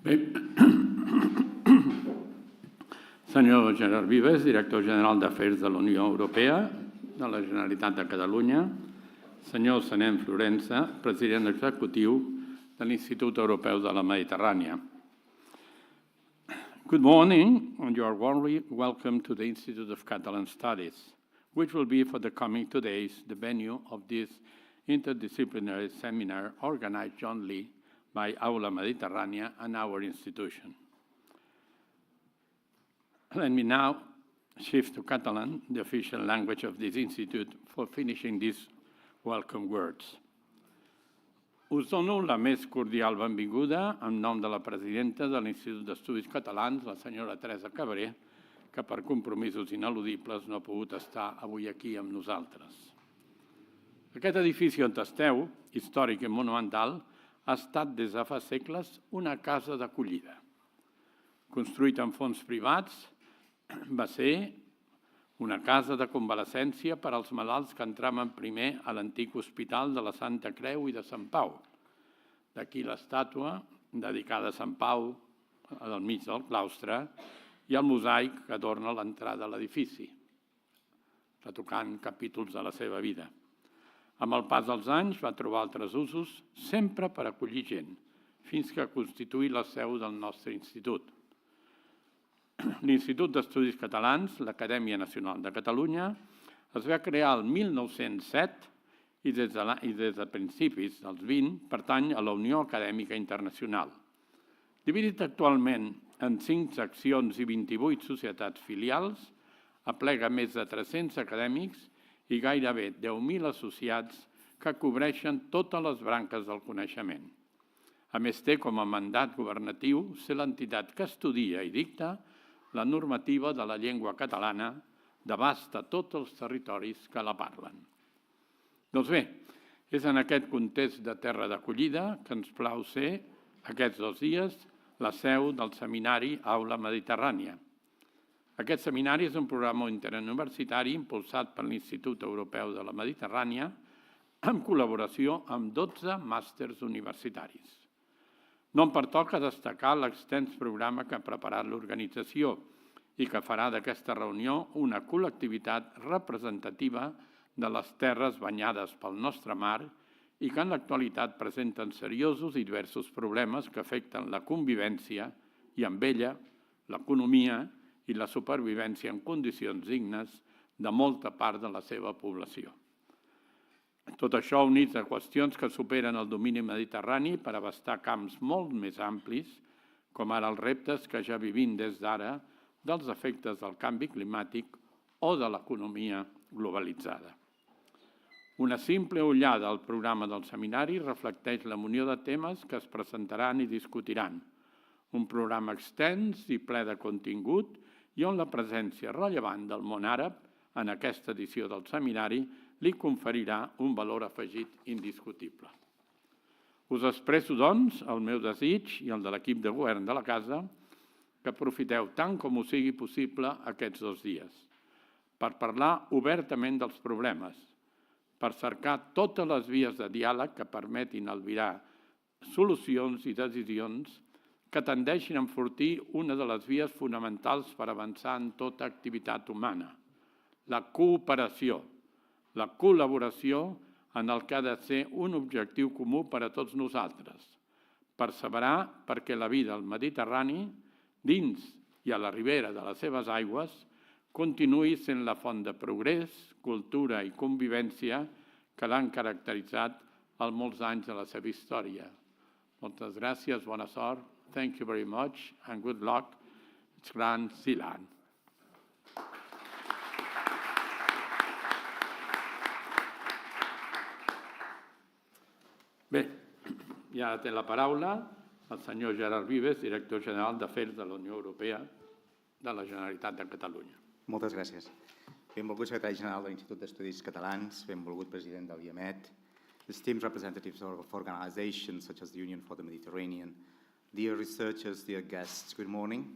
Bé. Senyor Gerard Vives, director general d'Afers de la Unió Europea de la Generalitat de Catalunya. Senyor Sanem Florença, president executiu de l'Institut Europeu de la Mediterrània. Good morning, and you are warmly welcome to the Institute of Catalan Studies, which will be for the coming 2 days the venue of this interdisciplinary seminar organized jointly by Aula Mediterrània and our institution. Let me now shift to Catalan, the official language of this institute, for finishing these welcome words. Us dono la més cordial benvinguda en nom de la presidenta de l'Institut d'Estudis Catalans, la senyora Teresa Cabré, que per compromisos ineludibles no ha pogut estar avui aquí amb nosaltres. Aquest edifici on esteu, històric i monumental, ha estat des de fa segles una casa d'acollida. Construït amb fons privats, va ser una casa de convalescència per als malalts que entraven primer a l'antic hospital de la Santa Creu i de Sant Pau. D'aquí l'estàtua dedicada a Sant Pau, al mig del claustre, i el mosaic que adorna l'entrada a l'edifici, retocant capítols de la seva vida. Amb el pas dels anys va trobar altres usos, sempre per acollir gent, fins que constituí la seu del nostre institut. L'Institut d'Estudis Catalans, l'Acadèmia Nacional de Catalunya, es va crear el 1907 i des de principis dels 20 pertany a la Unió Acadèmica Internacional. Dividit actualment en 5 seccions i 28 societats filials, aplega més de 300 acadèmics i gairebé 10.000 associats que cobreixen totes les branques del coneixement. A més, té com a mandat governatiu ser l'entitat que estudia i dicta la normativa de la llengua catalana d'abast a tots els territoris que la parlen. Doncs bé, és en aquest context de terra d'acollida que ens plau ser, aquests 2 dies, la seu del seminari Aula Mediterrània. Aquest seminari és un programa interuniversitari impulsat per l'Institut Europeu de la Mediterrània en col·laboració amb 12 màsters universitaris. No em pertoca destacar l'extens programa que ha preparat l'organització i que farà d'aquesta reunió una col·lectivitat representativa de les terres banyades pel nostre mar i que en l'actualitat presenten seriosos i diversos problemes que afecten la convivència i amb ella l'economia i la supervivència en condicions dignes de molta part de la seva població. Tot això units a qüestions que superen el domini mediterrani per abastar camps molt més amplis, com ara els reptes que ja vivim des d'ara dels efectes del canvi climàtic o de l'economia globalitzada. Una simple ullada al programa del seminari reflecteix la munió de temes que es presentaran i discutiran. Un programa extens i ple de contingut i on la presència rellevant del món àrab en aquesta edició del seminari li conferirà un valor afegit indiscutible. Us expresso, doncs, el meu desig i el de l'equip de govern de la casa que aprofiteu tant com us sigui possible aquests 2 dies per parlar obertament dels problemes, per cercar totes les vies de diàleg que permetin albirar solucions i decisions que tendeixin a enfortir una de les vies fonamentals per avançar en tota activitat humana, la cooperació, la col·laboració en el que ha de ser un objectiu comú per a tots nosaltres, perseverar perquè la vida al Mediterrani, dins i a la ribera de les seves aigües, continuï sent la font de progrés, cultura i convivència que l'han caracteritzat als molts anys de la seva història. Moltes gràcies, bona sort, thank you very much and good luck. It's Grand Zealand. Bé, ja té la paraula el senyor Gerard Vives, director general d'Afers de la Unió Europea de la Generalitat de Catalunya. Moltes gràcies. Benvolgut secretari general de l'Institut d'Estudis Catalans, benvolgut president de l'IEMed, esteemed representatives of organizations such as the Union for the Mediterranean, dear researchers, dear guests, good morning.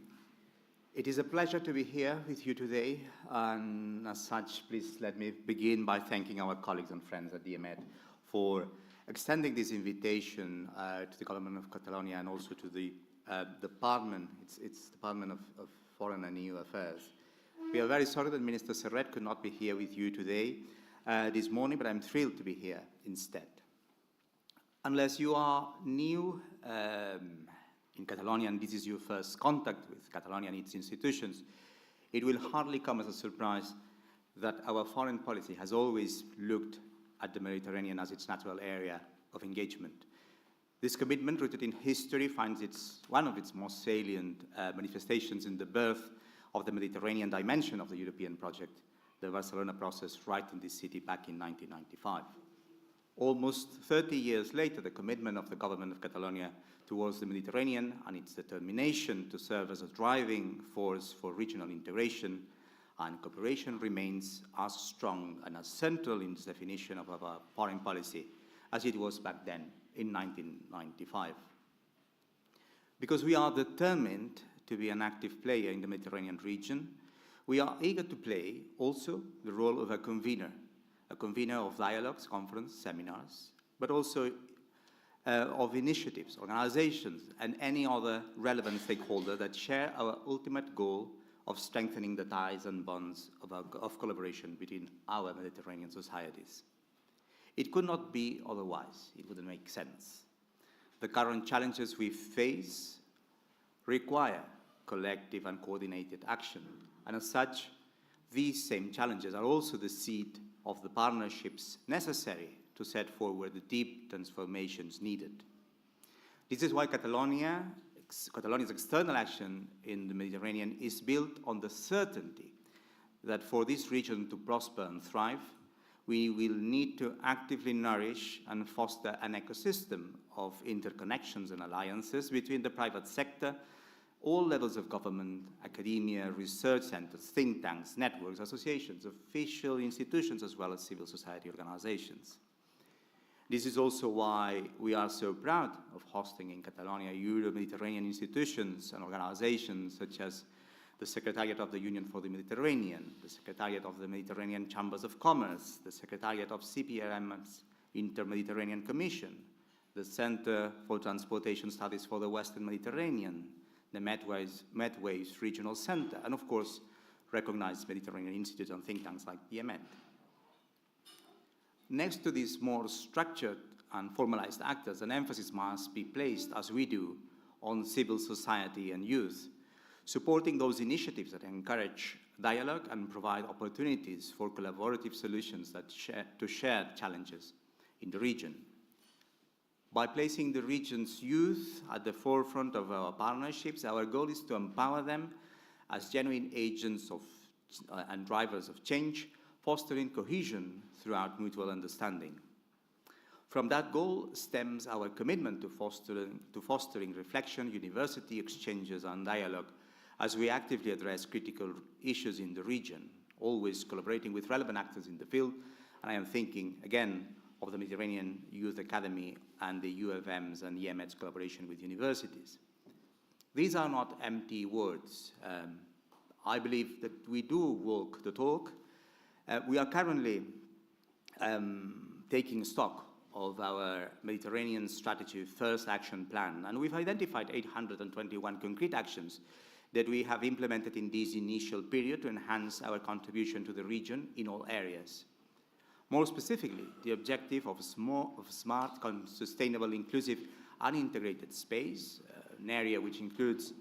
It is a pleasure to be here with you today, and as such, please let me begin by thanking our colleagues and friends at the IEMed for extending this invitation to the government of Catalonia and also to the Department, its Department of Foreign and EU Affairs. We are very sorry that Minister Serret could not be here with you today, this morning, but I'm thrilled to be here instead. Unless you are new in Catalonia and this is your first contact with Catalonia and its institutions, it will hardly come as a surprise that our foreign policy has always looked at the Mediterranean as its natural area of engagement. This commitment, rooted in history, finds one of its most salient manifestations in the birth of the Mediterranean dimension of the European project, the Barcelona process, right in this city back in 1995. Almost 30 years later, the commitment of the government of Catalonia towards the Mediterranean and its determination to serve as a driving force for regional integration and cooperation remains as strong and as central in the definition of our foreign policy as it was back then in 1995. Because we are determined to be an active player in the Mediterranean region, we are eager to play also the role of a convener of dialogues, conferences, seminars, but also of initiatives, organizations, and any other relevant stakeholder that share our ultimate goal of strengthening the ties and bonds of collaboration between our Mediterranean societies. It could not be otherwise. It wouldn't make sense. The current challenges we face require collective and coordinated action, and as such, these same challenges are also the seed of the partnerships necessary to set forward the deep transformations needed. This is why Catalonia's external action in the Mediterranean is built on the certainty that for this region to prosper and thrive, we will need to actively nourish and foster an ecosystem of interconnections and alliances between the private sector, all levels of government, academia, research centers, think tanks, networks, associations, official institutions, as well as civil society organizations. This is also why we are so proud of hosting in Catalonia Euro-Mediterranean institutions and organizations such as the Secretariat of the Union for the Mediterranean, the Secretariat of the Mediterranean Chambers of Commerce, the Secretariat of CPRM's Inter-Mediterranean Commission, the Center for Transportation Studies for the Western Mediterranean, the Medways Regional Center, and of course, recognized Mediterranean institutes and think tanks like IEMed. Next to these more structured and formalized actors, an emphasis must be placed, as we do, on civil society and youth, supporting those initiatives that encourage dialogue and provide opportunities for collaborative solutions to share challenges in the region. By placing the region's youth at the forefront of our partnerships, our goal is to empower them as genuine agents and drivers of change, fostering cohesion throughout mutual understanding. From that goal stems our commitment to fostering reflection, university exchanges, and dialogue as we actively address critical issues in the region, always collaborating with relevant actors in the field. And I am thinking, again, of the Mediterranean Youth Academy and the UFM's and IEMed's collaboration with universities. These are not empty words. I believe that we do walk the talk. We are currently taking stock of our Mediterranean Strategy First Action Plan, and we've identified 821 concrete actions that we have implemented in this initial period to enhance our contribution to the region in all areas. More specifically, the objective of smart, sustainable, inclusive, and integrated space, an area which includes,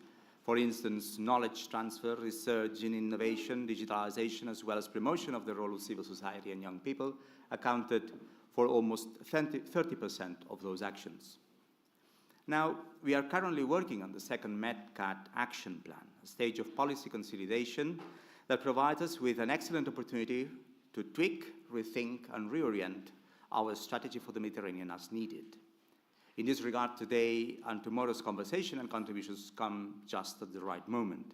for instance, knowledge transfer, research and innovation, digitalization, as well as promotion of the role of civil society and young people, accounted for almost 30% of those actions. Now, we are currently working on the second MedCat Action Plan, a stage of policy consolidation that provides us with an excellent opportunity to tweak, rethink, and reorient our strategy for the Mediterranean as needed. In this regard, today and tomorrow's conversation and contributions come just at the right moment.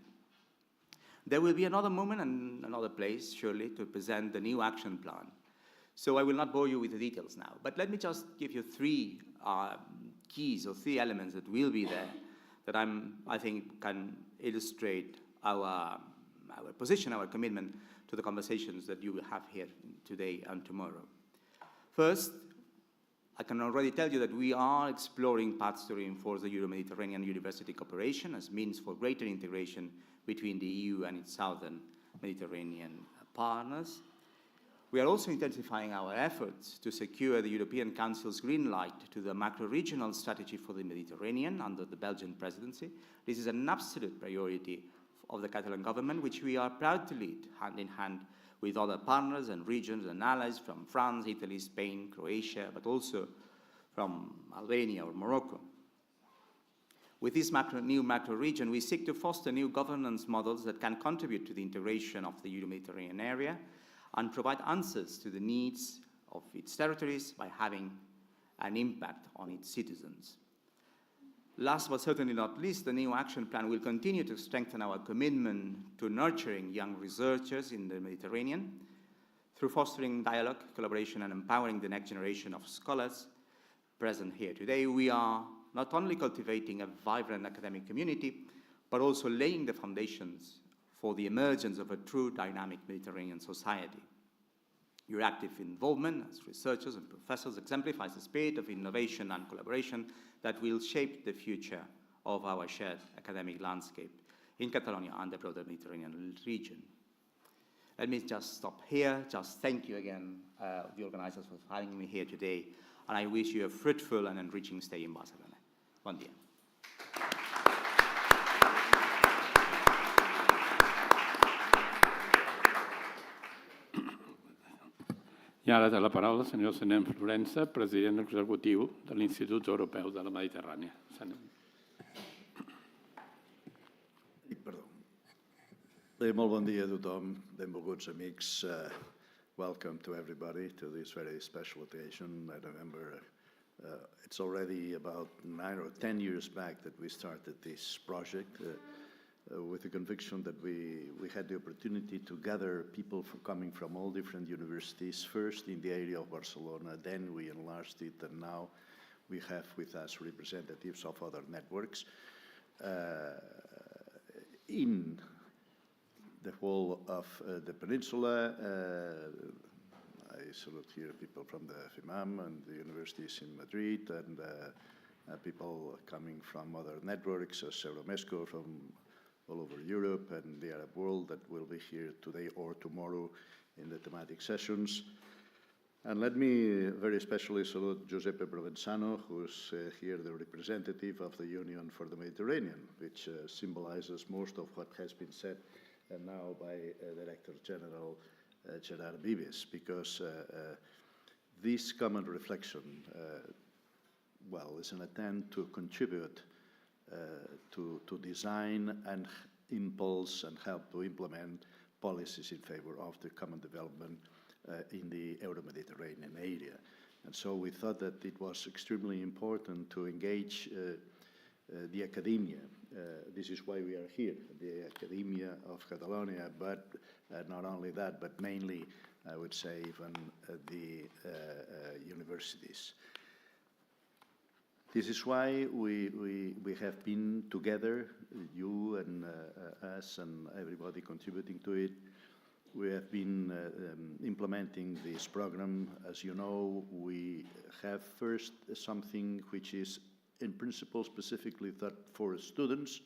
There will be another moment and another place, surely, to present the new action plan. So I will not bore you with the details now, but let me just give you three keys or three elements that will be there that I think can illustrate our position, our commitment to the conversations that you will have here today and tomorrow. First, I can already tell you that we are exploring paths to reinforce the Euro-Mediterranean university cooperation as means for greater integration between the EU and its southern Mediterranean partners. We are also intensifying our efforts to secure the European Council's green light to the macro-regional strategy for the Mediterranean under the Belgian presidency. This is an absolute priority of the Catalan government, which we are proud to lead hand in hand with other partners and regions and allies from France, Italy, Spain, Croatia, but also from Albania or Morocco. With this new macro region, we seek to foster new governance models that can contribute to the integration of the Euro-Mediterranean area and provide answers to the needs of its territories by having an impact on its citizens. Last but certainly not least, the new action plan will continue to strengthen our commitment to nurturing young researchers in the Mediterranean through fostering dialogue, collaboration, and empowering the next generation of scholars present here today. We are not only cultivating a vibrant academic community, but also laying the foundations for the emergence of a true dynamic Mediterranean society. Your active involvement as researchers and professors exemplifies the spirit of innovation and collaboration that will shape the future of our shared academic landscape in Catalonia and the broader Mediterranean region. Let me just stop here. Just thank you again, the organizers, for having me here today, and I wish you a fruitful and enriching stay in Barcelona. Bon dia. I ara té la paraula el senyor Senem Florença, president executiu de l'Institut Europeu de la Mediterrània. Molt bon dia a tothom, benvolguts amics. Welcome to everybody to this very special occasion. I remember it's already about 9 or 10 years back that we started this project with the conviction that we had the opportunity to gather people coming from all different universities, first in the area of Barcelona, then we enlarged it, and now we have with us representatives of other networks in the whole of the peninsula. I salute here people from the FIMAM and the universities in Madrid, and people coming from other networks, as Euromesco from all over Europe and the Arab world that will be here today or tomorrow in the thematic sessions. And let me very especially salute Giuseppe Provenzano, who's here the representative of the Union for the Mediterranean, which symbolizes most of what has been said now by Director General Gerard Vives, because this common reflection, is an attempt to contribute to design and impulse and help to implement policies in favor of the common development in the Euro-Mediterranean area. And so we thought that it was extremely important to engage the academia. This is why we are here, the academia of Catalonia, but not only that, but mainly, I would say, even the universities. This is why we have been together, you and us and everybody contributing to it. We have been implementing this program. As you know, we have first something which is in principle specifically thought for students,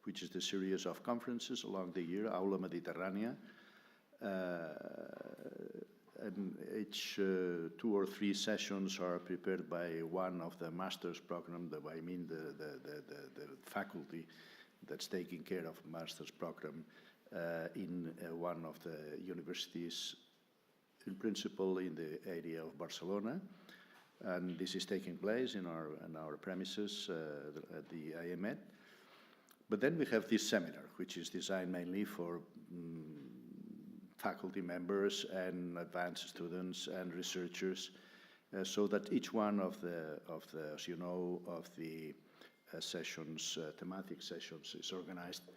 which is the series of conferences along the year, Aula Mediterrània. And each 2 or 3 sessions are prepared by one of the master's program, the faculty that's taking care of master's program in one of the universities, in principle in the area of Barcelona. And this is taking place in our premises at the IEMed. But then we have this seminar, which is designed mainly for faculty members and advanced students and researchers, so that each one of the as you know, of the sessions, thematic sessions, is organized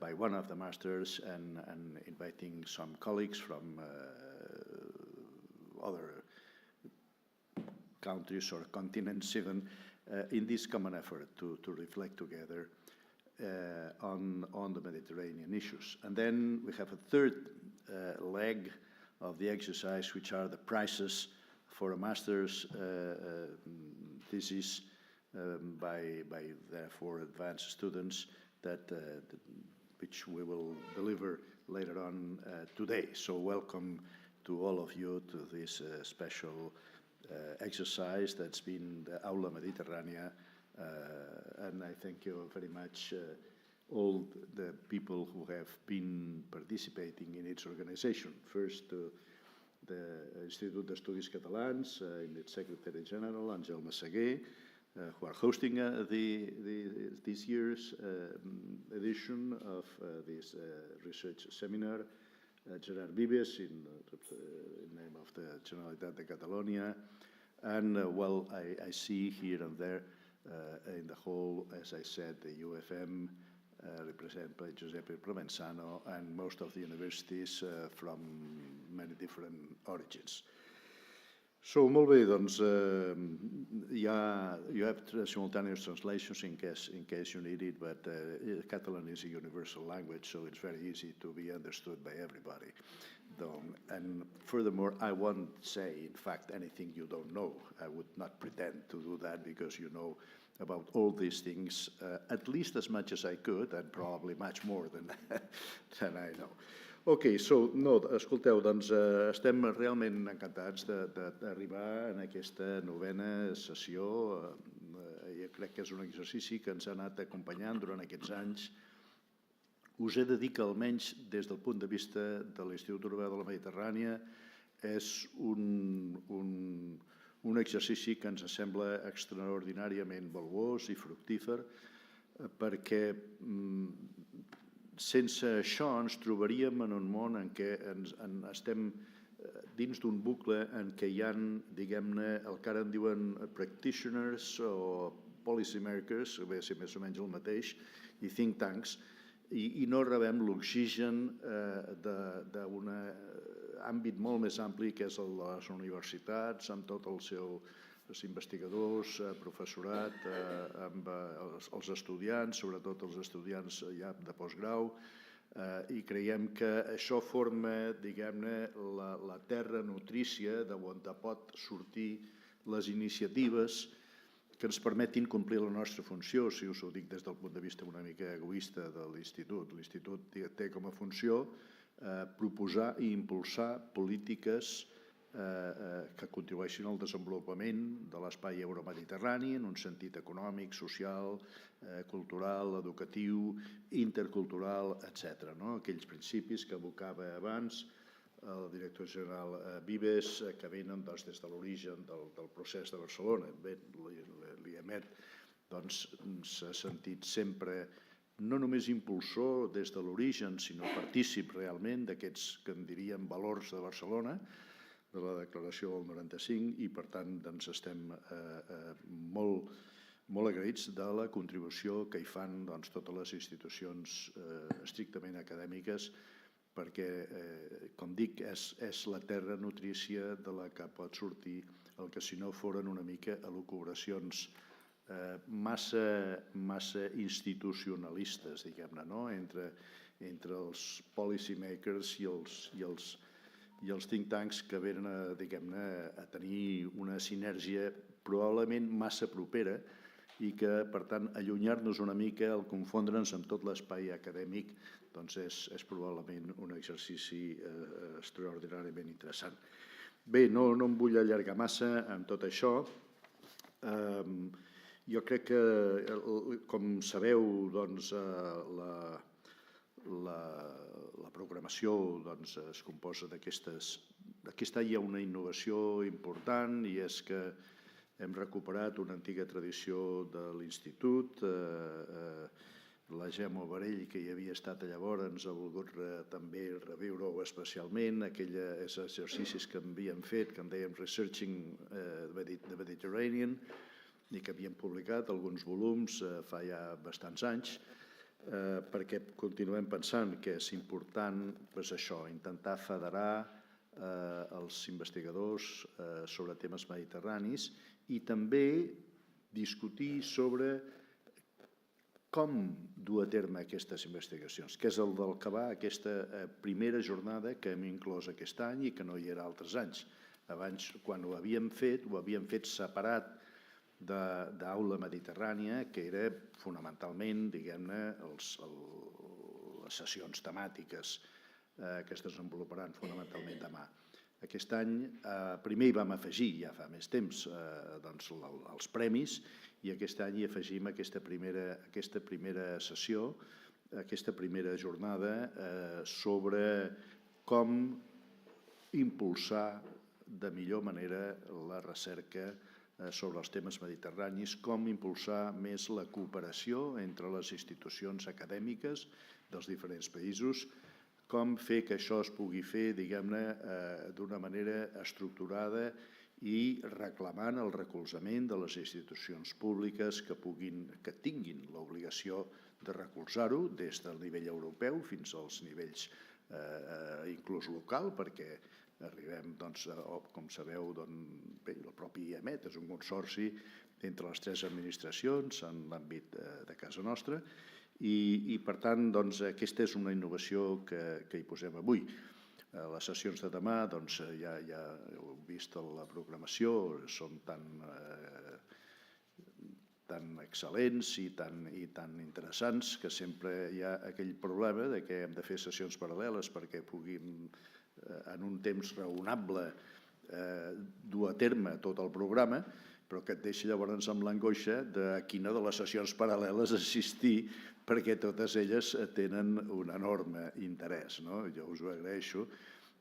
by one of the masters and inviting some colleagues from other countries or continents even, in this common effort to reflect together on the Mediterranean issues. And then we have a third leg of the exercise, which are the prizes for a master's thesis by therefore advanced students which we will deliver later on today. So welcome to all of you to this special exercise that's been the Aula Mediterrània, and I thank you very much all the people who have been participating in its organization. First, the Institut d'Estudis Catalans, in its Secretary General, Àngel Massaguer, who are hosting this year's edition of this research seminar, Gerard Vives, in name of the Generalitat de Catalunya, and I see here and there in the hall, as I said, the UFM, represented by Giuseppe Provenzano, and most of the universities from many different origins. So, molt bé, doncs, you have simultaneous translations in case you need it, but Catalan is a universal language, so it's very easy to be understood by everybody. And furthermore, I won't say, in fact, anything you don't know. I would not pretend to do that because you know about all these things, at least as much as I could, and probably much more than I know. Ok, escolteu, doncs estem realment encantats d'arribar en aquesta novena sessió. Jo crec que és un exercici que ens ha anat acompanyant durant aquests anys. Us he de dir que almenys des del punt de vista de l'Institut Urbà de la Mediterrània és un exercici que ens sembla extraordinàriament valuós i fructífer, perquè sense això ens trobaríem en un món en què estem dins d'un bucle en què hi ha, diguem-ne, el que ara en diuen practitioners o policy makers, ve a ser més o menys el mateix, i think tanks, i no rebem l'oxigen d'un àmbit molt més ampli que és el de les universitats, amb tot el seu investigadors, professorat, amb els estudiants, sobretot els estudiants ja de postgrau, i creiem que això forma, diguem-ne, la terra nutrícia d'on pot sortir les iniciatives que ens permetin complir la nostra funció, si us ho dic des del punt de vista una mica egoista de l'Institut. L'Institut té com a funció proposar i impulsar polítiques que contribueixin al desenvolupament de l'espai euromediterrani en un sentit econòmic, social, cultural, educatiu, intercultural, etc. Aquells principis que evocava abans el director general Vives, que venen des de l'origen del procés de Barcelona. L'IEMed s'ha sentit sempre no només impulsor des de l'origen, sinó partícip realment d'aquests que en diríem valors de Barcelona, de la declaració del 95, i per tant estem molt agraïts de la contribució que hi fan totes les institucions estrictament acadèmiques, perquè, com dic, és la terra nutrícia de la que pot sortir el que si no foren una mica elucubracions massa institucionalistes, diguem-ne, entre els policy makers i els think tanks que venen a tenir una sinergia probablement massa propera i que, per tant, allunyar-nos una mica, al confondre'ns amb tot l'espai acadèmic, doncs és probablement un exercici extraordinàriament interessant. Bé, no em vull allargar massa amb tot això. Jo crec que, com sabeu, la programació es composa d'aquestes... Aquest any hi ha una innovació important i és que hem recuperat una antiga tradició de l'Institut. La Gemma Varell, que hi havia estat llavors, ens ha volgut també reviure-ho especialment, aquells exercicis que havíem fet, que en dèiem Researching the Mediterranean, i que havíem publicat alguns volums fa ja bastants anys, perquè continuem pensant que és important això, intentar federar els investigadors sobre temes mediterranis i també discutir sobre com dur a terme aquestes investigacions, que és el del que va aquesta primera jornada que hem inclòs aquest any i que no hi era altres anys. Abans, quan ho havíem fet separat d'Aula Mediterrània, que era fonamentalment, diguem-ne, les sessions temàtiques que es desenvoluparan fonamentalment demà. Aquest any primer hi vam afegir, ja fa més temps, els premis, i aquest any hi afegim aquesta primera sessió, aquesta primera jornada sobre com impulsar de millor manera la recerca sobre els temes mediterranis, com impulsar més la cooperació entre les institucions acadèmiques dels diferents països, com fer que això es pugui fer, diguem-ne, d'una manera estructurada i reclamant el recolzament de les institucions públiques que tinguin l'obligació de recolzar-ho des del nivell europeu fins als nivells inclús local, perquè arribem, com sabeu, el propi IEMed és un consorci entre les 3 administracions en l'àmbit de casa nostra i per tant, aquesta és una innovació que hi posem avui. Les sessions de demà, ja heu vist la programació, són tan excel·lents i tan interessants que sempre hi ha aquell problema de que hem de fer sessions paral·leles perquè puguin, en un temps raonable, dur a terme tot el programa, però que et deixa llavors amb l'angoixa de quina de les sessions paral·leles assistir perquè totes elles tenen un enorme interès. Jo us ho agraeixo,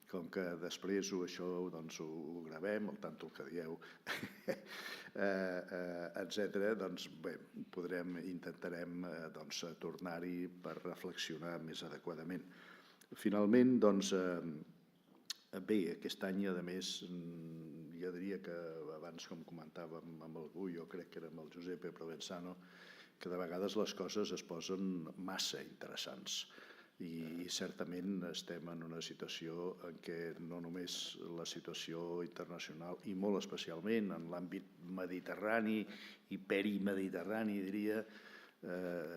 com que després això ho gravem, al tanto el que dieu, etc., bé, intentarem tornar-hi per reflexionar més adequadament. Finalment, bé, aquest any, a més, jo diria que abans, com comentàvem amb algú, jo crec que era amb el Giuseppe Provenzano, que de vegades les coses es posen massa interessants i certament estem en una situació en què no només la situació internacional i molt especialment en l'àmbit mediterrani i perimediterrani, diria,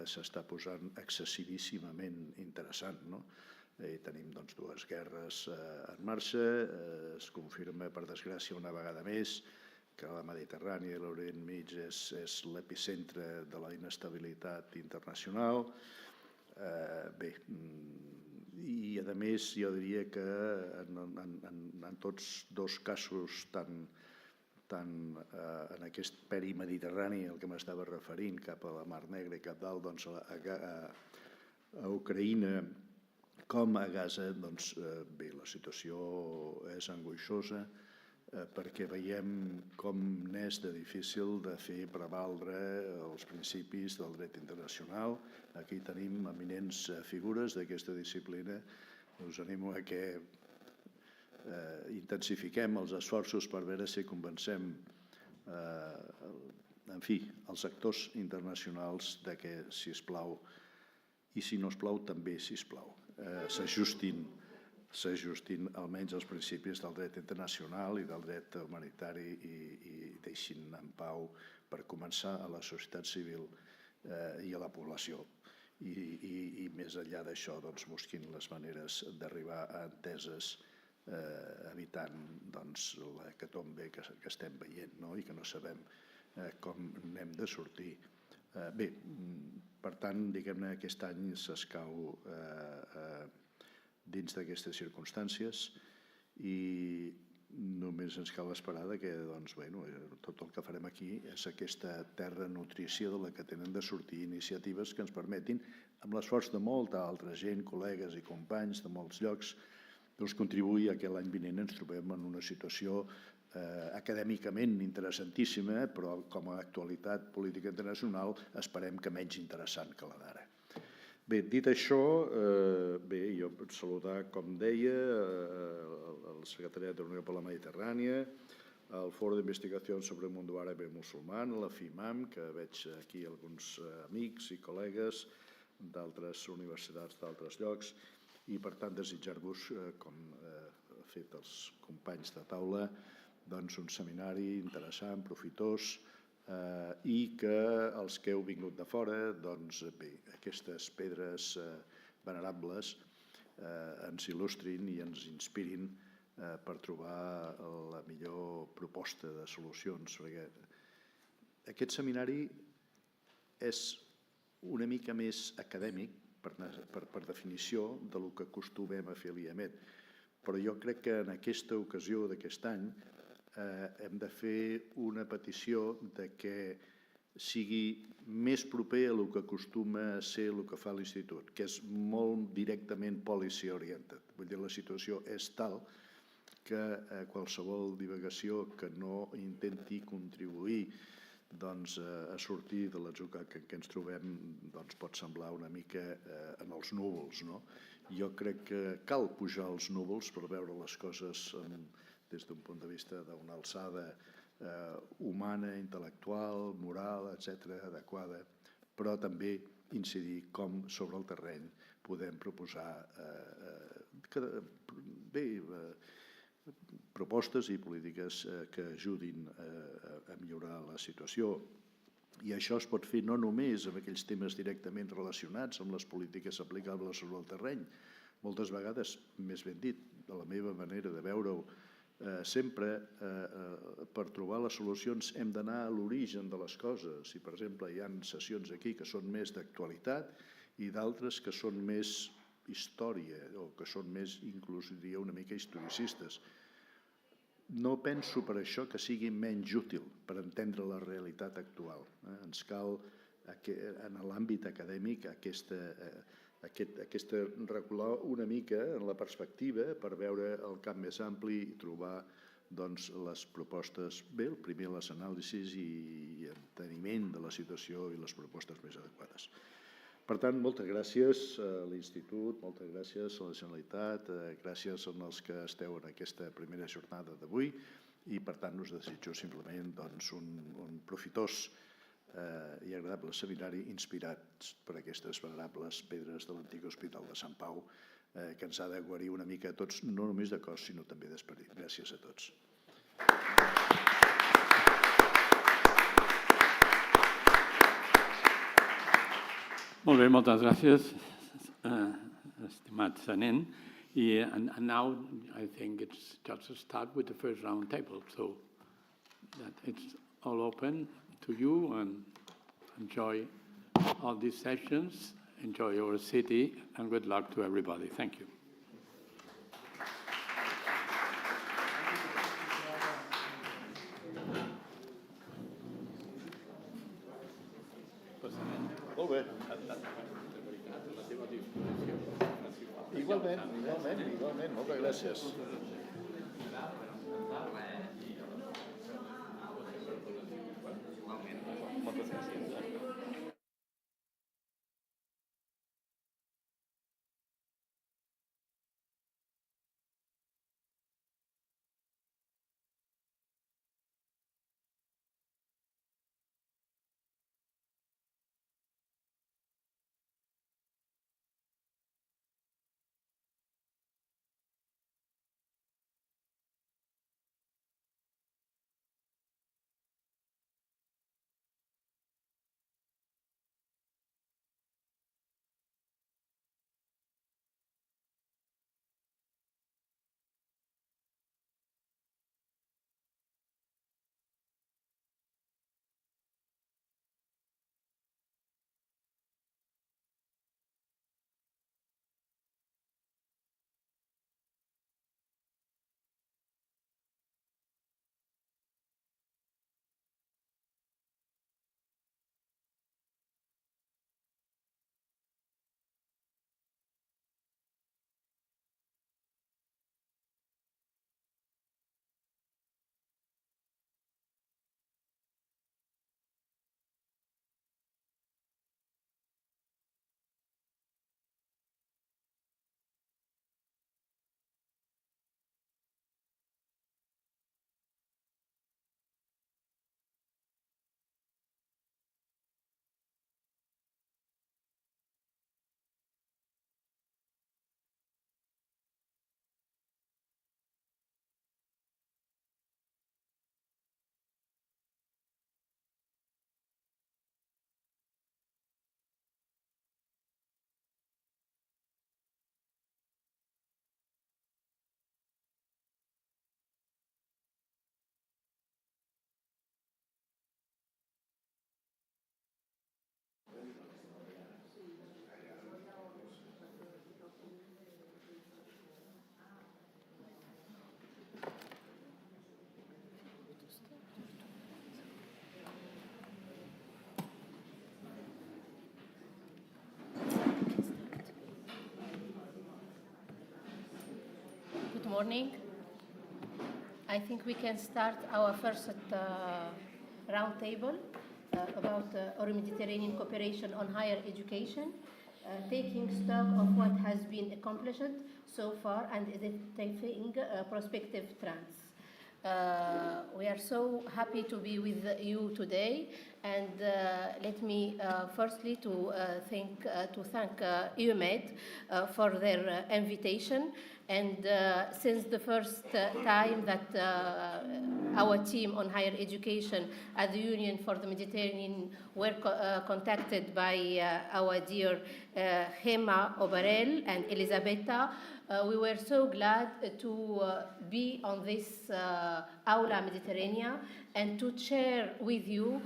s'està posant excessivíssimament interessant. Tenim 2 guerres en marxa, es confirma, per desgràcia, una vegada més, que la Mediterrània i l'Orient Mig és l'epicentre de la inestabilitat internacional. Bé, i a més jo diria que en tots 2 casos, tant en aquest perimediterrani al que m'estava referint, cap a la Mar Negra i cap dalt, a Ucraïna com a Gaza, bé, la situació és angoixosa, perquè veiem com n'és de difícil de fer prevaldre els principis del dret internacional. Aquí tenim eminents figures d'aquesta disciplina. Us animo a que intensifiquem els esforços per veure si convencem els actors internacionals de que, sisplau, i si no es plau, també, sisplau, s'ajustin almenys als principis del dret internacional i del dret humanitari i deixin en pau, per començar, a la societat civil i a la població. I més enllà d'això, busquin les maneres d'arribar a enteses evitant l'hecatombe que estem veient i que no sabem com n'hem de sortir. Bé, per tant, diguem-ne, aquest any s'escau dins d'aquestes circumstàncies i només ens cal esperar que tot el que farem aquí és aquesta terra nutrícia de la que tenen de sortir iniciatives que ens permetin, amb l'esforç de molta altra gent, col·legues i companys de molts llocs, contribuir a que l'any vinent ens trobem en una situació acadèmicament interessantíssima, però com a actualitat política internacional esperem que menys interessant que la d'ara. Bé, dit això, jo puc saludar, com deia, el Secretariat de la Unió per la Mediterrània, el Foro d'Investigació sobre el Mundo Árabe y Musulmán, la FIMAM, que veig aquí alguns amics i col·legues d'altres universitats, d'altres llocs, i per tant desitjar-vos, com han fet els companys de taula, un seminari interessant, profitós, i que els que heu vingut de fora, aquestes pedres venerables ens il·lustrin i ens inspirin per trobar la millor proposta de solucions, perquè aquest seminari és una mica més acadèmic, per definició, del que acostumem a fer a l'IEMed. Però jo crec que en aquesta ocasió d'aquest any hem de fer una petició de que sigui més proper a el que acostuma a ser el que fa l'Institut, que és molt directament policy-oriented. Vull dir, la situació és tal que qualsevol divagació que no intenti contribuir a sortir de l'atzucac en què ens trobem pot semblar una mica en els núvols. Jo crec que cal pujar als núvols per veure les coses des d'un punt de vista d'una alçada humana, intel·lectual, moral, etc., adequada, però també incidir com sobre el terreny podem proposar propostes i polítiques que ajudin a millorar la situació. I això es pot fer no només amb aquells temes directament relacionats amb les polítiques aplicables sobre el terreny. Moltes vegades, més ben dit, de la meva manera de veure-ho, sempre per trobar les solucions hem d'anar a l'origen de les coses. I, per exemple, hi ha sessions aquí que són més d'actualitat i d'altres que són més història o que són més, inclús diria, una mica historicistes. No penso per això que sigui menys útil per entendre la realitat actual. Ens cal, en l'àmbit acadèmic, regular una mica en la perspectiva per veure el camp més ampli i trobar les propostes, bé, primer les anàlisis i enteniment de la situació i les propostes més adequades. Per tant, moltes gràcies a l'Institut, moltes gràcies a la Generalitat, gràcies als que esteu en aquesta primera jornada d'avui i, per tant, us desitjo simplement un profitós i agradable seminari inspirats per aquestes venerables pedres de l'antic Hospital de Sant Pau que ens ha de guarir una mica a tots, no només de cos, sinó també d'esperit. Gràcies a tots. Molt bé, moltes gràcies, estimat Sanent. And now I think it's just to start with the first round table, so that it's all open to you and enjoy all these sessions, enjoy your city, and good luck to everybody. Thank you. Molt bé. Igualment. Moltes gràcies. Moltes gràcies. morning. I think we can start our first roundtable about Aula Mediterranean cooperation on higher education, taking stock of what has been accomplished so far and identifying prospective trends. We are so happy to be with you today, and let me firstly to thank IEMed for their invitation. And since the first time that our team on higher education at the Union for the Mediterranean were contacted by our dear Gemma Oberel and Elisabetta, we were so glad to be on this Aula Mediterrània and to share with you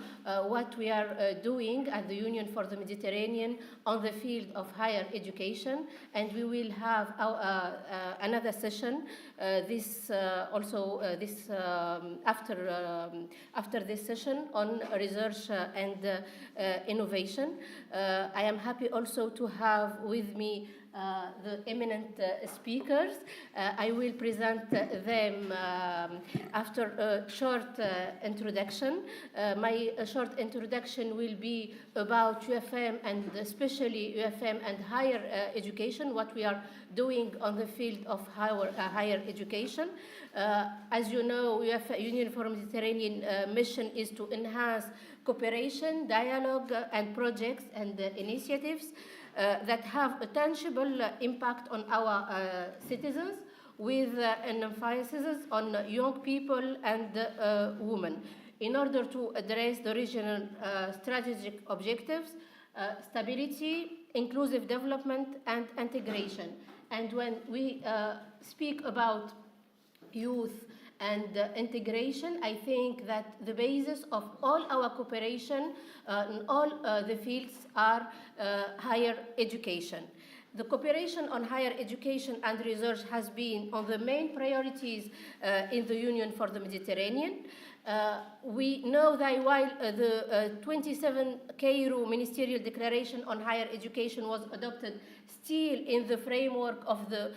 what we are doing at the Union for the Mediterranean on the field of higher education. And we will have another session after this session on research and innovation. I am happy also to have with me the eminent speakers. I will present them after a short introduction. My short introduction will be about UFM and especially UFM and higher education, what we are doing on the field of higher education. As you know, Union for Mediterranean mission is to enhance cooperation, dialogue, and projects and initiatives that have a tangible impact on our citizens, with an emphasis on young people and women, in order to address the regional strategic objectives, stability, inclusive development, and integration. And when we speak about youth and integration, I think that the basis of all our cooperation in all the fields are higher education. The cooperation on higher education and research has been on the main priorities in the Union for the Mediterranean. We know that while the 27 Cairo Ministerial Declaration on Higher Education was adopted still in the framework of the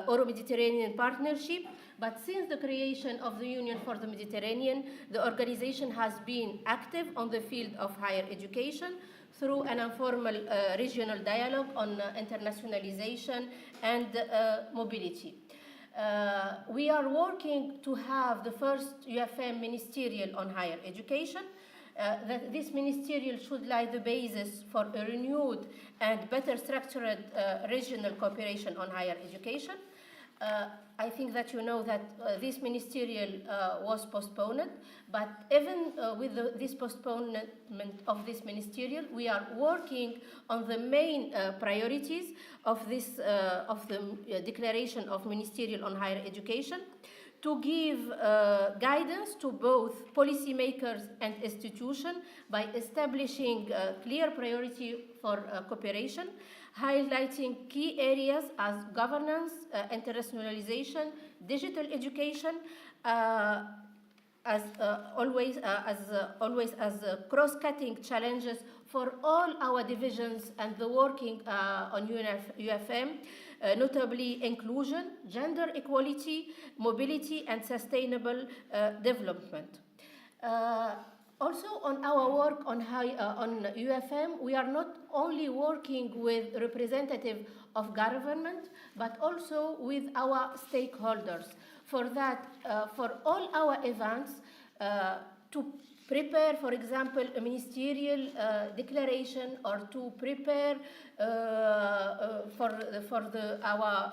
Euro-Mediterranean Partnership, but since the creation of the Union for the Mediterranean, the organization has been active on the field of higher education through an informal regional dialogue on internationalization and mobility. We are working to have the first UFM ministerial on higher education. That this ministerial should lay the basis for a renewed and better structured regional cooperation on higher education. I think that you know that this ministerial was postponed, but even with this postponement of this ministerial, we are working on the main priorities of this of the Declaration of Ministerial on Higher Education, to give guidance to both policymakers and institutions by establishing clear priority for cooperation, highlighting key areas as governance, internationalization, digital education, as always cross-cutting challenges for all our divisions and the working on UFM, notably inclusion, gender equality, mobility, and sustainable development. Also, on our work on UFM, we are not only working with representatives of government, but also with our stakeholders. For that, for all our events, to prepare, for example, a ministerial declaration, or to prepare for our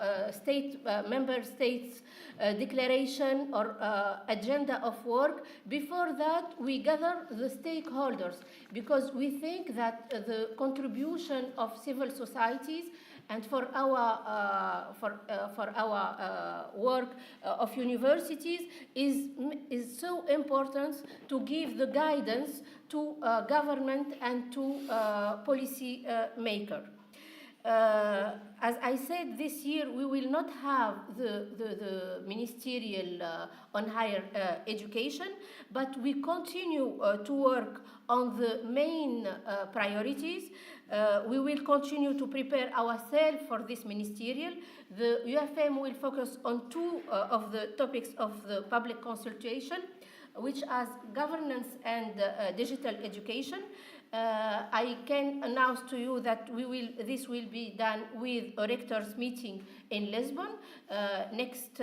member states declaration or agenda of work. Before that, we gather the stakeholders, because we think that the contribution of civil societies and for our work of universities is so important to give the guidance to government and to policy maker. As I said, this year we will not have the ministerial on higher education, but we continue to work on the main priorities. We will continue to prepare ourselves for this ministerial. The UFM will focus on two of the topics of the public consultation, which are governance and digital education. I can announce to you that this will be done with a rectors meeting in Lisbon next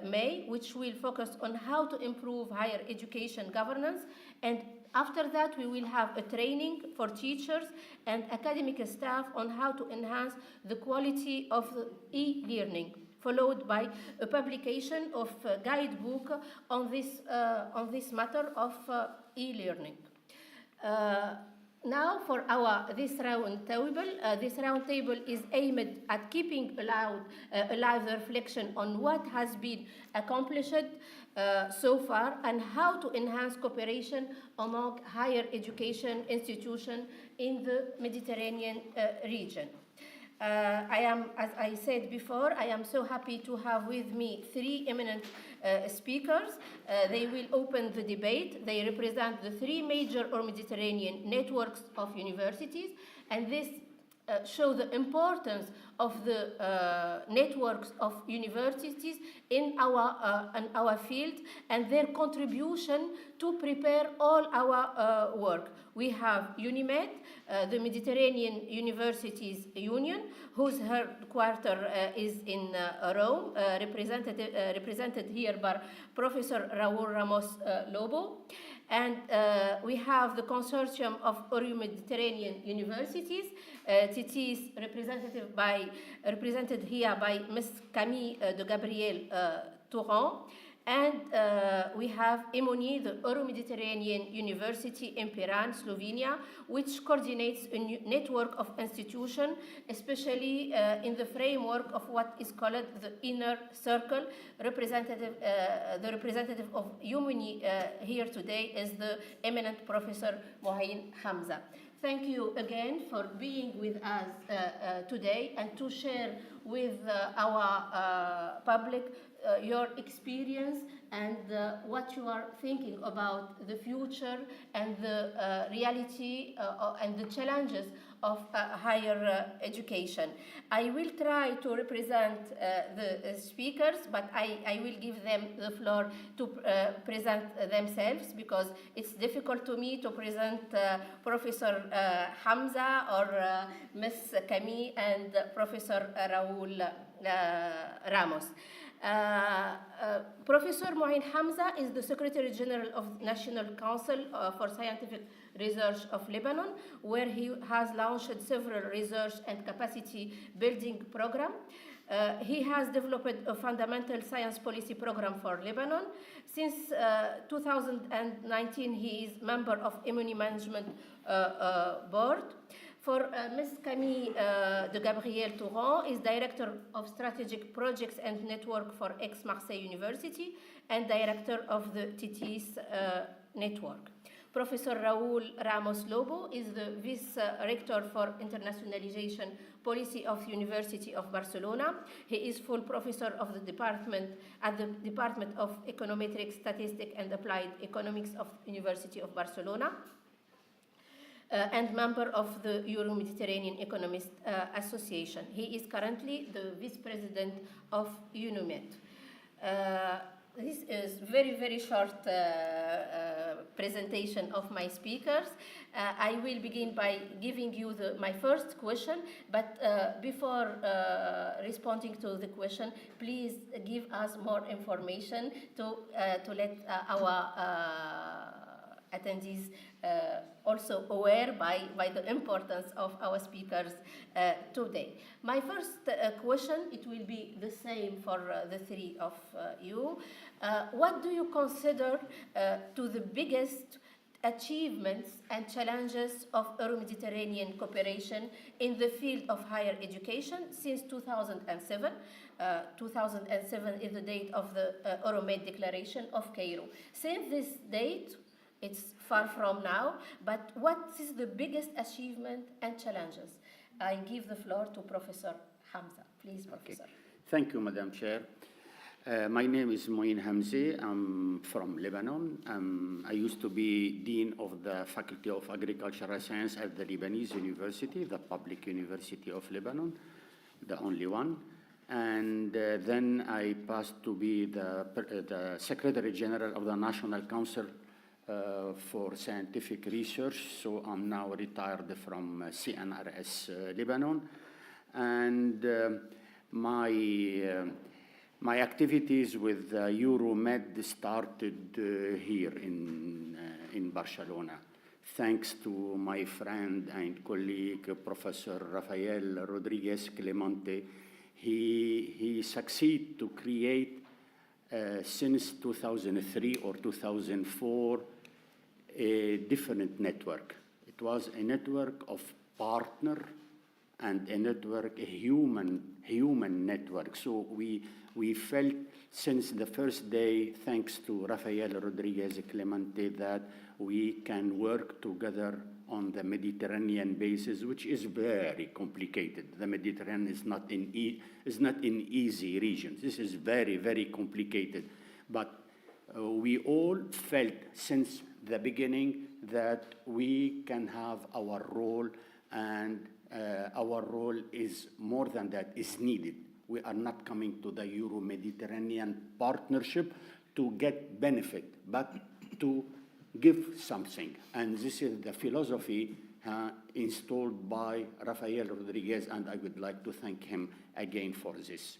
May, which will focus on how to improve higher education governance. And after that, we will have a training for teachers and academic staff on how to enhance the quality of e-learning, followed by a publication of a guidebook on this matter of e-learning. Now for this roundtable is aimed at keeping alive the reflection on what has been accomplished so far and how to enhance cooperation among higher education institutions in the Mediterranean region. As I said before, I am so happy to have with me three eminent speakers. They will open the debate. They represent the three major Mediterranean networks of universities, and this shows the importance of the networks of universities in our field and their contribution to prepare all our work. We have IEMed, the Mediterranean Universities Union, whose headquarters is in Rome, represented here by Professor Raúl Ramos Lobo. And we have the consortium of Euro-Mediterranean universities, TTs represented here by Ms. Camille de Gabriel Touran. And we have EMONI, the Euro-Mediterranean University in Piran, Slovenia, which coordinates a network of institutions, especially in the framework of what is called the inner circle. The representative of EMONI here today is the eminent Professor Mohain Hamza. Thank you again for being with us today and to share with our public your experience and what you are thinking about the future and the reality and the challenges of higher education. I will try to represent the speakers, but I will give them the floor to present themselves, because it's difficult to me to present Professor Hamza or Ms. Camille and Professor Raúl Ramos. Professor Mohain Hamza is the Secretary General of National Council for Scientific Research of Lebanon, where he has launched several research and capacity building programs. He has developed a fundamental science policy program for Lebanon. Since 2019, he is member of EMONI Management Board. For Ms. Camille de Gabriel Touran is Director of Strategic Projects and Network for Aix-Marseille University and Director of the TTIS Network. Professor Raúl Ramos Lobo is the Vice Rector for Internationalization Policy of University of Barcelona. He is full professor of the department at the Department of Econometrics, Statistics and Applied Economics of University of Barcelona. And member of the Euro-Mediterranean Economists Association. He is currently the Vice President of IEMed. This is very, very short presentation of my speakers. I will begin by giving you my first question, but before responding to the question, please give us more information to let our attendees also aware by the importance of our speakers today. My first question, it will be the same for the three of you. What do you consider to the biggest achievements and challenges of Euro-Mediterranean cooperation in the field of higher education since 2007? 2007 is the date of the Euromed Declaration of Cairo. Since this date, it's far from now, but what is the biggest achievement and challenges? I give the floor to Professor Hamza. Please, Professor. Thank you, Madam Chair. My name is Moin Hamzi. I'm from Lebanon. I used to be Dean of the Faculty of Agricultural Science at the Lebanese University, the public university of Lebanon, the only one. And then I passed to be the Secretary General of the National Council for Scientific Research. So I'm now retired from CNRS Lebanon. And my activities with IEMed started here in Barcelona, thanks to my friend and colleague, Professor Rafael Rodriguez Clemente. He succeeded to create, since 2003 or 2004, a different network. It was a network of partner and a network, a human network. So we felt since the first day, thanks to Rafael Rodriguez Clemente, that we can work together on the Mediterranean basis, which is very complicated. The Mediterranean is not an easy region. This is very, very complicated. But we all felt since the beginning that we can have our role, and our role is more than that, is needed. We are not coming to the Euro-Mediterranean partnership to get benefit, but to give something. And this is the philosophy installed by Rafael Rodriguez, and I would like to thank him again for this.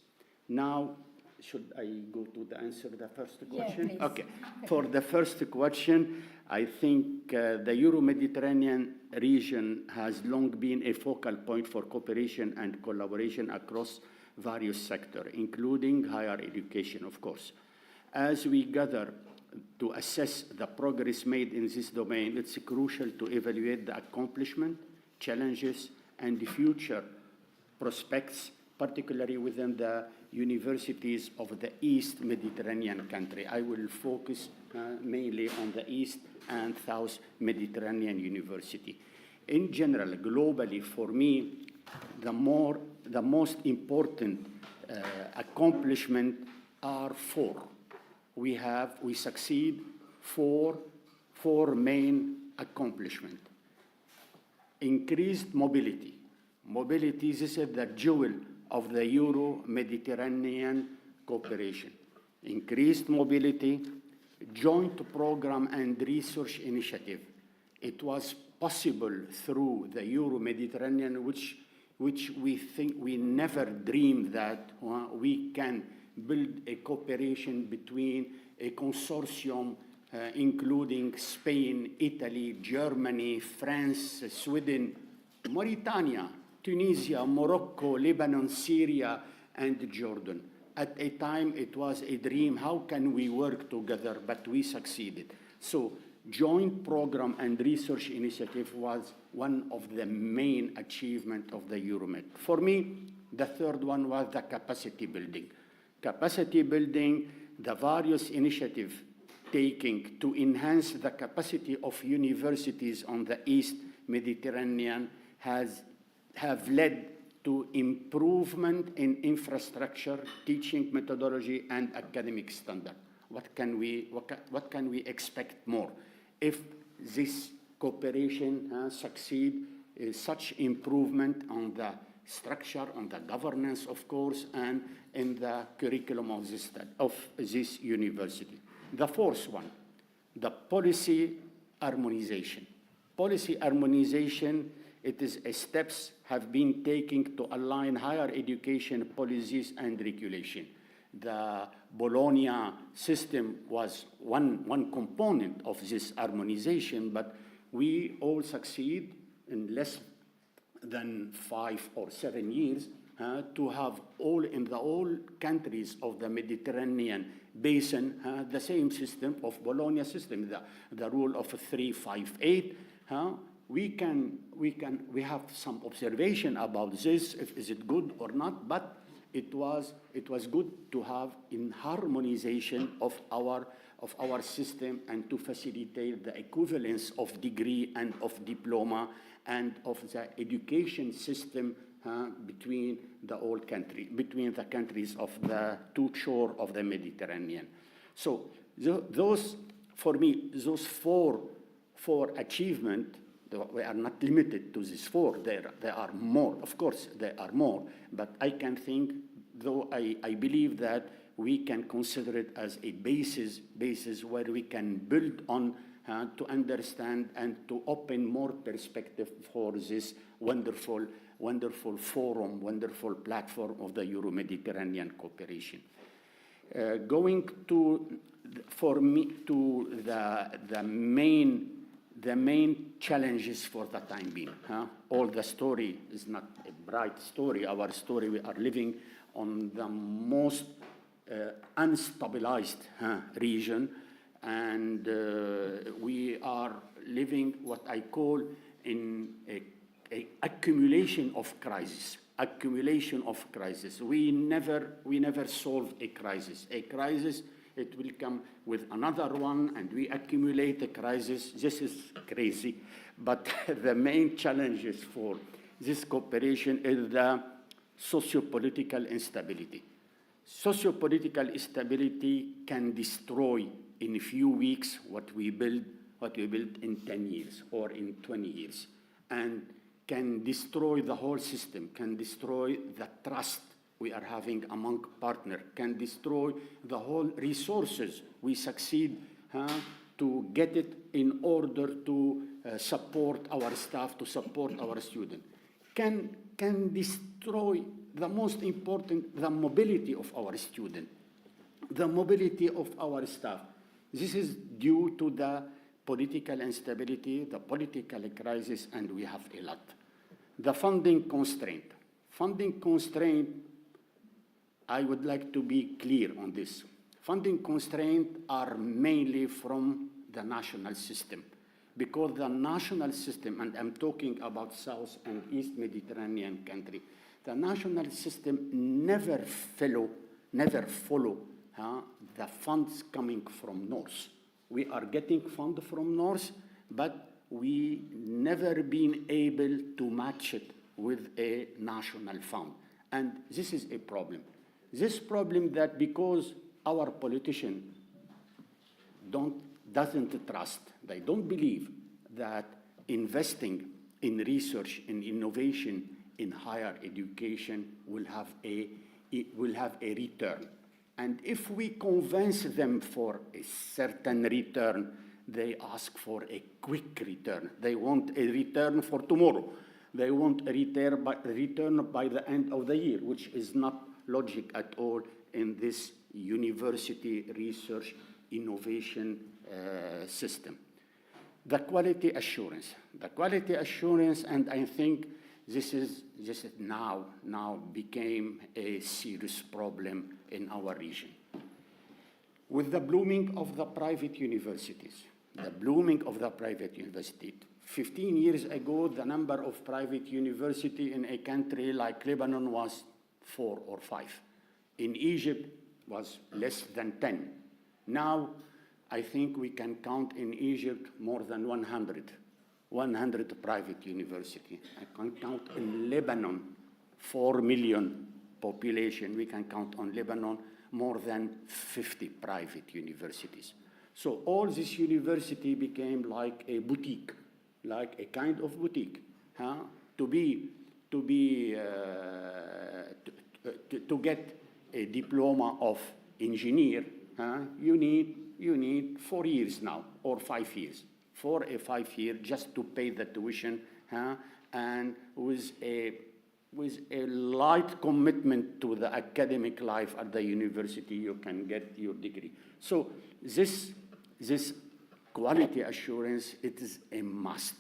Now, should I go to the answer the first question? Yeah, please. Okay. For the first question, I think the Euro-Mediterranean region has long been a focal point for cooperation and collaboration across various sectors, including higher education, of course. As we gather to assess the progress made in this domain, it's crucial to evaluate the accomplishment, challenges, and the future prospects, particularly within the universities of the East Mediterranean country. I will focus mainly on the East and South Mediterranean University. In general, globally, for me, the most important accomplishment are four. We succeed four main accomplishments. Increased mobility. Mobility, this is the jewel of the Euro-Mediterranean cooperation. Increased mobility, joint program and research initiative. It was possible through the Euro-Mediterranean, which we think we never dreamed that we can build a cooperation between a consortium including Spain, Italy, Germany, France, Sweden, Mauritania, Tunisia, Morocco, Lebanon, Syria, and Jordan. At a time, it was a dream. How can we work together? But we succeeded. So joint program and research initiative was one of the main achievements of the EuroMed. For me, the third one was the capacity building. Capacity building, the various initiatives taking to enhance the capacity of universities on the East Mediterranean have led to improvement in infrastructure, teaching methodology, and academic standard. What can we expect more? If this cooperation succeed, such improvement on the structure, on the governance, of course, and in the curriculum of this university. The fourth one, the policy harmonization. Policy harmonization, it is steps have been taken to align higher education policies and regulation. The Bologna system was one component of this harmonization, but we all succeed in less than 5 or 7 years to have in all countries of the Mediterranean basin the same system of Bologna system, the rule of 358. We have some observation about this, is it good or not, but it was good to have in harmonization of our system and to facilitate the equivalence of degree and of diploma and of the education system between between the countries of the two shores of the Mediterranean. So those, for me, those four achievements, we are not limited to these four. There are more, of course, there are more, but I can think, though I believe that we can consider it as a basis where we can build on to understand and to open more perspective for this wonderful forum, wonderful platform of the Euro-Mediterranean cooperation. Going to, for me, to the main challenges for the time being. All the story is not a bright story. Our story, we are living on the most unstabilized region, and we are living what I call in a accumulation of crisis. We never solve a crisis. A crisis, it will come with another one, and we accumulate a crisis. This is crazy. But the main challenges for this cooperation is the socio-political instability. Socio-political instability can destroy in a few weeks what we build in 10 years or in 20 years, and can destroy the whole system, can destroy the trust we are having among partners, can destroy the whole resources we succeed to get it in order to support our staff, to support our students, can destroy the most important, the mobility of our students, the mobility of our staff. This is due to the political instability, the political crisis, and we have a lot. The funding constraint. Funding constraint, I would like to be clear on this. Funding constraints are mainly from the national system, because the national system, and I'm talking about South and East Mediterranean country, the national system never follow the funds coming from North. We are getting funds from North, but we never been able to match it with a national fund. And this is a problem. This problem that because our politicians doesn't trust, they don't believe that investing in research, in innovation, in higher education will have a return. And if we convince them for a certain return, they ask for a quick return. They want a return for tomorrow. They want a return by the end of the year, which is not logic at all in this university research innovation system. The quality assurance, and I think this is now became a serious problem in our region. With the blooming of the private universities, 15 years ago, the number of private universities in a country like Lebanon was 4 or 5. In Egypt was less than 10. Now, I think we can count in Egypt more than 100 private universities. I can count in Lebanon, 4 million population. We can count on Lebanon more than 50 private universities. So all this university became like a boutique, like a kind of boutique. To get a diploma of engineer, you need 4 years now or 5 years. 4 or 5 years just to pay the tuition, and with a light commitment to the academic life at the university, you can get your degree. So this quality assurance, it is a must,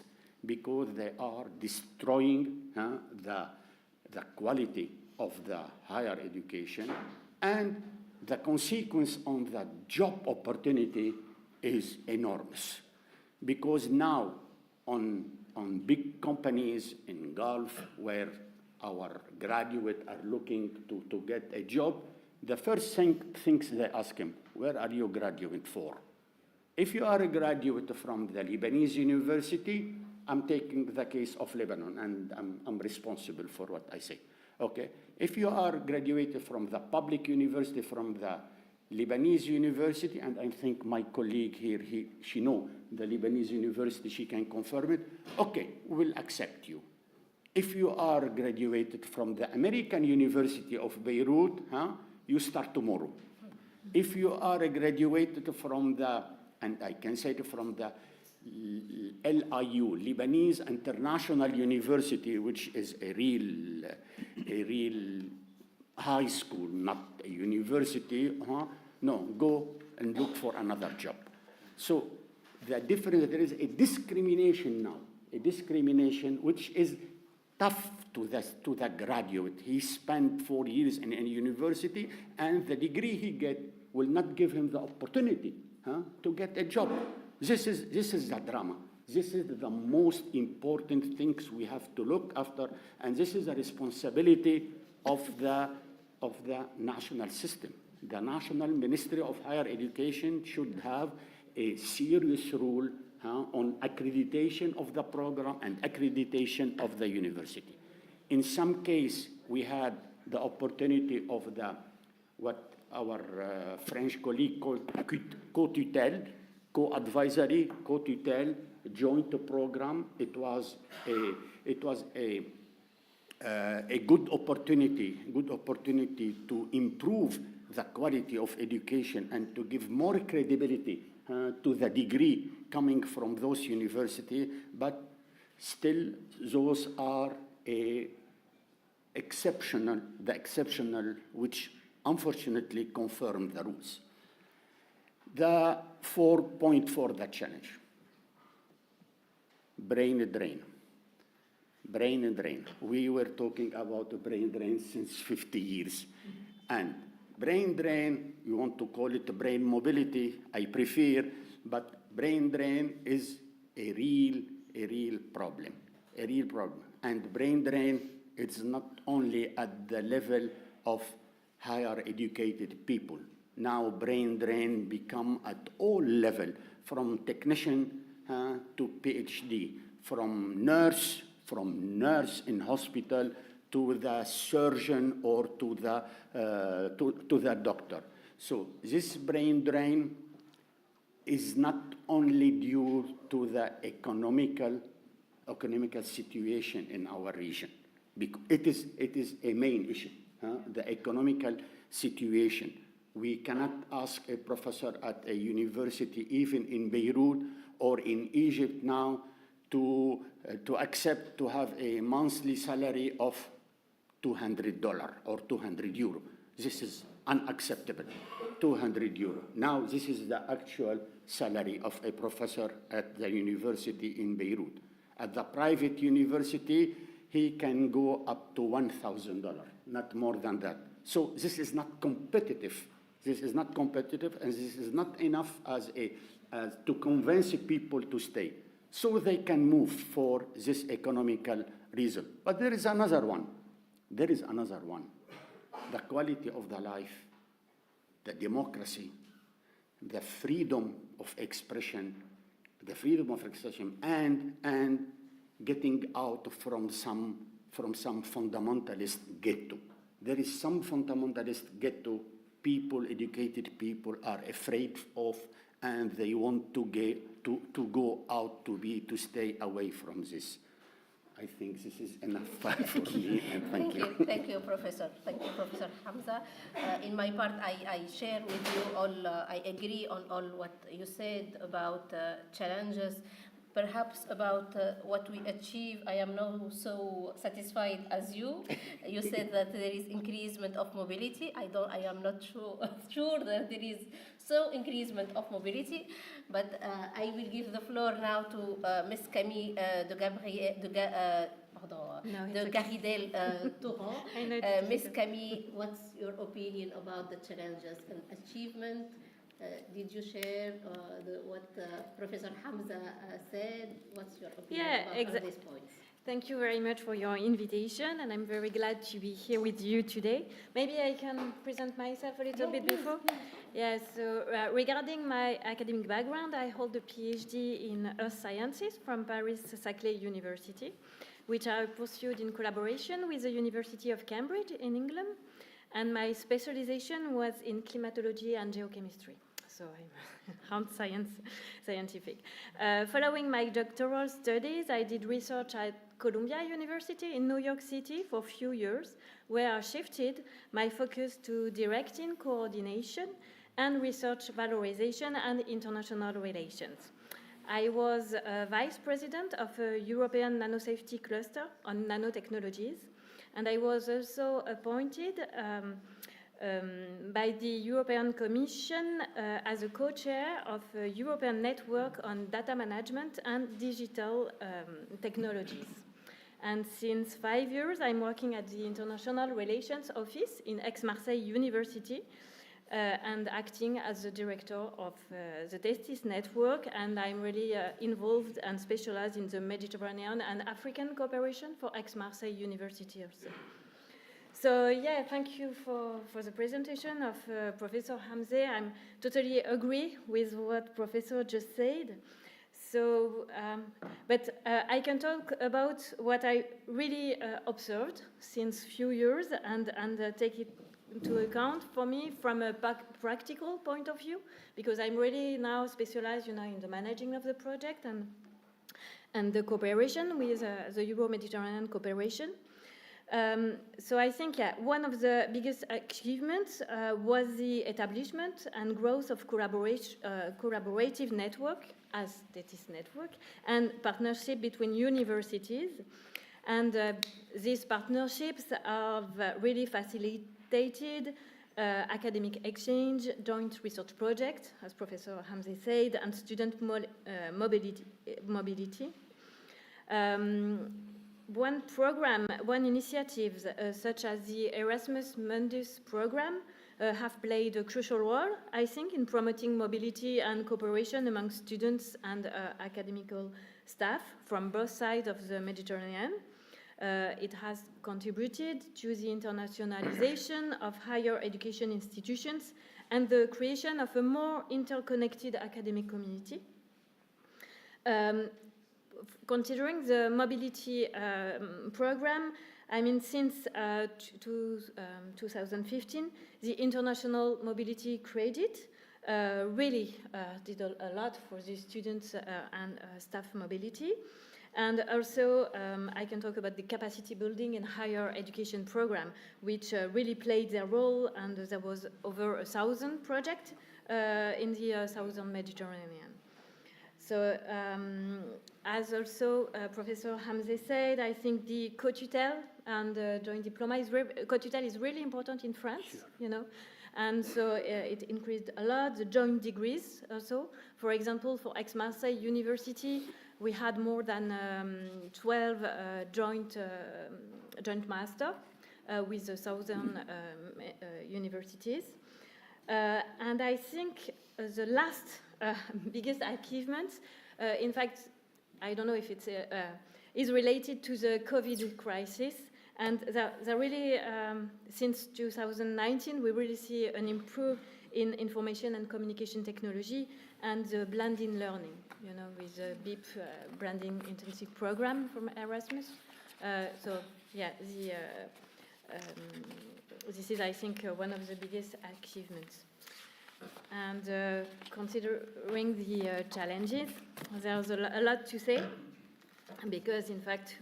because they are destroying the quality of the higher education, and the consequence on the job opportunity is enormous. Because now on big companies in Gulf, where our graduates are looking to get a job, the first things they ask him, where are you graduate for? If you are a graduate from the Lebanese university, I'm taking the case of Lebanon, and I'm responsible for what I say. Okay? If you are graduated from the public university, from the Lebanese university, and I think my colleague here, she know the Lebanese university, she can confirm it, okay, we'll accept you. If you are graduated from the American University of Beirut, you start tomorrow. If you are graduated from the, and I can say it from the LIU, Lebanese International University, which is a real high school, not a university, no, go and look for another job. So the difference, there is a discrimination now, a discrimination which is tough to the graduate. He spent 4 years in a university, and the degree he get will not give him the opportunity to get a job. This is the drama. This is the most important things we have to look after, and this is a responsibility of the national system. The National Ministry of Higher Education should have a serious rule on accreditation of the program and accreditation of the university. In some case, we had the opportunity of what our French colleague called co-tutelle, co-advisory, co-tutelle, joint program. It was a good opportunity to improve the quality of education and to give more credibility to the degree coming from those universities, but still those are the exceptional, which unfortunately confirm the rules. The 4.4 for the challenge. Brain drain. Brain drain. We were talking about brain drain since 50 years. And brain drain, you want to call it brain mobility, I prefer, but brain drain is a real problem, a real problem. And brain drain, it's not only at the level of higher educated people. Now brain drain become at all level, from technician to PhD, from nurse in hospital to the surgeon or to the doctor. So this brain drain is not only due to the economical situation in our region. It is a main issue, the economical situation. We cannot ask a professor at a university, even in Beirut or in Egypt now, to accept to have a monthly salary of $200 or 200 euro. This is unacceptable, 200 euro. Now this is the actual salary of a professor at the university in Beirut. At the private university, he can go up to $1,000, not more than that. So this is not competitive. This is not competitive, and this is not enough as to convince people to stay. So they can move for this economical reason. But there is another one. There is another one. The quality of the life, the democracy, the freedom of expression, and getting out from some fundamentalist ghetto. There is some fundamentalist ghetto people, educated people, are afraid of, and they want to go out to stay away from this. I think this is enough for me, and thank you. Thank you, Professor. Thank you, Professor Hamza. In my part, I share with you all, I agree on all what you said about challenges. Perhaps about what we achieve, I am not so satisfied as you. You said that there is increasement of mobility. I am not sure that there is so increasement of mobility, but I will give the floor now to Ms. Camille de Garidel-Touran. Ms. Camille, what's your opinion about the challenges and achievement Did you share what Professor Hamza said? What's your opinion Yeah, about all these points? Thank you very much for your invitation, and I'm very glad to be here with you today. Maybe I can present myself a little bit before. Yeah, so regarding my academic background, I hold a PhD in Earth Sciences from Paris-Saclay University, which I pursued in collaboration with the University of Cambridge in England, and my specialization was in climatology and geochemistry. So I'm hard scientific. Following my doctoral studies, I did research at Columbia University in New York City for a few years, where I shifted my focus to directing, coordination, and research valorization and international relations. I was vice president of a European nanosafety cluster on nanotechnologies, and I was also appointed by the European Commission as a co-chair of a European network on data management and digital technologies. And since 5 years, I'm working at the International Relations Office in Aix-Marseille University and acting as the director of the TESTIS network, and I'm really involved and specialized in the Mediterranean and African cooperation for Aix-Marseille University also. So yeah, thank you for the presentation of Professor Hamze. I'm totally agree with what Professor just said. So, but I can talk about what I really observed since few years and take it into account for me from a practical point of view, because I'm really now specialized, in the managing of the project and the cooperation with the Euro-Mediterranean cooperation. So I think, one of the biggest achievements was the establishment and growth of collaborative network as TETIS network and partnership between universities. And these partnerships have really facilitated academic exchange, joint research projects, as Professor Hamze said, and student mobility. One initiative, such as the Erasmus Mundus program, have played a crucial role, I think, in promoting mobility and cooperation among students and academical staff from both sides of the Mediterranean. It has contributed to the internationalization of higher education institutions and the creation of a more interconnected academic community. Considering the mobility program, since 2015, the International Mobility Credit really did a lot for the students and staff mobility. And also, I can talk about the capacity building in higher education program, which really played their role, and there was over 1,000 projects in the Southern Mediterranean. So, as also Professor Hamze said, I think the co-tutel and joint diploma co-tutel is really important in France, and so it increased a lot. The joint degrees also, for example, for Aix-Marseille University, we had more than 12 joint master with the southern universities. And I think the last biggest achievement, in fact, I don't know if it's is related to the COVID crisis. And that really, since 2019, we really see an improvement in information and communication technology and the blended learning, with the BIP branding intensive program from Erasmus. So yeah, this is, I think, one of the biggest achievements. And considering the challenges, there's a lot to say, because in fact,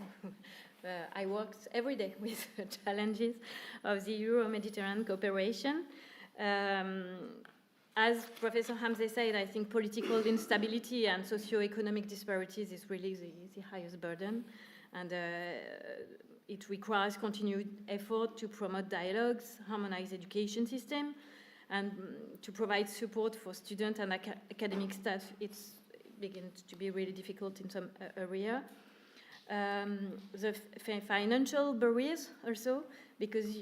I worked every day with the challenges of the Euro-Mediterranean cooperation. As Professor Hamze said, I think political instability and socio-economic disparities is really the highest burden, and it requires continued effort to promote dialogues, harmonize education system, and to provide support for student and academic staff. It begins to be really difficult in some area. The financial barriers also, because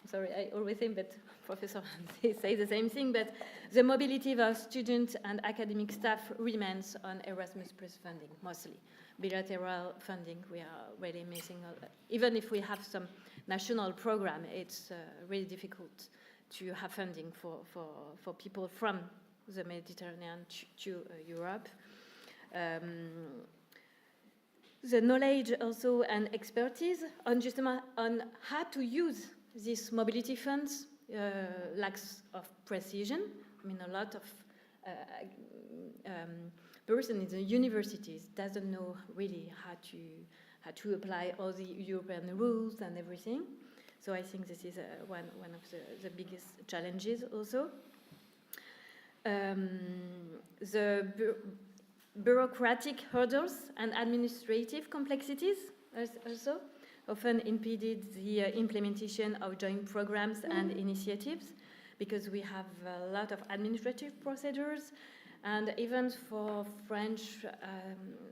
sorry, I always think that Professor say the same thing, but the mobility of students and academic staff remains on Erasmus Plus funding, mostly. Bilateral funding, we are really missing. Even if we have some national program, it's really difficult to have funding for people from the Mediterranean to Europe. The knowledge also and expertise on how to use these mobility funds lacks of precision. I mean, a lot of person in the universities doesn't know really how to apply all the European rules and everything. So I think this is one of the biggest challenges also. The bureaucratic hurdles and administrative complexities also often impeded the implementation of joint programs and initiatives, because we have a lot of administrative procedures. And even for French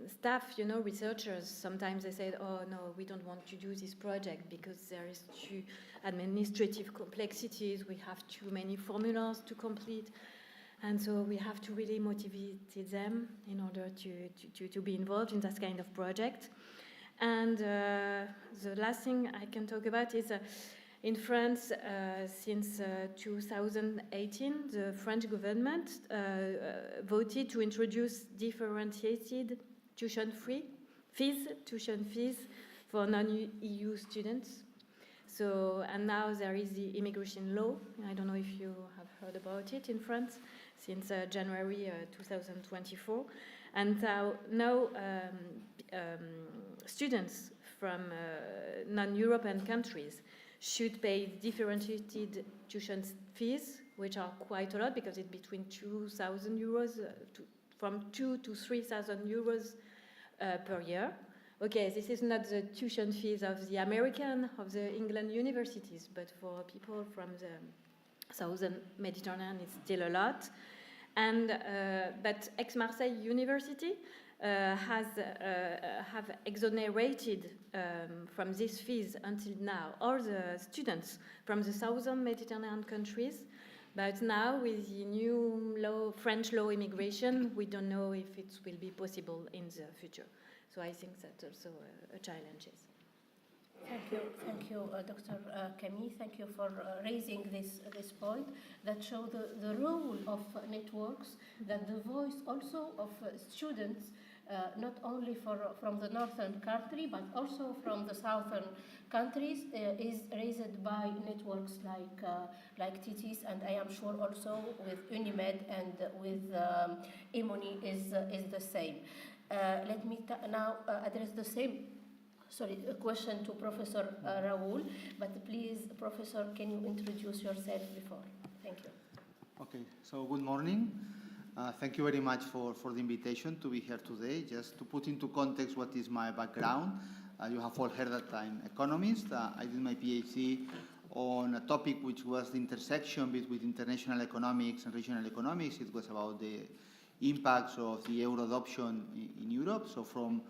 staff, researchers, sometimes they said, oh no, we don't want to do this project because there is too administrative complexities, we have too many formulas to complete. And so we have to really motivate them in order to be involved in that kind of project. And the last thing I can talk about is in France, since 2018, the French government voted to introduce differentiated tuition fees for non-EU students. So, and now there is the immigration law. I don't know if you have heard about it in France, since January 2024. And now students from non-European countries should pay differentiated tuition fees, which are quite a lot, because it's between 2,000 euros, from 2,000 to 3,000 euros per year. Okay, this is not the tuition fees of the American, of the England universities, but for people from the Southern Mediterranean, it's still a lot. And but Aix-Marseille University have exonerated from these fees until now all the students from the Southern Mediterranean countries. But now with the new law, French law immigration, we don't know if it will be possible in the future. So I think that's also a challenge. Thank you, Dr. Camille. Thank you for raising this point that shows the role of networks, that the voice also of students, not only from the northern country, but also from the southern countries, is raised by networks like TTIS, and I am sure also with IEMed and with EMONI is the same. Let me now address the same question to Professor Raoul, but please, Professor, can you introduce yourself before? Thank you. Okay, so good morning. Thank you very much for the invitation to be here today. Just to put into context what is my background, you have all heard that I'm an economist. I did my PhD on a topic which was the intersection between international economics and regional economics. It was about the impacts of the euro adoption in Europe. So from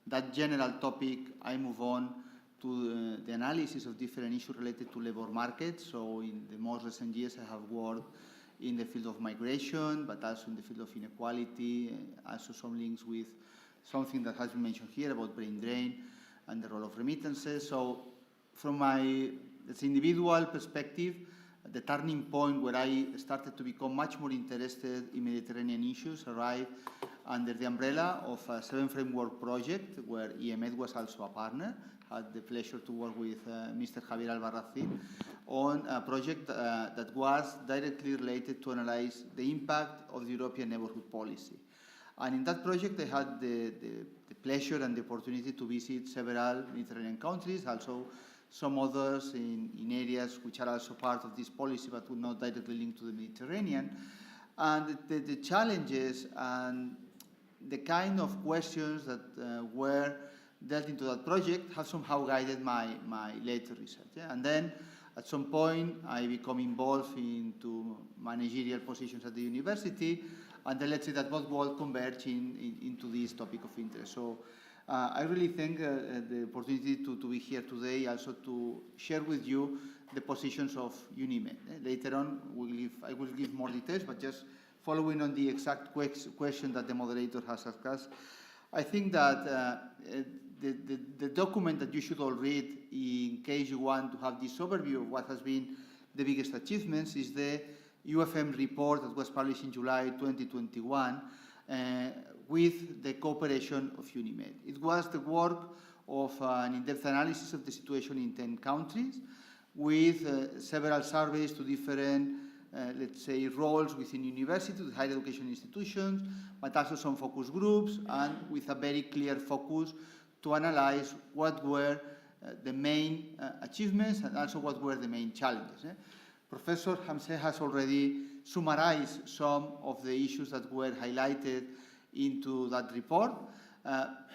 that general topic, I move on to the analysis of different issues related to labor markets. So in the most recent years, I have worked in the field of migration, but also in the field of inequality, also some links with something that has been mentioned here about brain drain and the role of remittances. So from my individual perspective, the turning point where I started to become much more interested in Mediterranean issues arrived under the umbrella of a 7 framework project where IEMed was also a partner. I had the pleasure to work with Mr. Javier Albarracin on a project that was directly related to analyze the impact of the European neighborhood policy. And in that project, I had the pleasure and the opportunity to visit several Mediterranean countries, also some others in areas which are also part of this policy but would not directly link to the Mediterranean. And the challenges and the kind of questions that were dealt into that project have somehow guided my later research. Yeah? And then at some point I become involved into managerial positions at the university, and then let's say that both worlds converge into this topic of interest. So I really think the opportunity to be here today also to share with you the positions of IEMed. Later on, I will give more details, but just following on the exact question that the moderator has asked us, I think that the document that you should all read in case you want to have this overview of what has been the biggest achievements is the UFM report that was published in July 2021 with the cooperation of IEMed. It was the work of an in-depth analysis of the situation in 10 countries with several surveys to different, let's say, roles within universities, higher education institutions, but also some focus groups, and with a very clear focus to analyze what were the main achievements and also what were the main challenges. Professor Hamse has already summarized some of the issues that were highlighted into that report.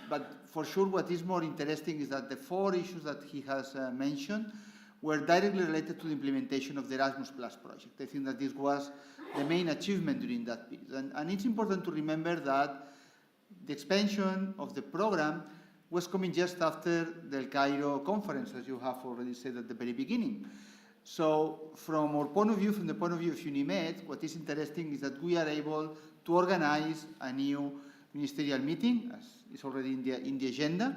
But for sure, what is more interesting is that the 4 issues that he has mentioned were directly related to the implementation of the Erasmus Plus project. I think that this was the main achievement during that period. And it's important to remember that the expansion of the program was coming just after the Cairo conference, as you have already said at the very beginning. So from our point of view, from the point of view of IEMed, what is interesting is that we are able to organize a new ministerial meeting, as is already in the agenda,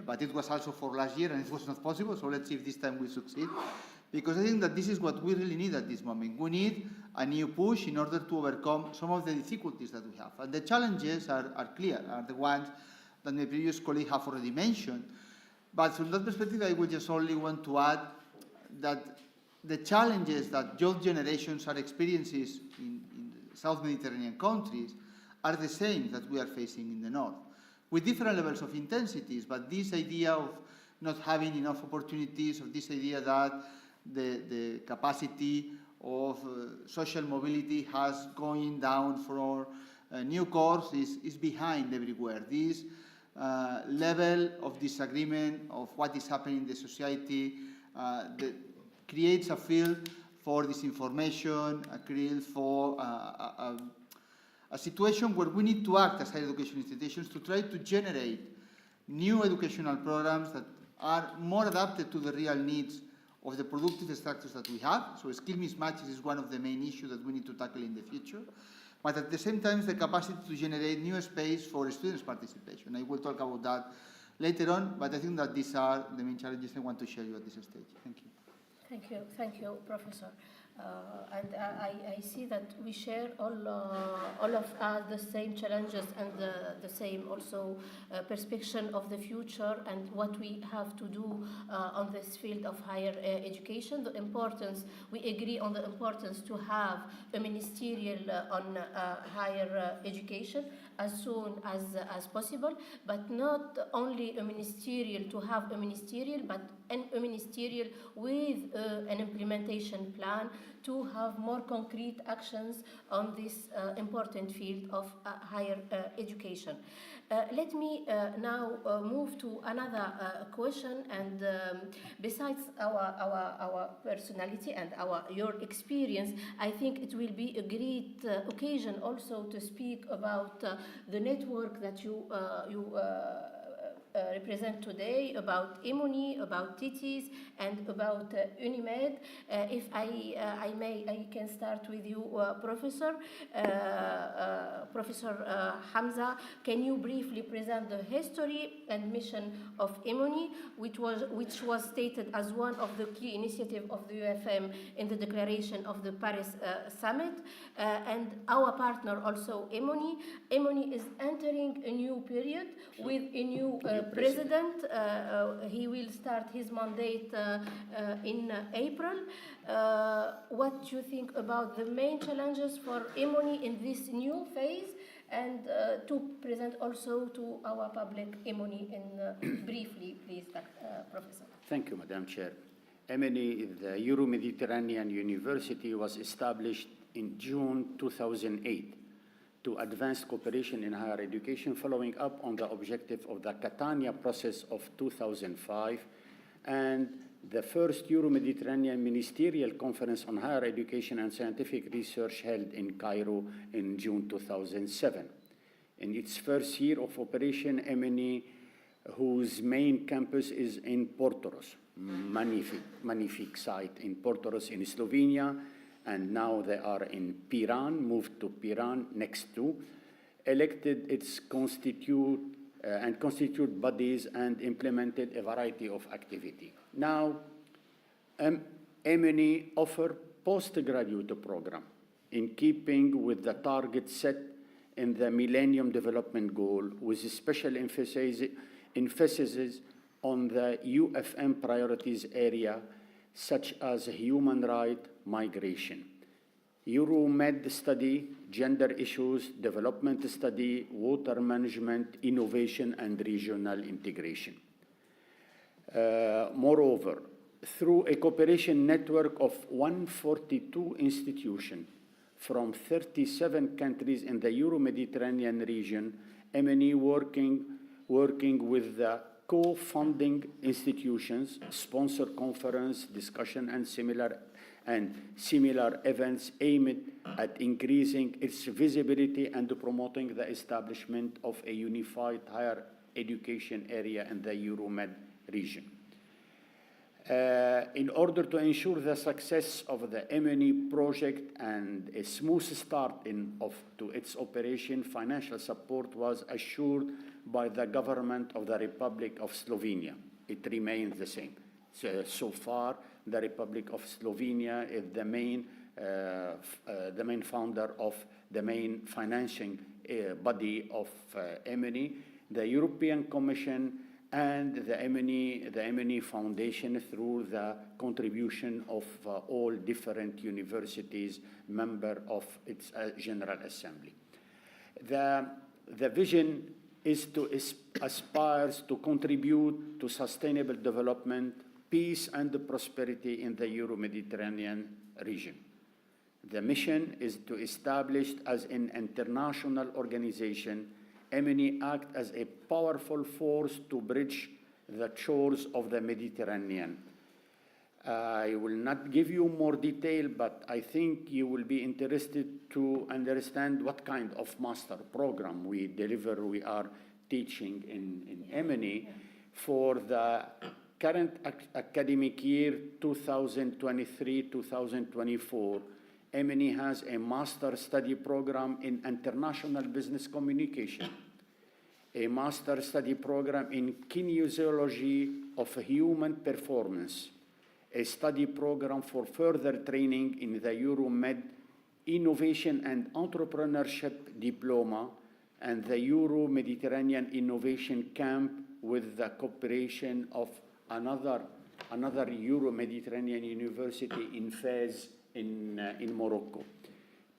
but it was also for last year and it was not possible, so let's see if this time we succeed. Because I think that this is what we really need at this moment. We need a new push in order to overcome some of the difficulties that we have. And the challenges are clear, are the ones that my previous colleague have already mentioned. But from that perspective, I would just only want to add that the challenges that young generations are experiencing in South Mediterranean countries are the same that we are facing in the north, with different levels of intensities, but this idea of not having enough opportunities, of this idea that the capacity of social mobility has going down for newcomers is behind everywhere. This level of disagreement of what is happening in the society that creates a field for disinformation, a field for a situation where we need to act as higher education institutions to try to generate new educational programs that are more adapted to the real needs of the productive structures that we have. So skill mismatches is one of the main issues that we need to tackle in the future. But at the same time, the capacity to generate new space for students' participation. I will talk about that later on, but I think that these are the main challenges I want to share you at this stage. Thank you. Thank you, Professor. And I see that we share all of us the same challenges and the same also perspective of the future and what we have to do on this field of higher education. The importance, we agree on the importance to have a ministerial on higher education as soon as possible, but not only a ministerial to have a ministerial, but a ministerial with an implementation plan to have more concrete actions on this important field of higher education. Let me now move to another question, and besides our personality and your experience, I think it will be a great occasion also to speak about the network that you represent today, about IEMed, about TITIS, and about IEMed. If I may, I can start with you, Professor. Professor Hamza, can you briefly present the history and mission of IEMed, which was stated as one of the key initiatives of the UFM in the declaration of the Paris Summit, and our partner also IEMed. IEMed is entering a new period with a new president. He will start his mandate in April. What do you think about the main challenges for IEMed in this new phase, and to present also to our public IEMed in briefly, please, Professor. Thank you, Madam Chair. IEMed, the Euro-Mediterranean University, was established in June 2008 to advance cooperation in higher education, following up on the objective of the Catania process of 2005 and the first Euro-Mediterranean Ministerial Conference on Higher Education and Scientific Research held in Cairo in June 2007. In its first year of operation, IEMed, whose main campus is in Portoros, magnific site in Portorož in Slovenia, and now they are in Piran, moved to Piran next to, elected its constitute bodies and implemented a variety of activity. Now, MNE offer postgraduate program in keeping with the target set in the Millennium Development Goal, with special emphasis on the UFM priorities area, such as human rights, migration, IEMed study, gender issues, development study, water management, innovation, and regional integration. Moreover, through a cooperation network of 142 institutions from 37 countries in the Euro-Mediterranean region, MNE working with the co-funding institutions, sponsor conference, discussion, and similar events aimed at increasing its visibility and promoting the establishment of a unified higher education area in the Euromed region. In order to ensure the success of the MNE project and a smooth start to its operation, financial support was assured by the government of the Republic of Slovenia. It remains the same. So far, the Republic of Slovenia is the main founder of the main financing body of MNE. The European Commission and the MNE Foundation through the contribution of all different universities, member of its General Assembly. The vision is to aspires to contribute to sustainable development, peace and prosperity in the Euro-Mediterranean region. The mission is to establish as an international organization, MNE act as a powerful force to bridge the shores of the Mediterranean. I will not give you more detail, but I think you will be interested to understand what kind of master program we are teaching in MNE for the current academic year 2023-2024. MNE has a master study program in international business communication, a master study program in kinesiology of human performance, a study program for further training in the Euromed Innovation and Entrepreneurship Diploma, and the Euro-Mediterranean Innovation Camp with the cooperation of another Euro-Mediterranean university in Fez in Morocco.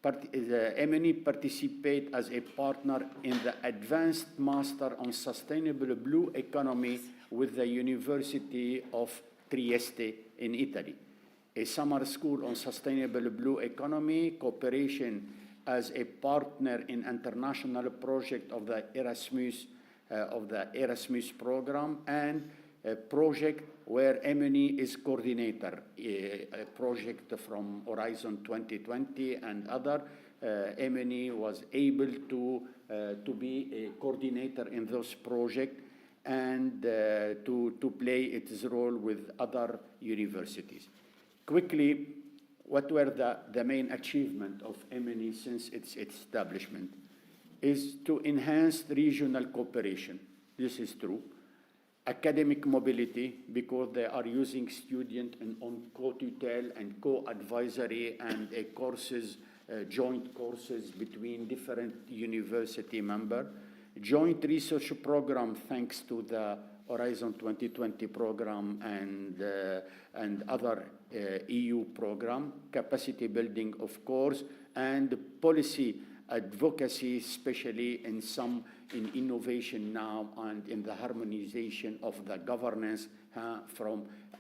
MNE participate as a partner in the Advanced Master on Sustainable Blue Economy with the University of Trieste in Italy, a summer school on sustainable blue economy, cooperation as a partner in international project of the Erasmus program, and a project where MNE is coordinator, a project from Horizon 2020 and other. MNE was able to be a coordinator in those projects and to play its role with other universities. Quickly, what were the main achievements of MNE since its establishment? Is to enhance regional cooperation. This is true. Academic mobility, because they are using students on co-tutel and co-advisory and courses, joint courses between different university members. Joint research program, thanks to the Horizon 2020 program and other EU program, capacity building, of course, and policy advocacy, especially in innovation now and in the harmonization of the governance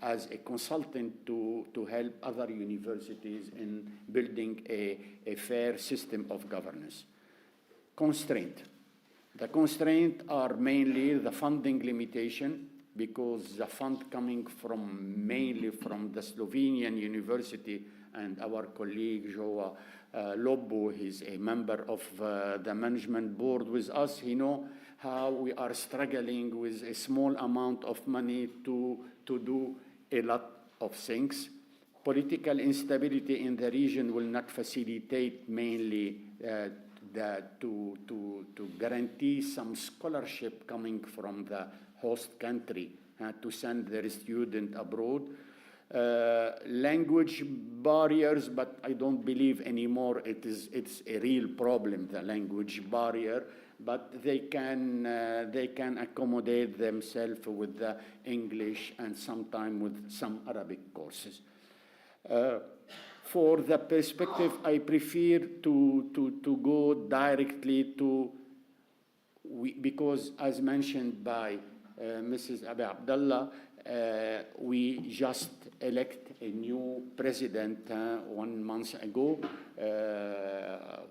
as a consultant to help other universities in building a fair system of governance. Constraint. The constraints are mainly the funding limitation, because the fund coming mainly from the Slovenian university, and our colleague Joa Lobo, he's a member of the management board with us. He knows how we are struggling with a small amount of money to do a lot of things. Political instability in the region will not facilitate mainly to guarantee some scholarship coming from the host country to send their student abroad. Language barriers, but I don't believe anymore it's a real problem, the language barrier, but they can accommodate themselves with the English and sometimes with some Arabic courses. For the perspective, I prefer to go directly to, because as mentioned by Mrs. Abi Abdallah, we just elect a new president 1 month ago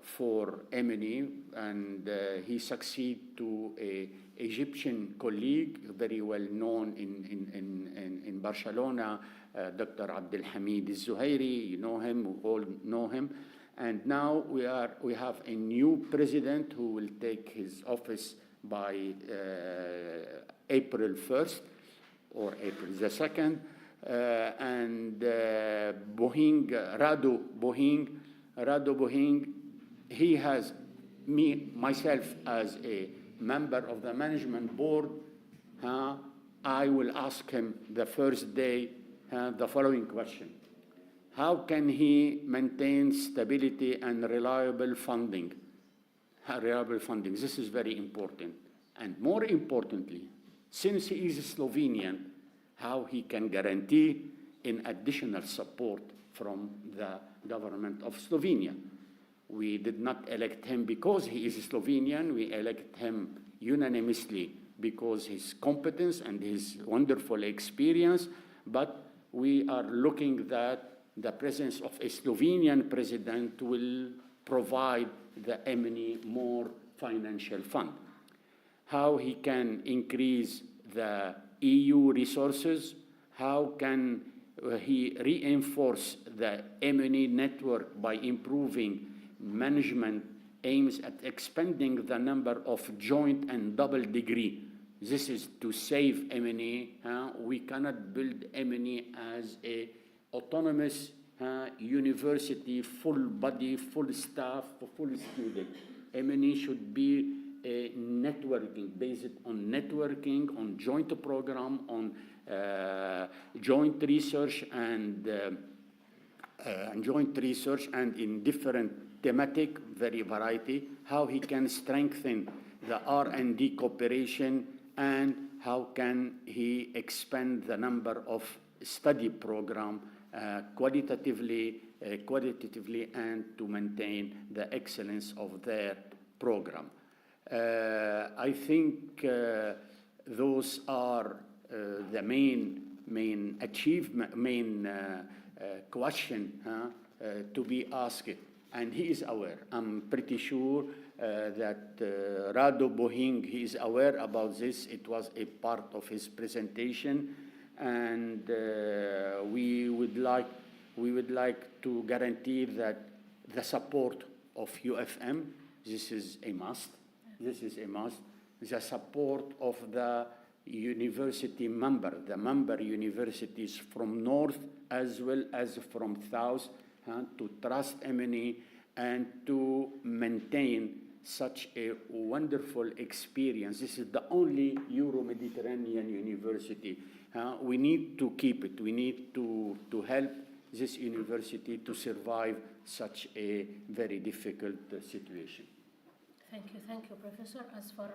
for EMENI, and he succeeded to an Egyptian colleague, very well known in Barcelona, Dr. Abdel Hamid al-Zuhairi. You know him, we all know him. And now we have a new president who will take his office by April 1st or April the 2nd. And Rado Bohing, he has myself as a member of the management board. I will ask him the first day the following question: how can he maintain stability and reliable funding? This is very important. And more importantly, since he is Slovenian, how he can guarantee an additional support from the government of Slovenia. We did not elect him because he is Slovenian. We elect him unanimously because his competence and his wonderful experience, but we are looking that the presence of a Slovenian president will provide the EMENI more financial fund. How he can increase the EU resources, how can he reinforce the EMENI network by improving management aims at expanding the number of joint and double degree. This is to save EMENI. We cannot build EMENI as a autonomous university, full body, full staff, full student. EMENI should be a networking, based on networking, on joint program, on joint research and in different thematic, very variety, how he can strengthen the R&D cooperation, and how can he expand the number of study program qualitatively, and to maintain the excellence of their program. I think those are the main achievement, question to be asked, and he is aware. I'm pretty sure that Rado Bohing, he is aware about this. It was a part of his presentation, and we would like to guarantee that the support of UFM, this is a must. This is a must. The support of the university the member universities from north as well as from south, to trust EMENI and to maintain such a wonderful experience. This is the only Euro-Mediterranean university. We need to keep it. We need to help this university to survive such a very difficult situation. Thank you, Professor. As for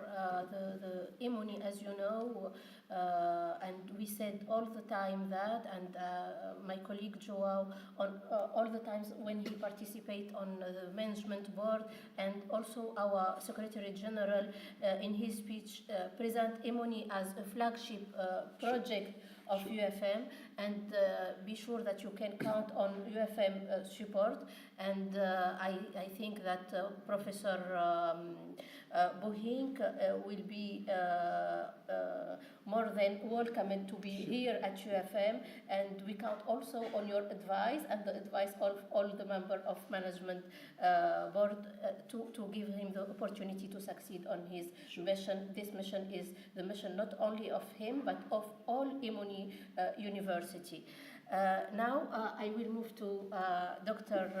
the EMENI, as you know, and we said all the time that, and my colleague Joao, on all the times when he participates on the management board, and also our Secretary General in his speech present EMENI as a flagship project of UFM, and be sure that you can count on UFM support. And I think that Professor Bohing will be more than welcome to be here at UFM, and we count also on your advice and the advice of all the members of management board to give him the opportunity to succeed on his mission. This mission is the mission not only of him, but of all EMENI any university. Now I will move to Dr.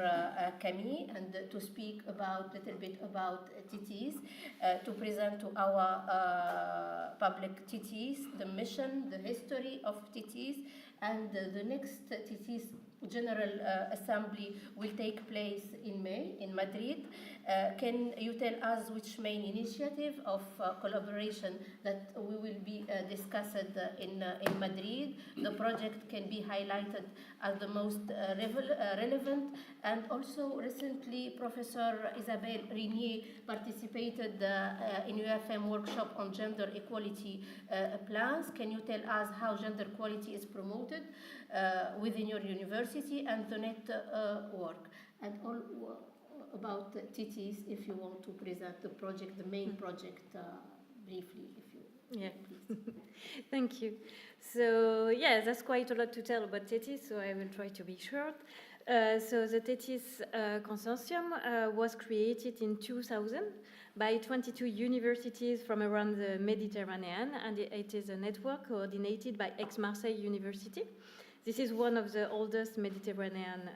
Camille and to speak about a little bit about TTs, to present to our public TTs the mission, the history of TTs, and the next TTs General Assembly will take place in May in Madrid. Can you tell us which main initiative of collaboration that we will be discussed in Madrid? The project can be highlighted as the most relevant, and also recently Professor Isabelle Régnier participated in UFM workshop on gender equality plans. Can you tell us how gender equality is promoted within your university and the network, and all about TTs, if you want to present the project, the main project, briefly, if you please. Thank you. So, yeah, that's quite a lot to tell about TTs, so I will try to be short. So the TTs consortium was created in 2000 by 22 universities from around the Mediterranean, and it is a network coordinated by Aix-Marseille University. This is one of the oldest Mediterranean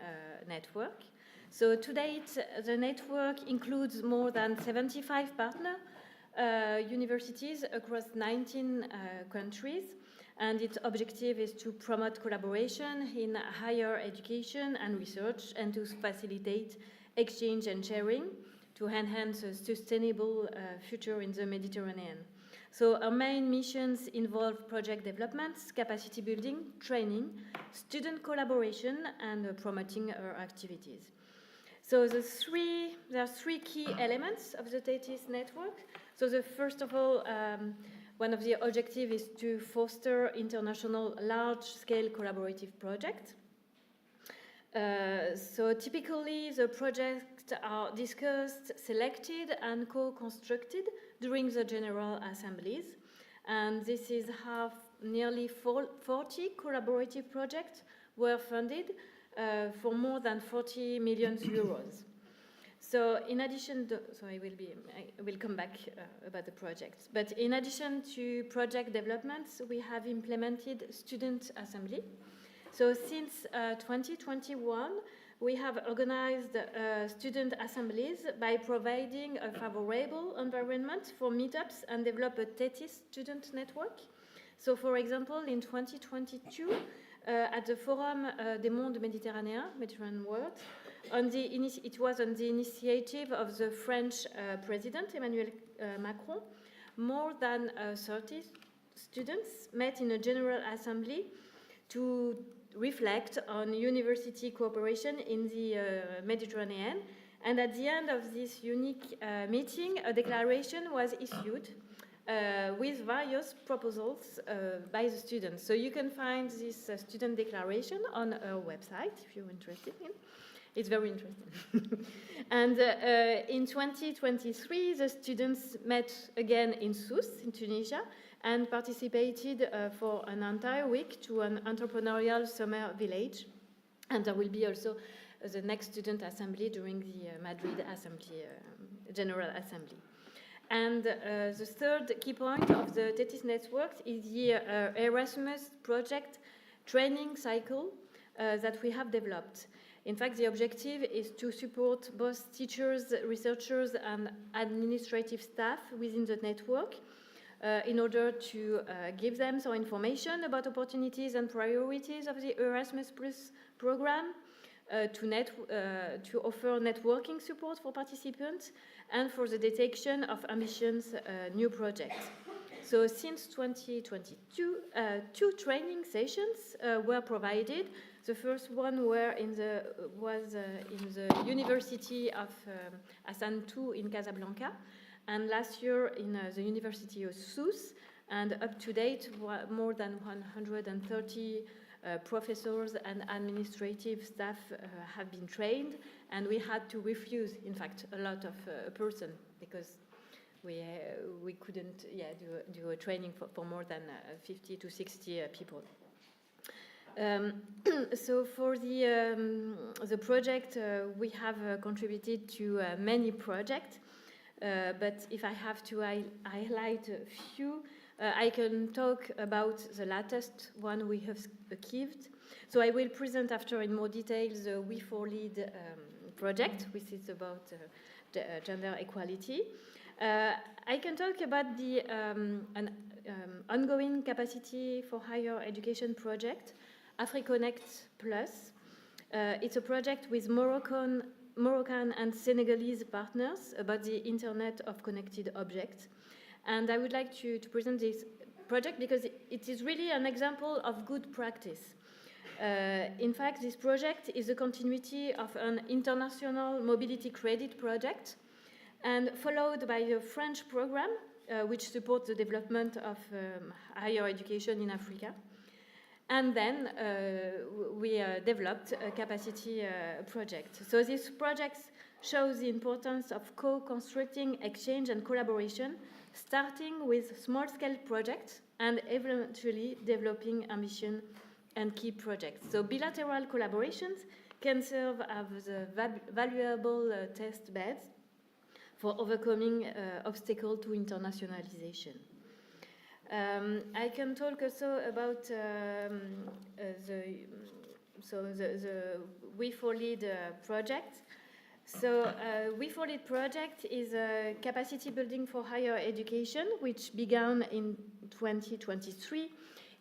network. So to date, the network includes more than 75 partner universities across 19 countries, and its objective is to promote collaboration in higher education and research, and to facilitate exchange and sharing to enhance a sustainable future in the Mediterranean. So our main missions involve project developments, capacity building, training, student collaboration, and promoting our activities. So there are three key elements of the TTs network. So the first of all, one of the objectives is to foster international large-scale collaborative projects. So typically the projects are discussed, selected, and co-constructed during the general assemblies. And this is how nearly 40 collaborative projects were funded for more than 40 million euros. So in addition to, so I will come back about the projects. But in addition to project developments, we have implemented student assembly. So since 2021, we have organized student assemblies by providing a favorable environment for meetups and develop a TTs student network. So for example, in 2022, at the Forum des Mondes Méditerranéens, Mediterranean World, it was on the initiative of the French President, Emmanuel Macron. More than 30 students met in a general assembly to reflect on university cooperation in the Mediterranean. And at the end of this unique meeting, a declaration was issued with various proposals by the students. So you can find this student declaration on our website if you're interested in. It's very interesting. And in 2023, the students met again in Sousse, in Tunisia, and participated for an entire week to an entrepreneurial summer village. And there will be also the next student assembly during the Madrid assembly, General Assembly. And the third key point of the TTs network is the Erasmus project training cycle that we have developed. In fact, the objective is to support both teachers, researchers, and administrative staff within the network in order to give them some information about opportunities and priorities of the Erasmus Plus program, to offer networking support for participants, and for the detection of ambitious new projects. So since 2022, two training sessions were provided. The first one was in the University of Hassan II in Casablanca, and last year in the University of Sousse. And up to date, more than 130 professors and administrative staff have been trained, and we had to refuse, in fact, a lot of person because we couldn't do a training for more than 50 to 60 people. So for the project, we have contributed to many projects, but if I have to highlight a few, I can talk about the latest one we have achieved. So I will present after in more detail the We4Lead project, which is about gender equality. I can talk about the ongoing capacity for higher education project, AfriConnect Plus. It's a project with Moroccan and Senegalese partners about the Internet of Connected Objects. And I would like to present this project because it is really an example of good practice. In fact, this project is a continuity of an international mobility credit project and followed by a French program which supports the development of higher education in Africa. And then we developed a capacity project. So this project shows the importance of co-constructing exchange and collaboration, starting with small-scale projects and eventually developing ambition and key projects. So bilateral collaborations can serve as valuable test beds for overcoming obstacles to internationalization. I can talk also about the We4Lead project. So We4Lead project is a capacity building for higher education, which began in 2023.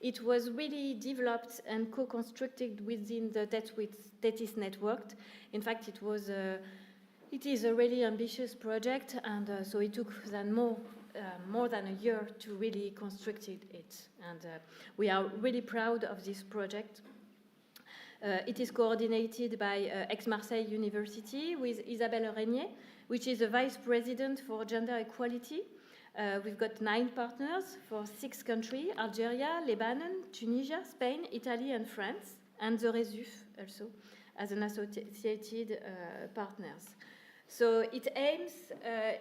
It was really developed and co-constructed within the TETIS network. In fact, it is a really ambitious project, and so it took more than a year to really construct it. And we are really proud of this project. It is coordinated by Aix-Marseille University with Isabelle Régnier, which is a vice president for gender equality. We've got 9 partners for 6 countries: Algeria, Lebanon, Tunisia, Spain, Italy, and France, and the RESUF also as an associated partners. So its aims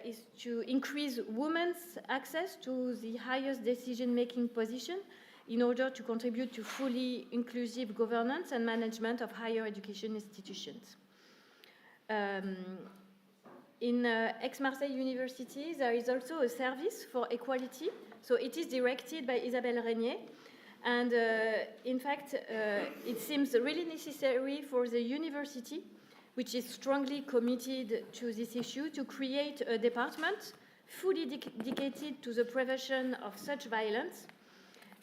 is to increase women's access to the highest decision-making position in order to contribute to fully inclusive governance and management of higher education institutions. In Aix-Marseille University, there is also a service for equality. So it is directed by Isabelle Régnier. And in fact, it seems really necessary for the university, which is strongly committed to this issue, to create a department fully dedicated to the prevention of such violence.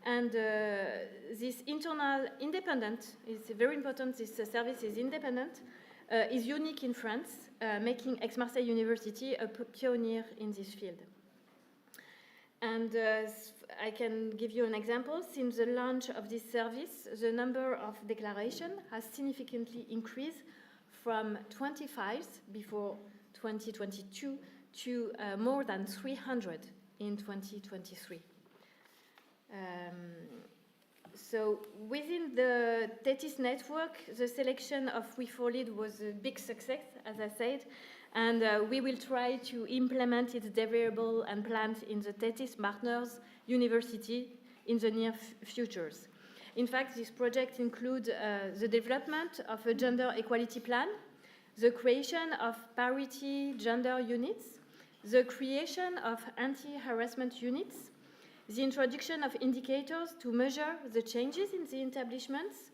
And this internal independent is very important. This service is independent, is unique in France, making Aix-Marseille University a pioneer in this field. And I can give you an example. Since the launch of this service, the number of declarations has significantly increased from 25 before 2022 to more than 300 in 2023. So within the TETIS network, the selection of We4Lead was a big success, as I said, and we will try to implement its deliverable and planned in the TETIS partners university in the near futures. In fact, this project includes the development of a gender equality plan, the creation of parity gender units, the creation of anti-harassment units, the introduction of indicators to measure the changes in the establishments.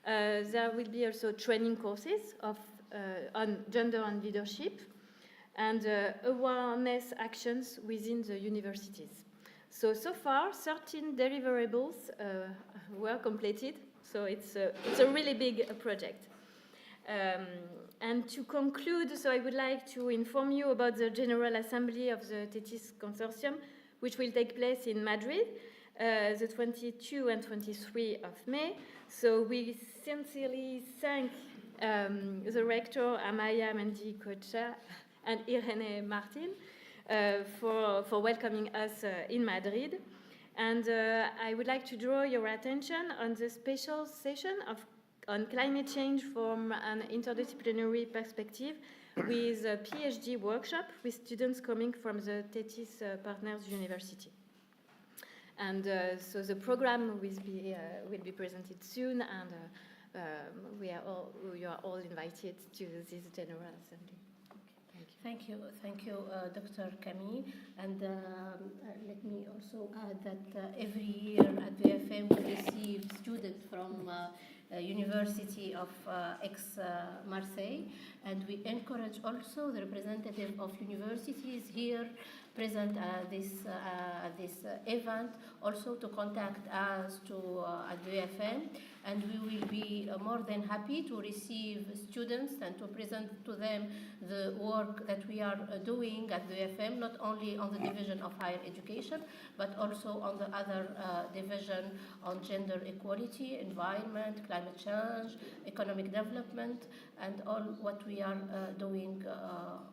There will be also training courses on gender and leadership, and awareness actions within the universities. So far, 13 deliverables were completed, so it's a really big project. And to conclude, so I would like to inform you about the General Assembly of the TETIS Consortium, which will take place in Madrid, the 22 and 23 of May. So we sincerely thank the rector, Amaya Mendy-Kocha, and Irene Martin for welcoming us in Madrid. And I would like to draw your attention on the special session on climate change from an interdisciplinary perspective with a PhD workshop with students coming from the TETIS Partners University. And so the program will be presented soon, and you are all invited to this General Assembly. Okay, thank you. Thank you, Dr. Camille. And let me also add that every year at VFM we receive students from University of Aix-Marseille, and we encourage also the representative of universities here present at this event also to contact us at VFM, and we will be more than happy to receive students and to present to them the work that we are doing at VFM, not only on the division of higher education, but also on the other division on gender equality, environment, climate change, economic development, and all what we are doing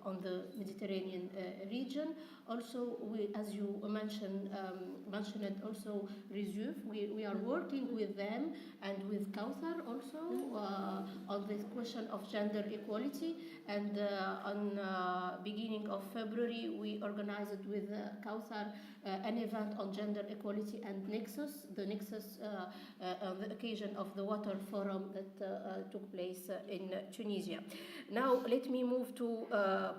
on the Mediterranean region. Also, as you mentioned also Resuve, we are working with them and with Kauthar also on this question of gender equality. And on beginning of February, we organized with Kauthar an event on gender equality and Nexus, on the occasion of the Water Forum that took place in Tunisia. Now, let me move to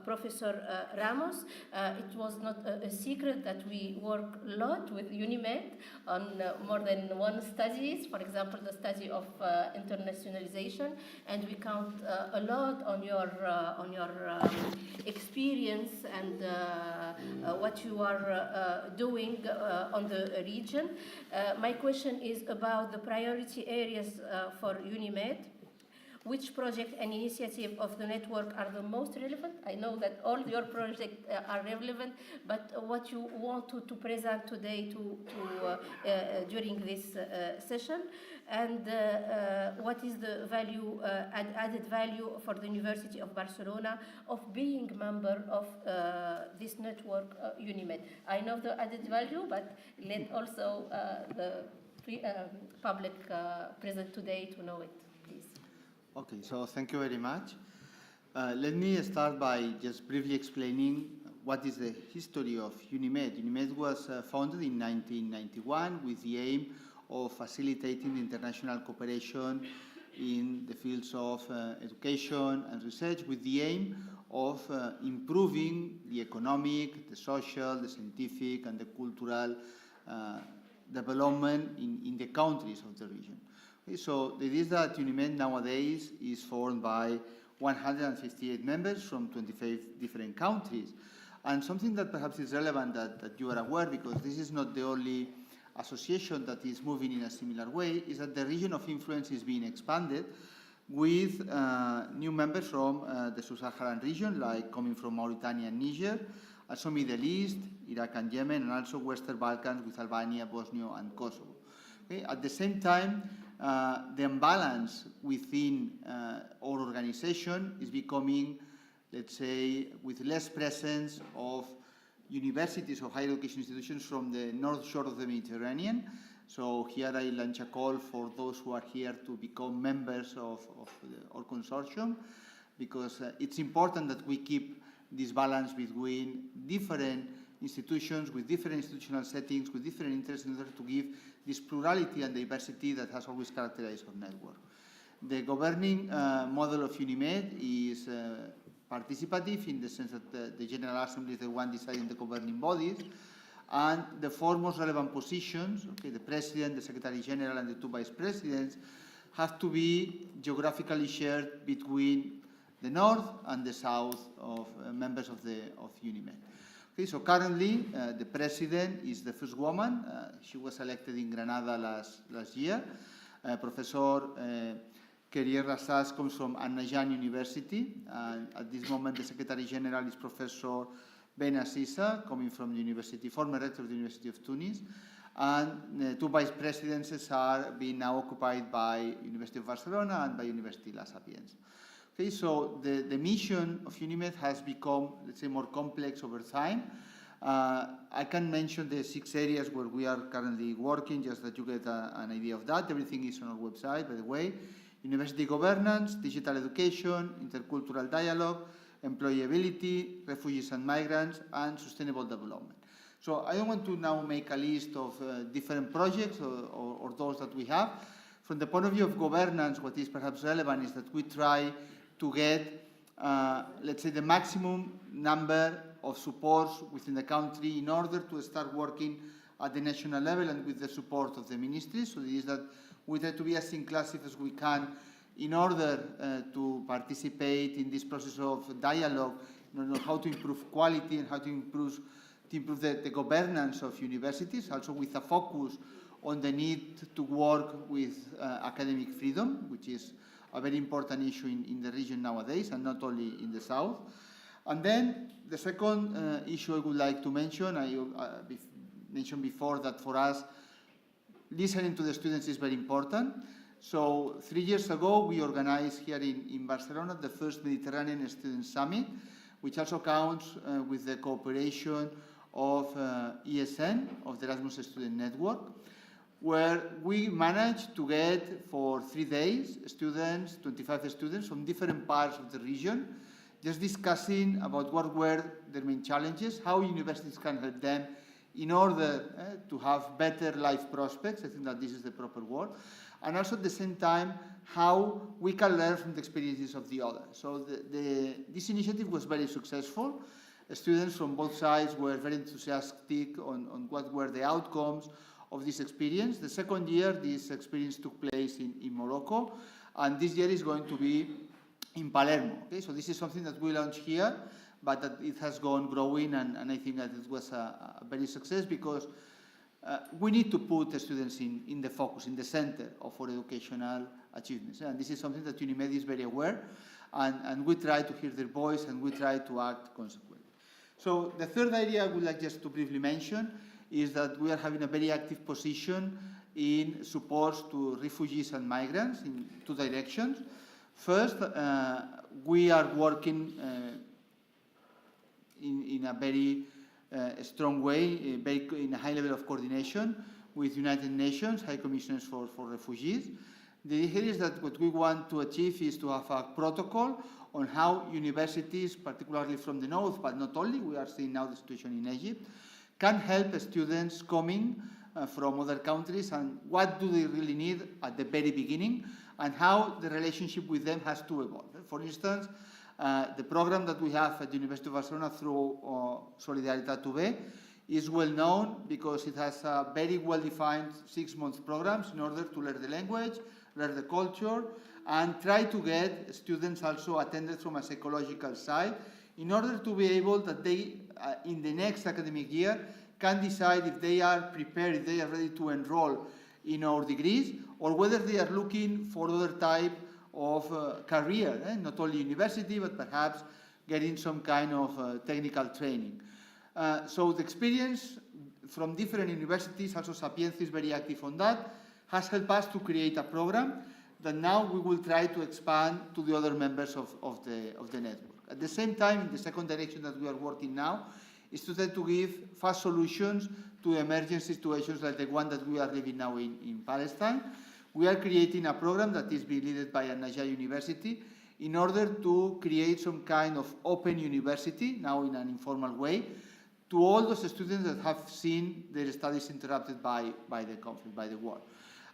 Professor Ramos. It was not a secret that we work a lot with UNIMED on more than one studies, for example, the study of internationalization, and we count a lot on your experience and what you are doing on the region. My question is about the priority areas for UNIMED. Which project and initiative of the network are the most relevant? I know that all your projects are relevant, but what you want to present today during this session, and what is the value, added value for the University of Barcelona of being member of this network, UNIMED? I know the added value, but let also the public present today to know it, please. Okay, so thank you very much. Let me start by just briefly explaining what is the history of UNIMED. UNIMED was founded in 1991 with the aim of facilitating international cooperation in the fields of education and research, with the aim of improving the economic, the social, the scientific, and the cultural development in the countries of the region. Okay, so the idea is that UNIMED nowadays is formed by 158 members from 25 different countries. And something that perhaps is relevant that you are aware, because this is not the only association that is moving in a similar way, is that the region of influence is being expanded with new members from the sub-Saharan region, like coming from Mauritania and Niger, also Middle East, Iraq and Yemen, and also Western Balkans with Albania, Bosnia, and Kosovo. Okay? At the same time, the imbalance within our organization is becoming, let's say, with less presence of universities or higher education institutions from the north shore of the Mediterranean. So here I launch a call for those who are here to become members of our consortium, because it's important that we keep this balance between different institutions with different institutional settings, with different interests, in order to give this plurality and diversity that has always characterized our network. The governing model of UNIMED is participative, in the sense that the General Assembly is the one deciding the governing bodies, and the four most relevant positions, okay, the President, the Secretary General, and the two Vice Presidents, have to be geographically shared between the North and the South of members of UNIMED. Okay, so currently, the President is the first woman. She was elected in Granada last year. Professor Kerir Rassas comes from An-Najjan University. At this moment, the Secretary General is Professor Ben Assisa, coming from the university, former rector of the University of Tunis. And the two vice presidencies are being now occupied by University of Barcelona and by University La Sapienza. Okay, so the mission of UNIMED has become, let's say, more complex over time. I can mention the 6 areas where we are currently working, just that you get an idea of that. Everything is on our website, by the way. University governance, digital education, intercultural dialogue, employability, refugees and migrants, and sustainable development. So I don't want to now make a list of different projects or those that we have. From the point of view of governance, what is perhaps relevant is that we try to get let's say, the maximum number of supports within the country in order to start working at the national level and with the support of the ministry. So it is that we try to be as inclusive as we can in order to participate in this process of dialogue, on how to improve quality and how to improve the governance of universities, also with a focus on the need to work with academic freedom, which is a very important issue in the region nowadays, and not only in the south. And then the second issue I would like to mention, I mentioned before that for us, listening to the students is very important. So 3 years ago, we organized here in Barcelona the first Mediterranean Student Summit, which also counts with the cooperation of ESN, of the Erasmus Student Network, where we managed to get for 3 days students, 25 students from different parts of the region, just discussing about what were their main challenges, how universities can help them in order to have better life prospects. I think that this is the proper word. And also at the same time, how we can learn from the experiences of the others. So this initiative was very successful. Students from both sides were very enthusiastic on what were the outcomes of this experience. The second year, this experience took place in Morocco, and this year is going to be in Palermo. Okay? So this is something that we launched here, but that it has gone growing, and I think that it was a very success, because we need to put the students in the focus, in the center of our educational achievements. And this is something that IEMed is very aware, and we try to hear their voice, and we try to act consequently. So the third idea I would like just to briefly mention is that we are having a very active position in support to refugees and migrants in 2 directions. First, we are working in a very strong way, in a high level of coordination with United Nations High Commissioners for Refugees. The idea is that what we want to achieve is to have a protocol on how universities, particularly from the north, but not only, we are seeing now the situation in Egypt, can help students coming from other countries, and what do they really need at the very beginning, and how the relationship with them has to evolve. For instance, the program that we have at the University of Barcelona through Solidaritat UB is well known because it has a very well-defined 6-month programs in order to learn the language, learn the culture, and try to get students also attended from a psychological side in order to be able that they, in the next academic year, can decide if they are prepared, if they are ready to enroll in our degrees, or whether they are looking for other type of career, not only university, but perhaps getting some kind of technical training. So the experience from different universities, also Sapienza is very active on that, has helped us to create a program that now we will try to expand to the other members of the network. At the same time, in the second direction that we are working now, is to try to give fast solutions to emergency situations like the one that we are living now in Palestine. We are creating a program that is being led by An-Najah University in order to create some kind of open university, now in an informal way, to all those students that have seen their studies interrupted by the conflict, by the war.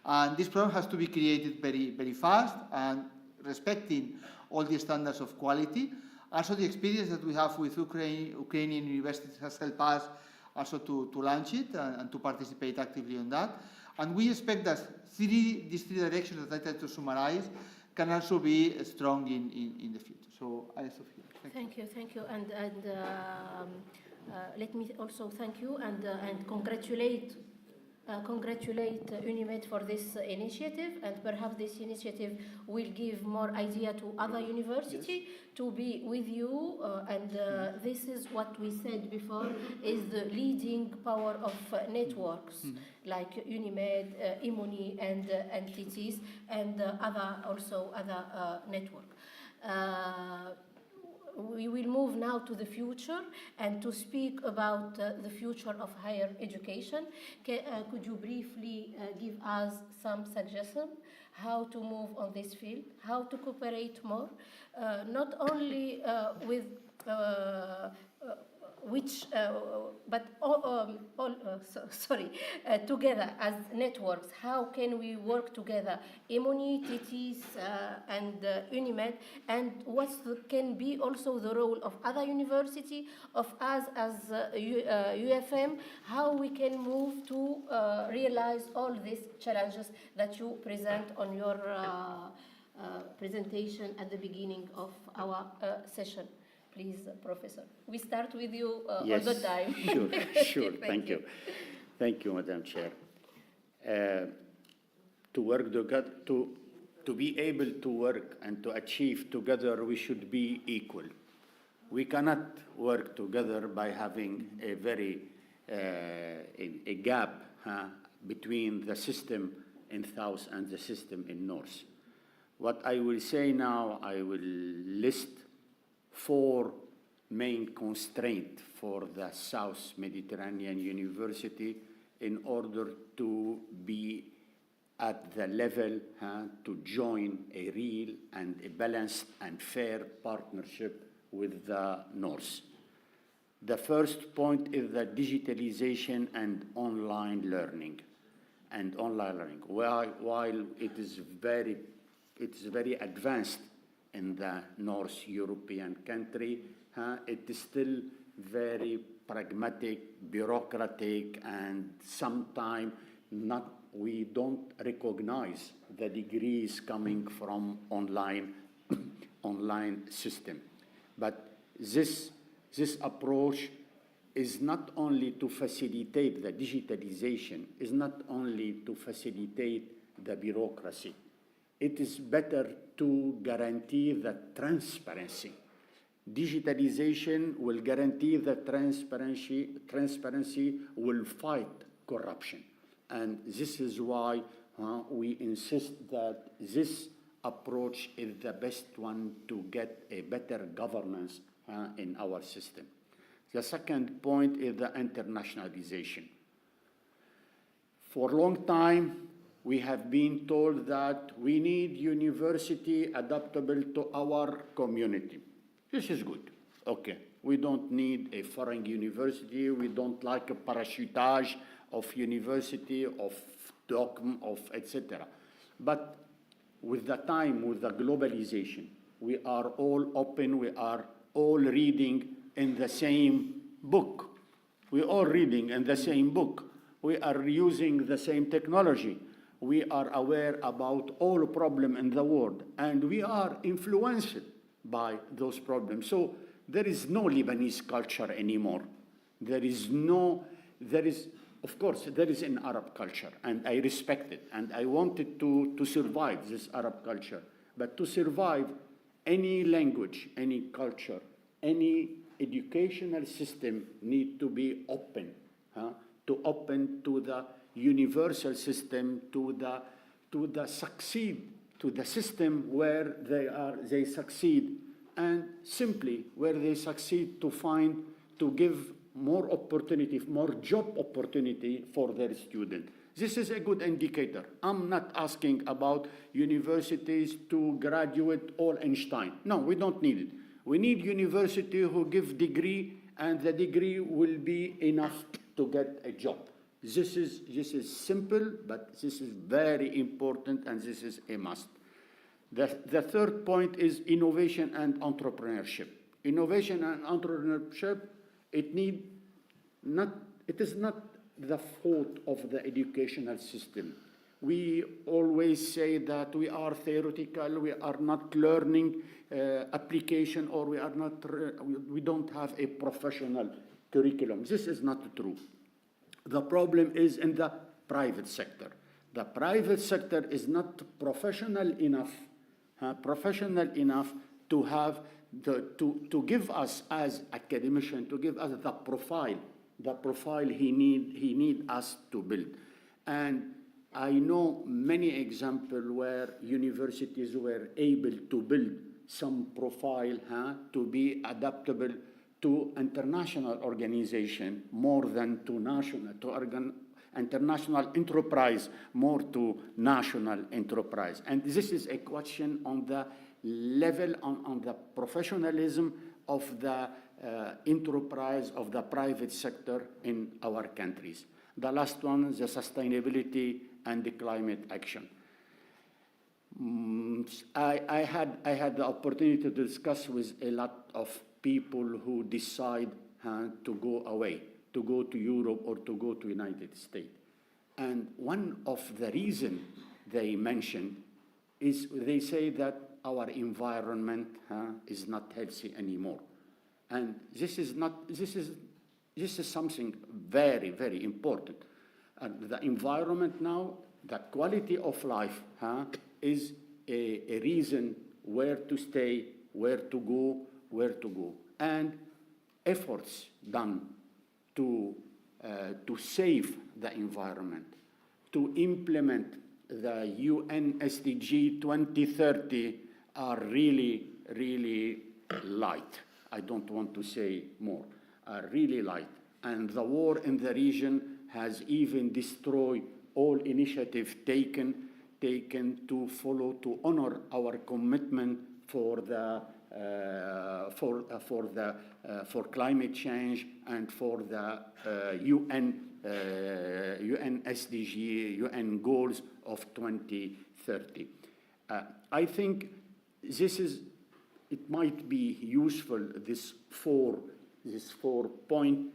And this program has to be created very, very fast and respecting all the standards of quality. Also, the experience that we have with Ukrainian universities has helped us also to launch it and to participate actively on that. And we expect that these three directions that I tried to summarize can also be strong in the future. So I stop here. Thank you. And let me also thank you and congratulate IEMed for this initiative, and perhaps this initiative will give more idea to other universities to be with you, and this is what we said before, is the leading power of networks like IEMed, IMONI, and entities, and other network. We will move now to the future and to speak about the future of higher education. Could you briefly give us some suggestions how to move on this field, how to cooperate more, not only with together as networks, how can we work together, IMONI, TTIS, and IEMed, and can be also the role of other university, of us as UFM, how we can move to realize all these challenges that you present on your presentation at the beginning of our session. Please, Professor. We start with you all the time. Sure. Thank you. Thank you, Madam Chair. To work together, to be able to work and to achieve together, we should be equal. We cannot work together by having a very a gap between the system in South and the system in North. What I will say now, I will list 4 main constraints for the South Mediterranean University in order to be at the level to join a real and a balanced and fair partnership with the North. The first point is the digitalization and online learning. While it is very advanced in the North European country, it is still very pragmatic, bureaucratic, and sometimes we don't recognize the degrees coming from online system. But this approach is not only to facilitate the digitalization, is not only to facilitate the bureaucracy. It is better to guarantee the transparency. Digitalization will guarantee the transparency will fight corruption. And this is why we insist that this approach is the best one to get a better governance in our system. The second point is the internationalization. For a long time, we have been told that we need university adaptable to our community. This is good. Okay. We don't need a foreign university. We don't like a parachutage of university, of dogma, of etc. But with the time, with the globalization, we are all open. We are all reading in the same book. We're all reading in the same book. We are using the same technology. We are aware about all problems in the world, and we are influenced by those problems. So there is no Lebanese culture anymore. Of course, there is an Arab culture, and I respect it, and I wanted to survive this Arab culture. But to survive, any language, any culture, any educational system need to be open, to open to the universal system, to the system where they succeed, and simply where they succeed to give more opportunity, more job opportunity for their students. This is a good indicator. I'm not asking about universities to graduate all Einstein. No, we don't need it. We need university who give degree, and the degree will be enough to get a job. This is simple, but this is very important, and this is a must. The third point is innovation and entrepreneurship. Innovation and entrepreneurship, it is not the fault of the educational system. We always say that we are theoretical, we are not learning application, or we don't have a professional curriculum. This is not true. The problem is in the private sector. The private sector is not professional enough to have to give us as academicians, to give us the profile he need us to build. And I know many examples where universities were able to build some profile to be adaptable to international organization more than to national, international enterprise more to national enterprise. And this is a question on the level, on the professionalism of the enterprise of the private sector in our countries. The last one, the sustainability and the climate action. I had the opportunity to discuss with a lot of people who decide to go away, to go to Europe or to go to United States. And one of the reasons they mentioned is they say that our environment is not healthy anymore. And this is something very, very important. And the environment now, the quality of life is a reason where to stay, where to go. And efforts done to save the environment, to implement the UN SDG 2030 are really, really light. I don't want to say more, are really light. And the war in the region has even destroyed all initiatives taken to follow, to honor our commitment for climate change and for the UN SDG, UN goals of 2030. I think it might be useful, this four point,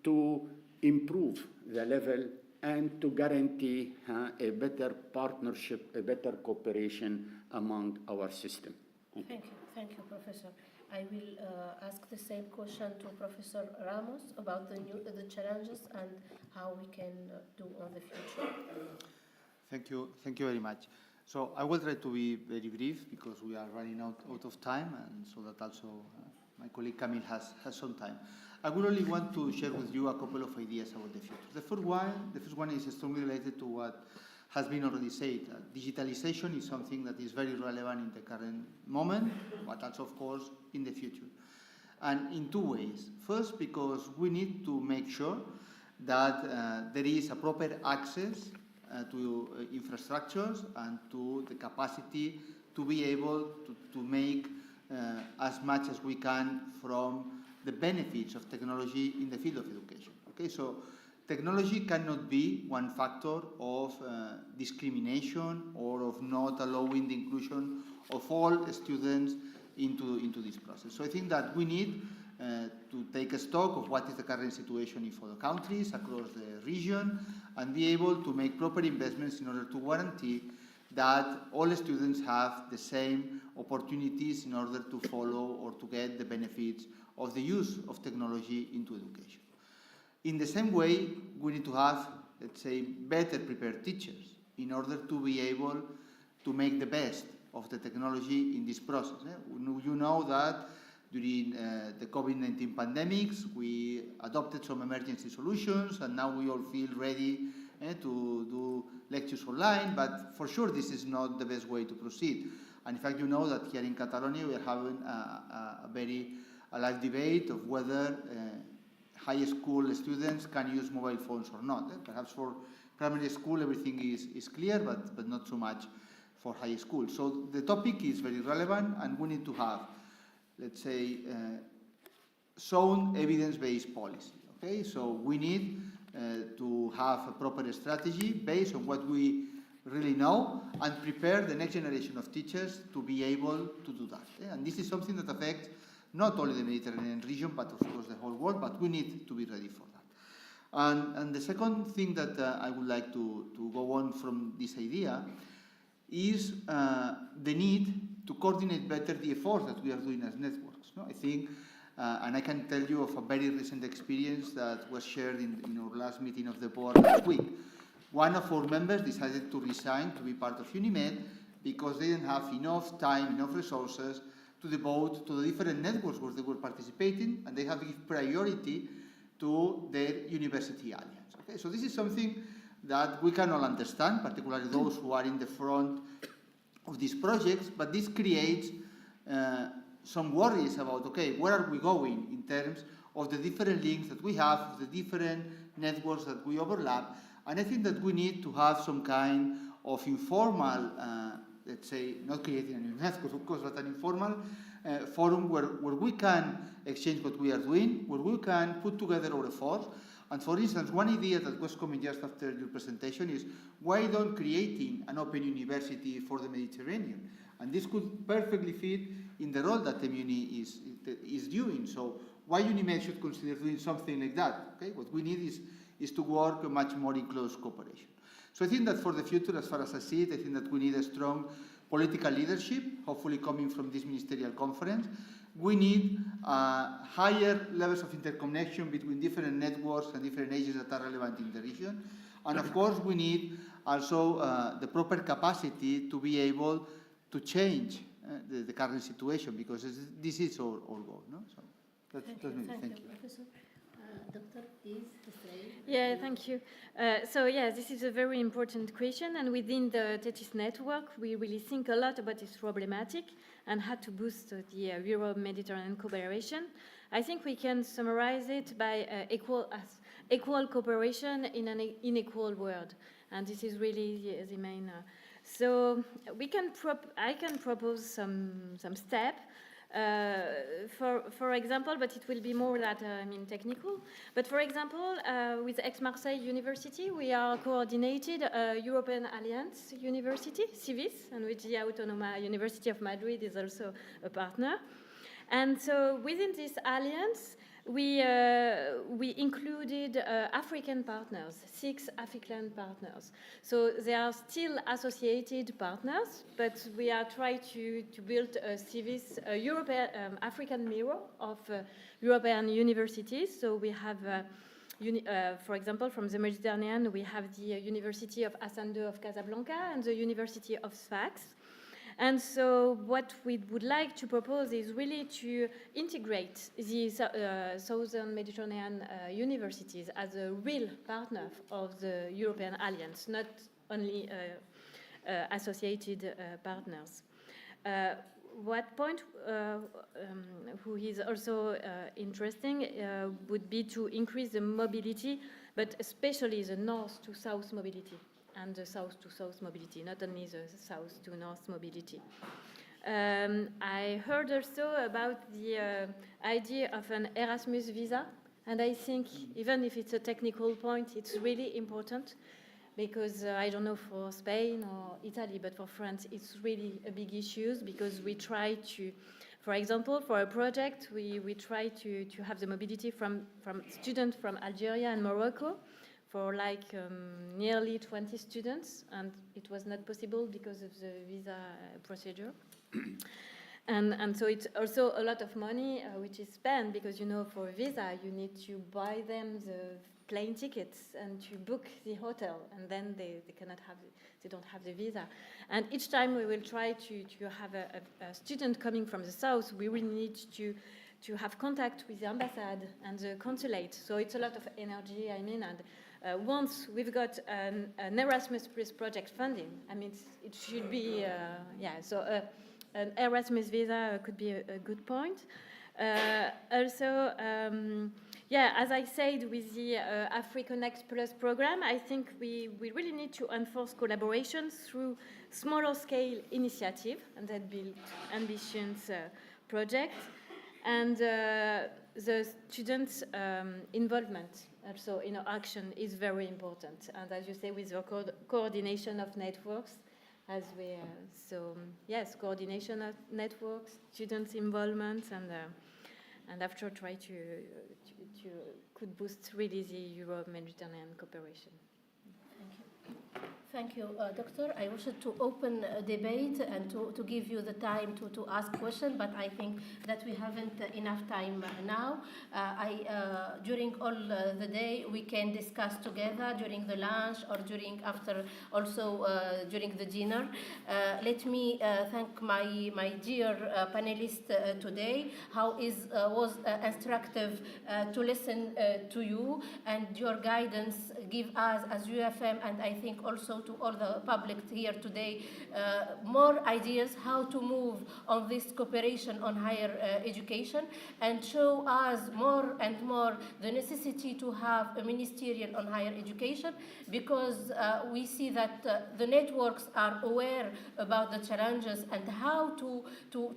to improve the level and to guarantee a better partnership, a better cooperation among our system. Thank you, Professor. I will ask the same question to Professor Ramos about the challenges and how we can do in the future. Thank you very much. So I will try to be very brief because we are running out of time, and so that also my colleague Camille has some time. I would only want to share with you a couple of ideas about the future. The first one is strongly related to what has been already said. Digitalization is something that is very relevant in the current moment, but also, of course, in the future. And in two ways. First, because we need to make sure that there is a proper access to infrastructures and to the capacity to be able to make as much as we can from the benefits of technology in the field of education. Okay, so technology cannot be one factor of discrimination or of not allowing the inclusion of all students into this process. So I think that we need to take a stock of what is the current situation in other countries across the region and be able to make proper investments in order to guarantee that all students have the same opportunities in order to follow or to get the benefits of the use of technology into education. In the same way, we need to have, let's say, better prepared teachers in order to be able to make the best of the technology in this process. You know that during the COVID-19 pandemics, we adopted some emergency solutions, and now we all feel ready to do lectures online, but for sure this is not the best way to proceed. And in fact, you know that here in Catalonia, we are having a very live debate of whether high school students can use mobile phones or not. Perhaps for primary school everything is clear, but not so much for high school. So the topic is very relevant, and we need to have, let's say, sound evidence-based policy. Okay, so we need to have a proper strategy based on what we really know and prepare the next generation of teachers to be able to do that. And this is something that affects not only the Mediterranean region, but of course the whole world, but we need to be ready for that. And the second thing that I would like to go on from this idea is the need to coordinate better the efforts that we are doing as networks. No? I think, and I can tell you of a very recent experience that was shared in our last meeting of the board last week. One of our members decided to resign to be part of IEMed because they didn't have enough time, enough resources to devote to the different networks where they were participating, and they have to give priority to their university alliance. Okay? So this is something that we can all understand, particularly those who are in the front of these projects, but this creates some worries about, okay, where are we going in terms of the different links that we have, the different networks that we overlap, and I think that we need to have some kind of informal, let's say, not creating a new network, of course, but an informal forum where we can exchange what we are doing, where we can put together our efforts. And for instance, one idea that was coming just after your presentation is, why don't creating an open university for the Mediterranean? And this could perfectly fit in the role that MUNI is doing. So why IEMed should consider doing something like that? Okay? What we need is to work much more in close cooperation. So I think that for the future, as far as I see it, I think that we need a strong political leadership, hopefully coming from this ministerial conference. We need higher levels of interconnection between different networks and different agencies that are relevant in the region. And of course, we need also the proper capacity to be able to change the current situation, because this is our goal. No? So that's me. Thank you. Professor. Doctor, please, Yeah, thank you. So yeah, this is a very important question, and within the TETIS network, we really think a lot about this problematic and how to boost the Euro-Mediterranean cooperation. I think we can summarize it by equal cooperation in an unequal world, and this is really the main. So I can propose some step. For example, but it will be more that technical. But for example, with Aix-Marseille University, we are coordinated European Alliance University, CIVIS, and which the Autonoma University of Madrid is also a partner. And so within this alliance, we included African partners, 6 African partners. So they are still associated partners, but we are trying to build a CIVIS, a European, African mirror of European universities. So we have, for example, from the Mediterranean, we have the University of Hassan II of Casablanca and the University of Sfax. And so what we would like to propose is really to integrate the Southern Mediterranean universities as a real partner of the European Alliance, not only associated partners. What point who is also interesting would be to increase the mobility, but especially the north to south mobility and the south-to-south mobility, not only the south-to-north mobility. I heard also about the idea of an Erasmus visa, and I think even if it's a technical point, it's really important, because I don't know for Spain or Italy, but for France, it's really a big issue, because we try to, for example, for a project, we try to have the mobility from students from Algeria and Morocco, for like nearly 20 students, and it was not possible because of the visa procedure. And so it's also a lot of money which is spent, because for visa you need to buy them the plane tickets and to book the hotel, and then they don't have the visa. And each time we will try to have a student coming from the south, we will need to have contact with the ambassade and the consulate. So it's a lot of energy, and once we've got an Erasmus Plus project funding, it should be, so an Erasmus visa could be a good point. Also, as I said, with the AfriConnect Plus program, I think we really need to enforce collaboration through smaller scale initiative, and that build ambitious projects, and the students' involvement also in action is very important. And as you say, with the coordination of networks, as we coordination of networks, students' involvement, and after try to could boost really the Euro-Mediterranean cooperation. Thank you, Doctor. I wanted to open a debate and to give you the time to ask questions, but I think that we haven't enough time now. During all the day, we can discuss together during the lunch or after, also during the dinner. Let me thank my dear panelists today. How was instructive to listen to you, and your guidance give us as UFM, and I think also to all the public here today, more ideas how to move on this cooperation on higher education, and show us more and more the necessity to have a ministerial on higher education, because we see that the networks are aware about the challenges and how to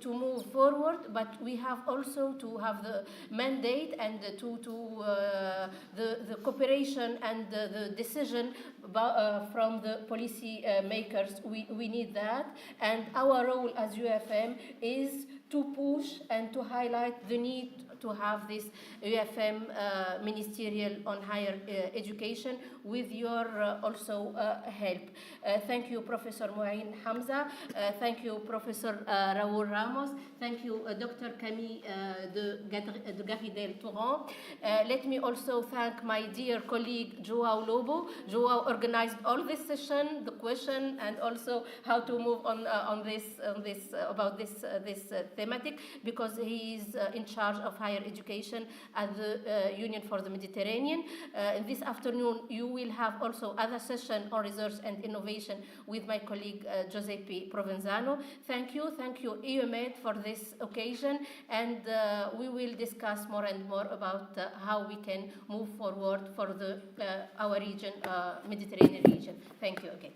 move forward, but we have also to have the mandate and the cooperation and the decision from the policy makers. We need that, and our role as UFM is to push and to highlight the need to have this UFM ministerial on higher education with your also help. Thank you, Professor Mouain Hamza. Thank you, Professor Raoul Ramos. Thank you, Dr. Camille de Garridel-Touran. Let me also thank my dear colleague, Joao Lobo. Joao organized all this session, the question, and also how to move on this thematic, because he is in charge of higher education at the Union for the Mediterranean. This afternoon, you will have also other session on research and innovation with my colleague Giuseppe Provenzano. Thank you, IEMed, for this occasion, and we will discuss more and more about how we can move forward for our region, Mediterranean region. Thank you again.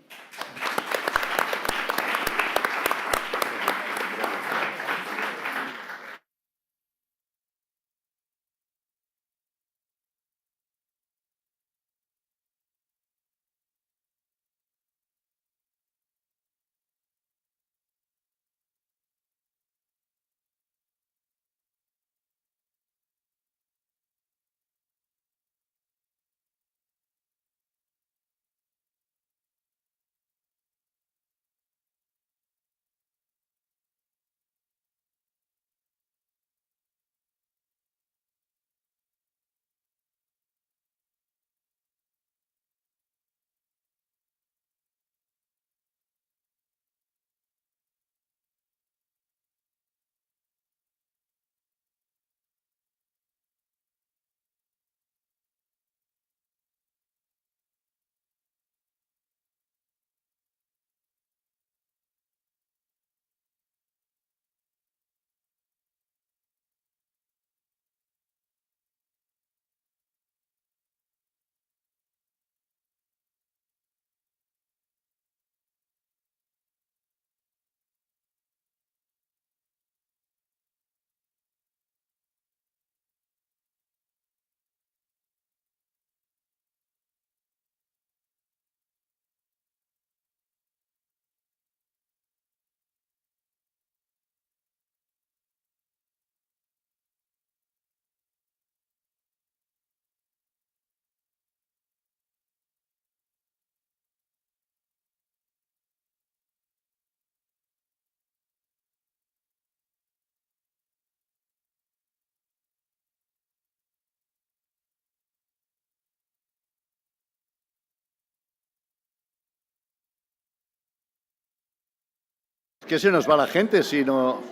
¿Qué se nos va la gente si no...?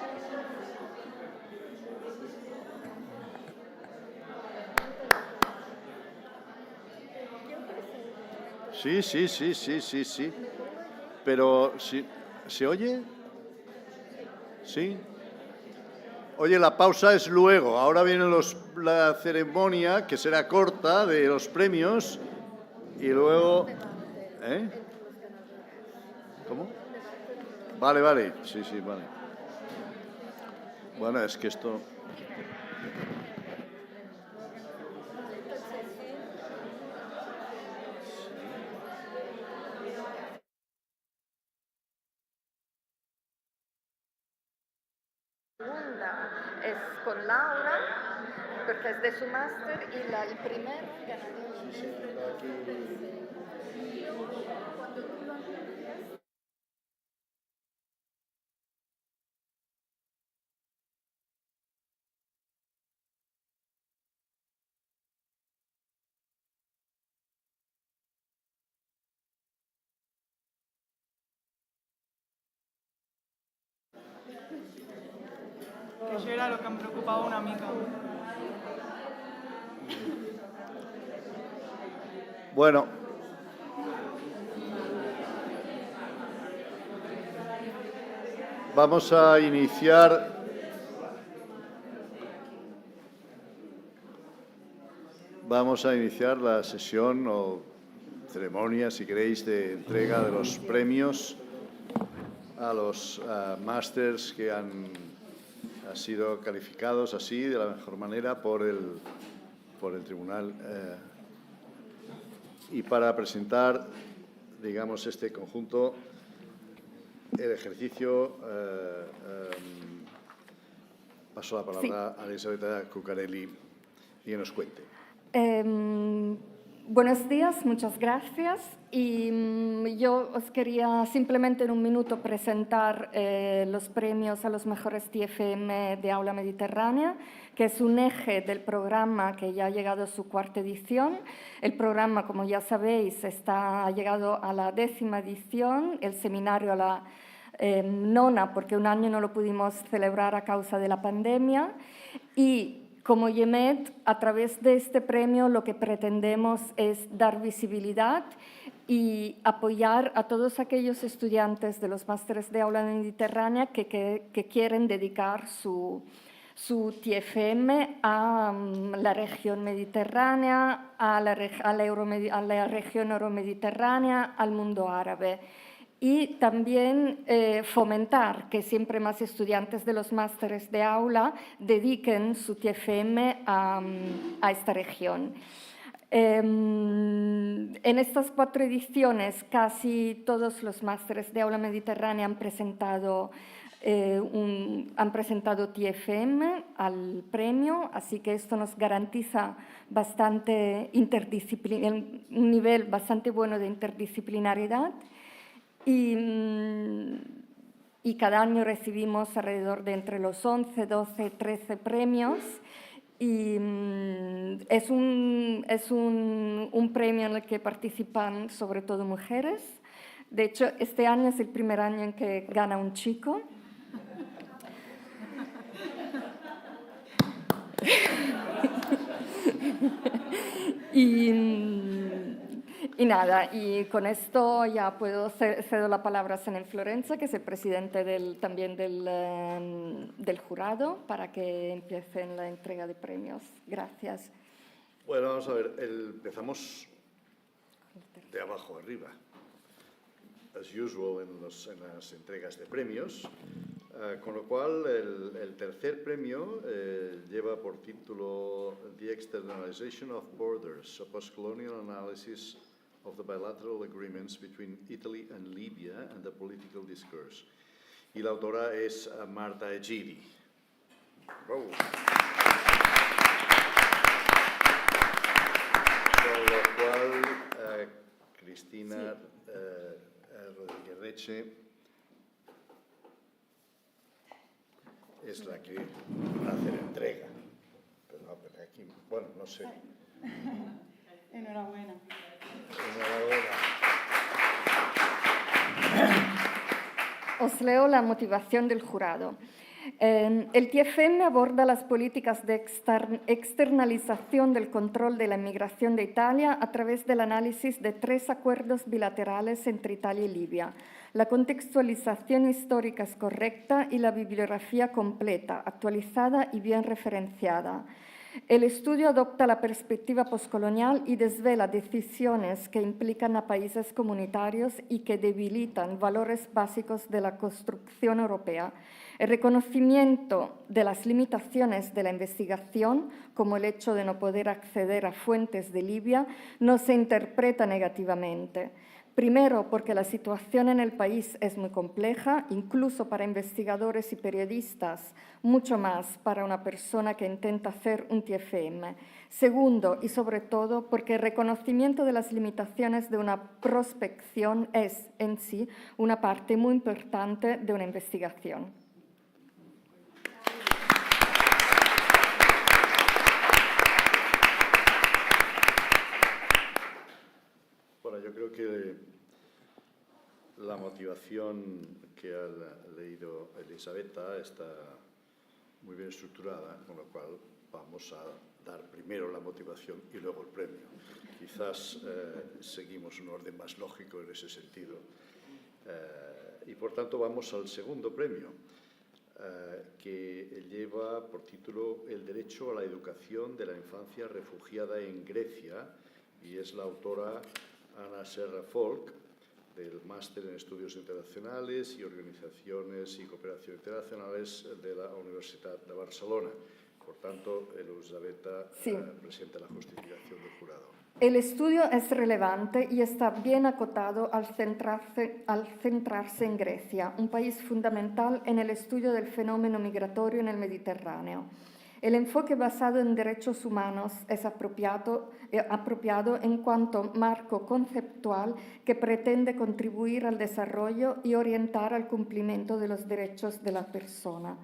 Sí. Pero, ¿se oye? Sí. Oye, la pausa es luego. Ahora viene la ceremonia, que será corta, de los premios. Y luego... ¿Cómo? Vale. Sí, vale. Bueno, es que esto... Es con Laura, porque es de su máster, y el primer ganador. Que això era el que em preocupava una mica. Bueno, Vamos a iniciar la sesión o ceremonia, si queréis, de entrega de los premios a los másters que han sido calificados así, de la mejor manera, por el tribunal. Y para presentar, digamos, este conjunto, el ejercicio, paso la palabra a Elisabetta Cuccarelli y que nos cuente. Buenos días, muchas gracias. Y yo os quería simplemente en un minuto presentar los premios a los mejores TFM de Aula Mediterrània, que es un eje del programa que ya ha llegado a su cuarta edición. El programa, como ya sabéis, ha llegado a la 10ª edición, el seminario a la 9ª, porque un año no lo pudimos celebrar a causa de la pandemia. Y como IEMed, a través de este premio lo que pretendemos es dar visibilidad y apoyar a todos aquellos estudiantes de los másteres de Aula Mediterrània que quieren dedicar su TFM a la región mediterránea, a la región euromediterránea, al mundo árabe. Y también fomentar que siempre más estudiantes de los másteres de aula dediquen su TFM a esta región. En estas 4 ediciones casi todos los másteres de Aula Mediterrània han presentado TFM al premio, así que esto nos garantiza un nivel bastante bueno de interdisciplinariedad. Y cada año recibimos alrededor de entre los 11, 12, 13 premios. Y es un premio en el que participan sobre todo mujeres. De hecho, este año es el primer año en que gana un chico. Y nada, y con esto ya cedo la palabra a Senén Florenza, que es el presidente también del jurado, para que empiecen la entrega de premios. Gracias. Bueno, vamos a ver, empezamos de abajo arriba. As usual en las entregas de premios, con lo cual el tercer premio lleva por título The Externalization of Borders, a Postcolonial Analysis of the Bilateral Agreements between Italy and Libya and the Political Discourse. Y la autora es Marta Egidi. Wow. Con lo cual, Cristina Rodríguez Reche es la que va a hacer entrega. Pero aquí, bueno, no sé. Enhorabuena. Os leo la motivación del jurado. El TFM aborda las políticas de externalización del control de la inmigración de Italia a través del análisis de 3 acuerdos bilaterales entre Italia y Libia. La contextualización histórica es correcta y la bibliografía completa, actualizada y bien referenciada. El estudio adopta la perspectiva postcolonial y desvela decisiones que implican a países comunitarios y que debilitan valores básicos de la construcción europea. El reconocimiento de las limitaciones de la investigación, como el hecho de no poder acceder a fuentes de Libia, no se interpreta negativamente. Primero, porque la situación en el país es muy compleja, incluso para investigadores y periodistas, mucho más para una persona que intenta hacer un TFM. Segundo, y sobre todo, porque el reconocimiento de las limitaciones de una prospección es, en sí, una parte muy importante de una investigación. Bueno, yo creo que la motivación que ha leído Elisabetta está muy bien estructurada, con lo cual vamos a dar primero la motivación y luego el premio. Quizás seguimos un orden más lógico en ese sentido. Y por tanto vamos al segundo premio, que lleva por título El derecho a la educación de la infancia refugiada en Grecia, y es la autora Ana Serra Folk, del Máster en Estudios Internacionales y Organizaciones y Cooperación Internacionales de la Universidad de Barcelona. Por tanto, Elisabetta presenta la justificación del jurado. El estudio es relevante y está bien acotado al centrarse en Grecia, un país fundamental en el estudio del fenómeno migratorio en el Mediterráneo. El enfoque basado en derechos humanos es apropiado en cuanto marco conceptual que pretende contribuir al desarrollo y orientar al cumplimiento de los derechos de la persona.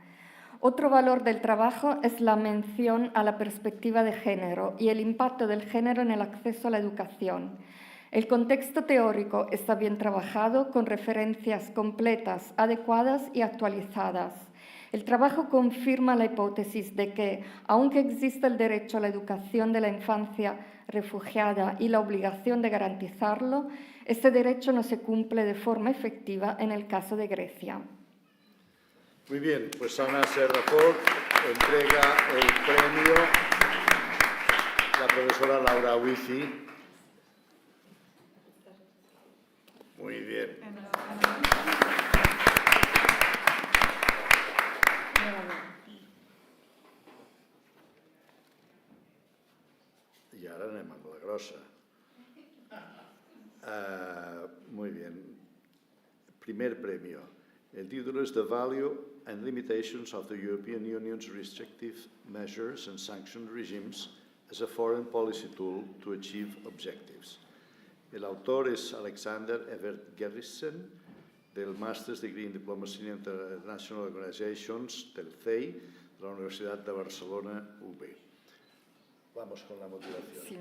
Otro valor del trabajo es la mención a la perspectiva de género y el impacto del género en el acceso a la educación. El contexto teórico está bien trabajado, con referencias completas, adecuadas y actualizadas. El trabajo confirma la hipótesis de que, aunque existe el derecho a la educación de la infancia refugiada y la obligación de garantizarlo, este derecho no se cumple de forma efectiva en el caso de Grecia. Muy bien, pues Ana Serra Folk entrega el premio la profesora Laura Wifi. Muy bien. Y ahora anem amb la grossa. Muy bien. Primer premio. El título es The Value and Limitations of the European Union's Restrictive Measures and Sanction Regimes as a Foreign Policy Tool to Achieve Objectives. El autor es Alexander Evert Gerritsen, del Master's Degree in Diplomacy and International Organizations, del CEI, de la Universidad de Barcelona, UB. Vamos con la motivación. Sí.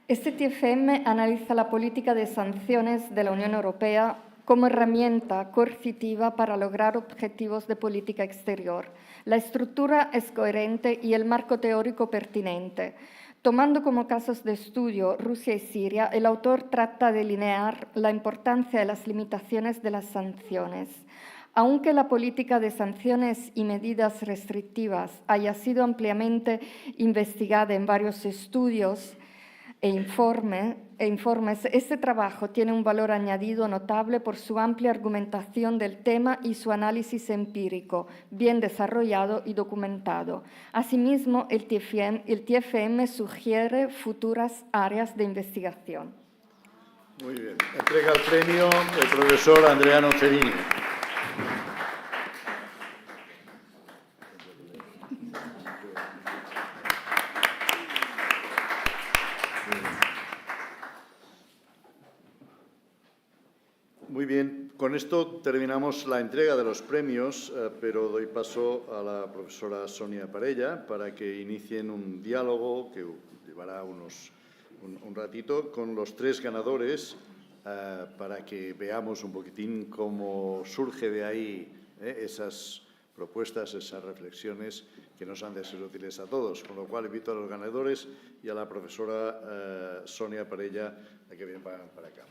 Este TFM analiza la política de sanciones de la Unión Europea como herramienta coercitiva para lograr objetivos de política exterior. La estructura es coherente y el marco teórico pertinente. Tomando como casos de estudio Rusia y Siria, el autor trata de delinear la importancia de las limitaciones de las sanciones. Aunque la política de sanciones y medidas restrictivas haya sido ampliamente investigada en varios estudios e informes, este trabajo tiene un valor añadido notable por su amplia argumentación del tema y su análisis empírico, bien desarrollado y documentado. Asimismo, el TFM sugiere futuras áreas de investigación. Muy bien. Entrega el premio el profesor Andreano Cerini. Muy bien, con esto terminamos la entrega de los premios, pero doy paso a la profesora Sonia Parella para que inicien un diálogo que llevará un ratito con los tres ganadores para que veamos un poquitín cómo surge de ahí esas propuestas, esas reflexiones que nos han de ser útiles a todos. Con lo cual invito a los ganadores y a la profesora Sonia Parella a que vengan para acá.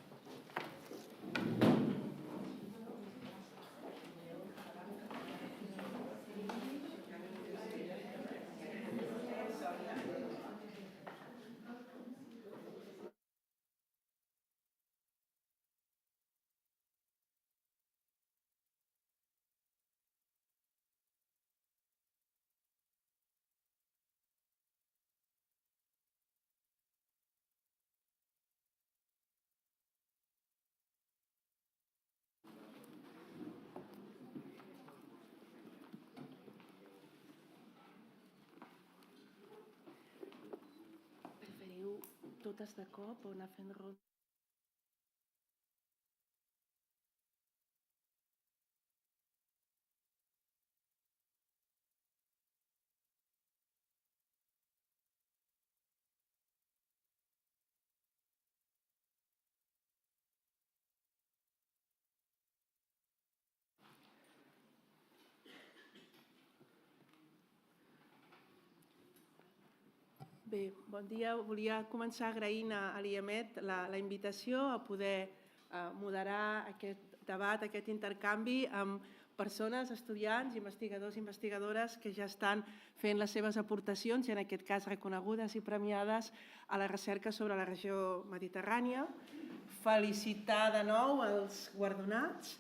Totes de cop o anar fent ronda? Bé, bon dia. Volia començar agraint a l'IEMed la invitació a poder moderar aquest debat, aquest intercanvi amb persones, estudiants, investigadors i investigadores que ja estan fent les seves aportacions i en aquest cas reconegudes i premiades a la recerca sobre la regió mediterrània. Felicitar de nou els guardonats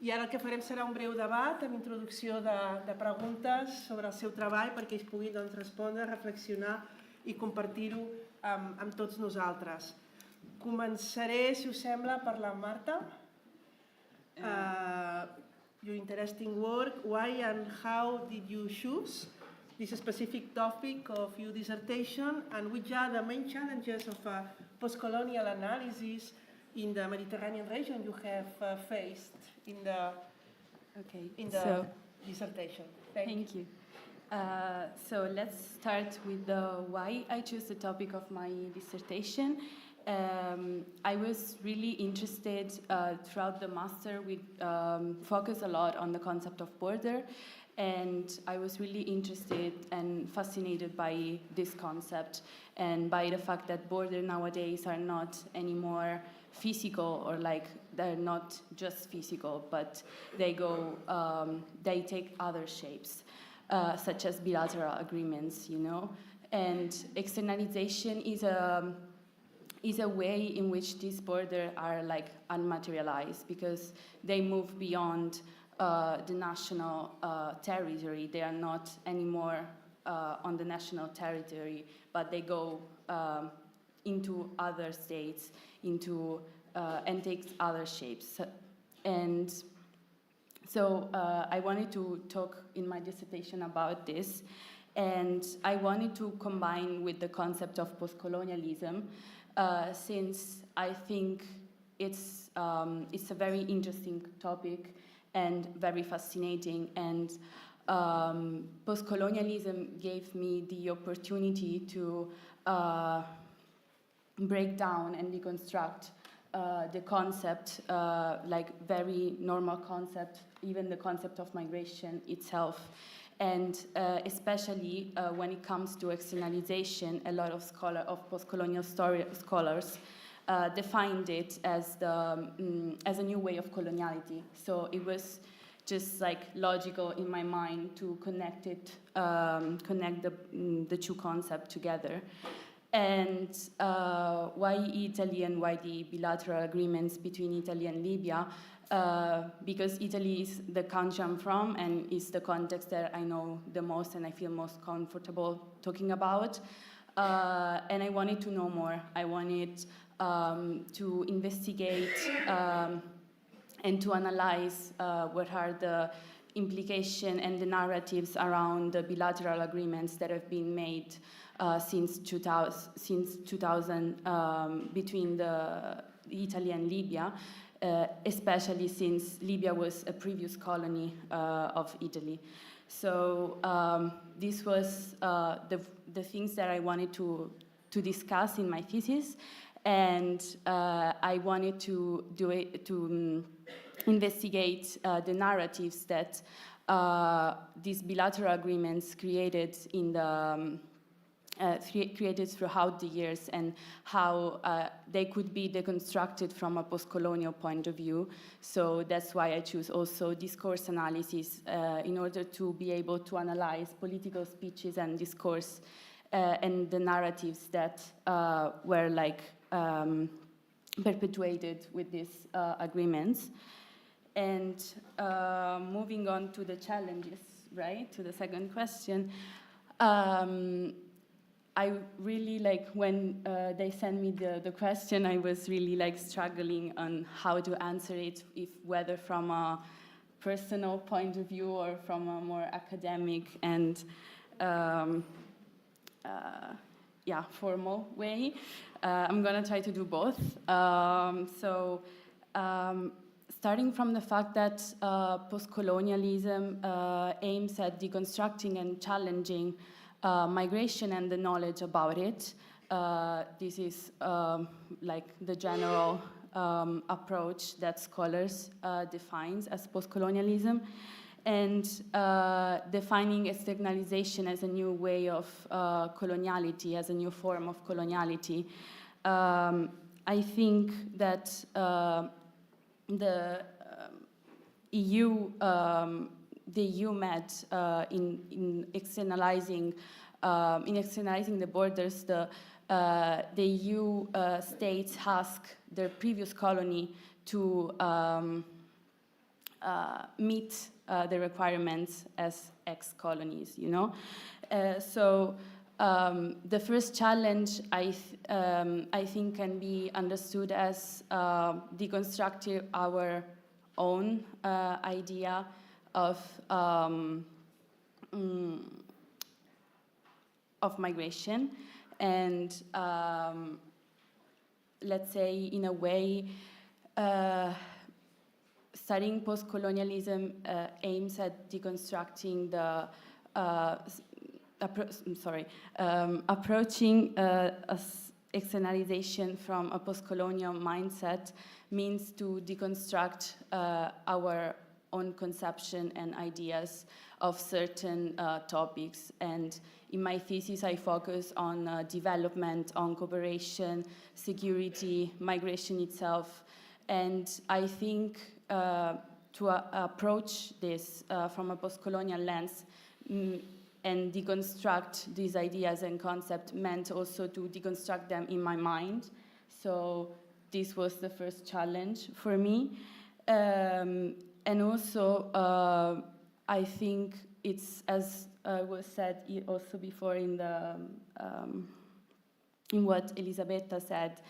i ara el que farem serà un breu debat amb introducció de preguntes sobre el seu treball perquè ells puguin respondre, reflexionar i compartir-ho amb tots nosaltres. Començaré, si us sembla, per la Marta. Your interesting work, why and how did you choose this specific topic of your dissertation, and which are the main challenges of post-colonial analysis in the Mediterranean region you have faced in the dissertation? Thank you. So let's start with the why I chose the topic of my dissertation. I was really interested throughout the master. We focus a lot on the concept of border, and I was really interested and fascinated by this concept and by the fact that borders nowadays are not anymore physical, or like they're not just physical, but they take other shapes, such as bilateral agreements, you know. And externalization is a way in which these borders are like unmaterialized because they move beyond the national territory. They are not anymore on the national territory, but they go into other states, and take other shapes. And so I wanted to talk in my dissertation about this, and I wanted to combine with the concept of postcolonialism, since I think it's a very interesting topic and very fascinating, and postcolonialism gave me the opportunity to break down and deconstruct the concept, like very normal concept, even the concept of migration itself. And especially when it comes to externalization, a lot of post-colonial scholars defined it as a new way of coloniality. So it was just like logical in my mind to connect the two concepts together. And why Italy and why the bilateral agreements between Italy and Libya? Because Italy is the country I'm from and is the context that I know the most and I feel most comfortable talking about. And I wanted to know more. I wanted to investigate and to analyze what are the implications and the narratives around the bilateral agreements that have been made since 2000 between Italy and Libya. Especially since Libya was a previous colony of Italy. So this was the things that I wanted to discuss in my thesis, and I wanted to do it to investigate the narratives that these bilateral agreements created in the created throughout the years, and how they could be deconstructed from a post-colonial point of view. So that's why I choose also discourse analysis in order to be able to analyze political speeches and discourse and the narratives that were like perpetuated with these agreements. And moving on to the challenges, right, to the second question. I really like when they sent me the question, I was really like struggling on how to answer it, whether from a personal point of view or from a more academic and formal way. I'm gonna try to do both. Starting from the fact that post-colonialism aims at deconstructing and challenging migration and the knowledge about it. This is like the general approach that scholars defines as post-colonialism, and defining externalization as a new way of coloniality, as a new form of coloniality. I think that the IEMed in externalizing the borders, the EU states ask their previous colony to meet the requirements as ex-colonies, So the first challenge, I think, can be understood as deconstructing our own idea of migration, and let's say, in a way, studying post-colonialism aims at deconstructing the approaching externalization from a post-colonial mindset means to deconstruct our own conception and ideas of certain topics. And in my thesis, I focus on development, on cooperation, security, migration itself. And I think to approach this from a post-colonial lens and deconstruct these ideas and concepts meant also to deconstruct them in my mind. So this was the first challenge for me. And also, I think it's, as was said also before in what Elisabetta said,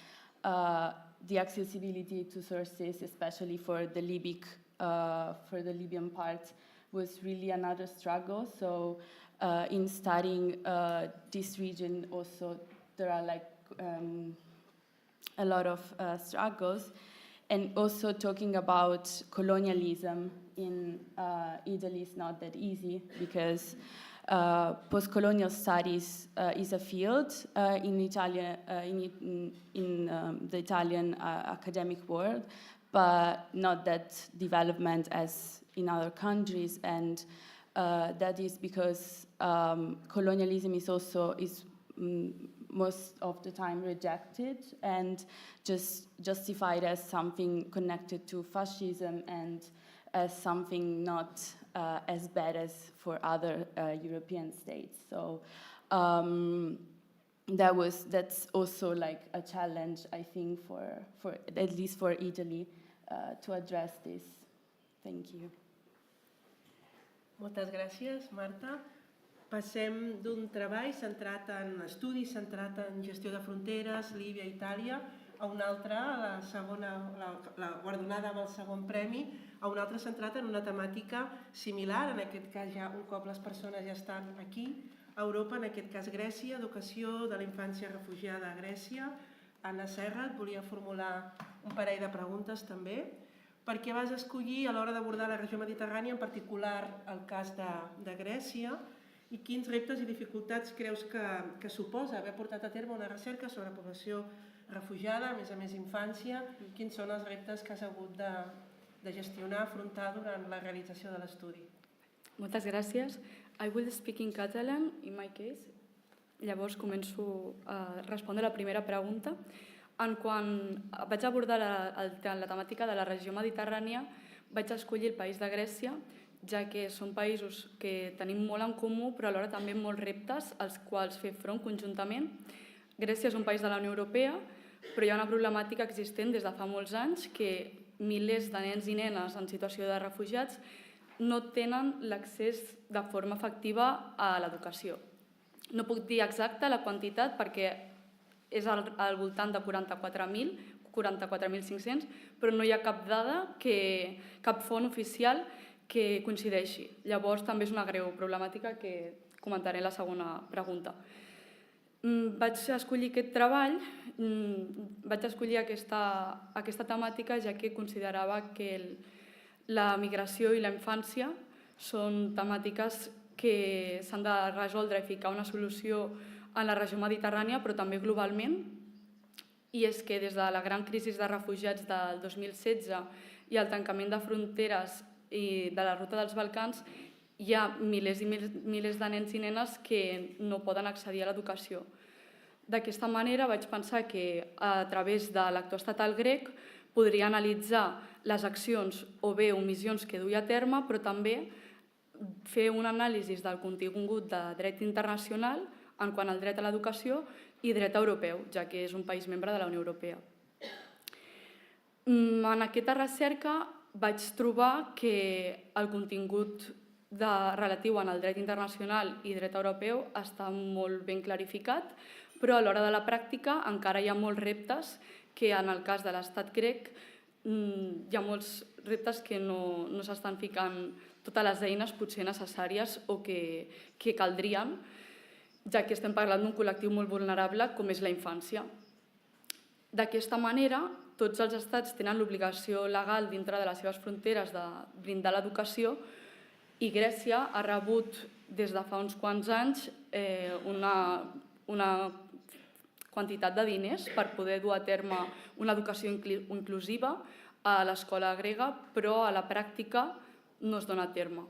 the accessibility to sources, especially for the Libyan part, was really another struggle. So in studying this region also, there are a lot of struggles. And also talking about colonialism in Italy is not that easy, because post-colonial studies is a field in the Italian academic world, but not that development as in other countries. And that is because colonialism is most of the time rejected and just justified as something connected to fascism and as something not as bad as for other European states. So that's also like a challenge, I think, for at least for Italy, to address this. Thank you. Moltes gràcies, Marta. Passem d'un treball centrat en estudis, centrat en gestió de fronteres, Líbia, Itàlia, a un altre, la guardonada amb el segon premi, a un altre centrat en una temàtica similar, en aquest cas ja un cop les persones ja estan aquí, a Europa, en aquest cas Grècia, educació de la infància refugiada a Grècia. Anna Serra, et volia formular un parell de preguntes també. Per què vas escollir a l'hora d'abordar la regió mediterrània, en particular el cas de Grècia, i quins reptes i dificultats creus que suposa haver portat a terme una recerca sobre població refugiada, a més infància? Quins són els reptes que has hagut de gestionar, afrontar durant la realització de l'estudi? Moltes gràcies. I will speak in Catalan, in my case. Llavors començo a respondre la primera pregunta. Quan vaig abordar la temàtica de la regió mediterrània, vaig escollir el país de Grècia, ja que són països que tenim molt en comú, però alhora també molts reptes als quals fer front conjuntament. Grècia és un país de la Unió Europea, però hi ha una problemàtica existent des de fa molts anys que milers de nens i nenes en situació de refugiats no tenen l'accés de forma efectiva a l'educació. No puc dir exacta la quantitat perquè és al voltant de 44.500, però no hi ha cap dada, cap font oficial que coincideixi. Llavors també és una greu problemàtica que comentaré en la segona pregunta. Vaig escollir aquest treball, vaig escollir aquesta temàtica ja que considerava que la migració i la infància són temàtiques que s'han de resoldre i ficar una solució en la regió mediterrània, però també globalment. I és que des de la gran crisi de refugiats del 2016 i el tancament de fronteres i de la ruta dels Balcans, hi ha milers i milers de nens i nenes que no poden accedir a l'educació. D'aquesta manera vaig pensar que a través de l'actor estatal grec podria analitzar les accions o bé omissions que duia a terme, però també fer un anàlisi del contingut de dret internacional en quant al dret a l'educació i dret europeu, ja que és un país membre de la Unió Europea. En aquesta recerca vaig trobar que el contingut relatiu al dret internacional i dret europeu està molt ben clarificat, però a l'hora de la pràctica encara hi ha molts reptes que en el cas de l'estat grec hi ha molts reptes que no s'estan ficant totes les eines potser necessàries o que caldrien, ja que estem parlant d'un col·lectiu molt vulnerable com és la infància. D'aquesta manera, tots els estats tenen l'obligació legal dintre de les seves fronteres de brindar l'educació i Grècia ha rebut des de fa uns quants anys una quantitat de diners per poder dur a terme una educació inclusiva a l'escola grega, però a la pràctica no es dona a terme.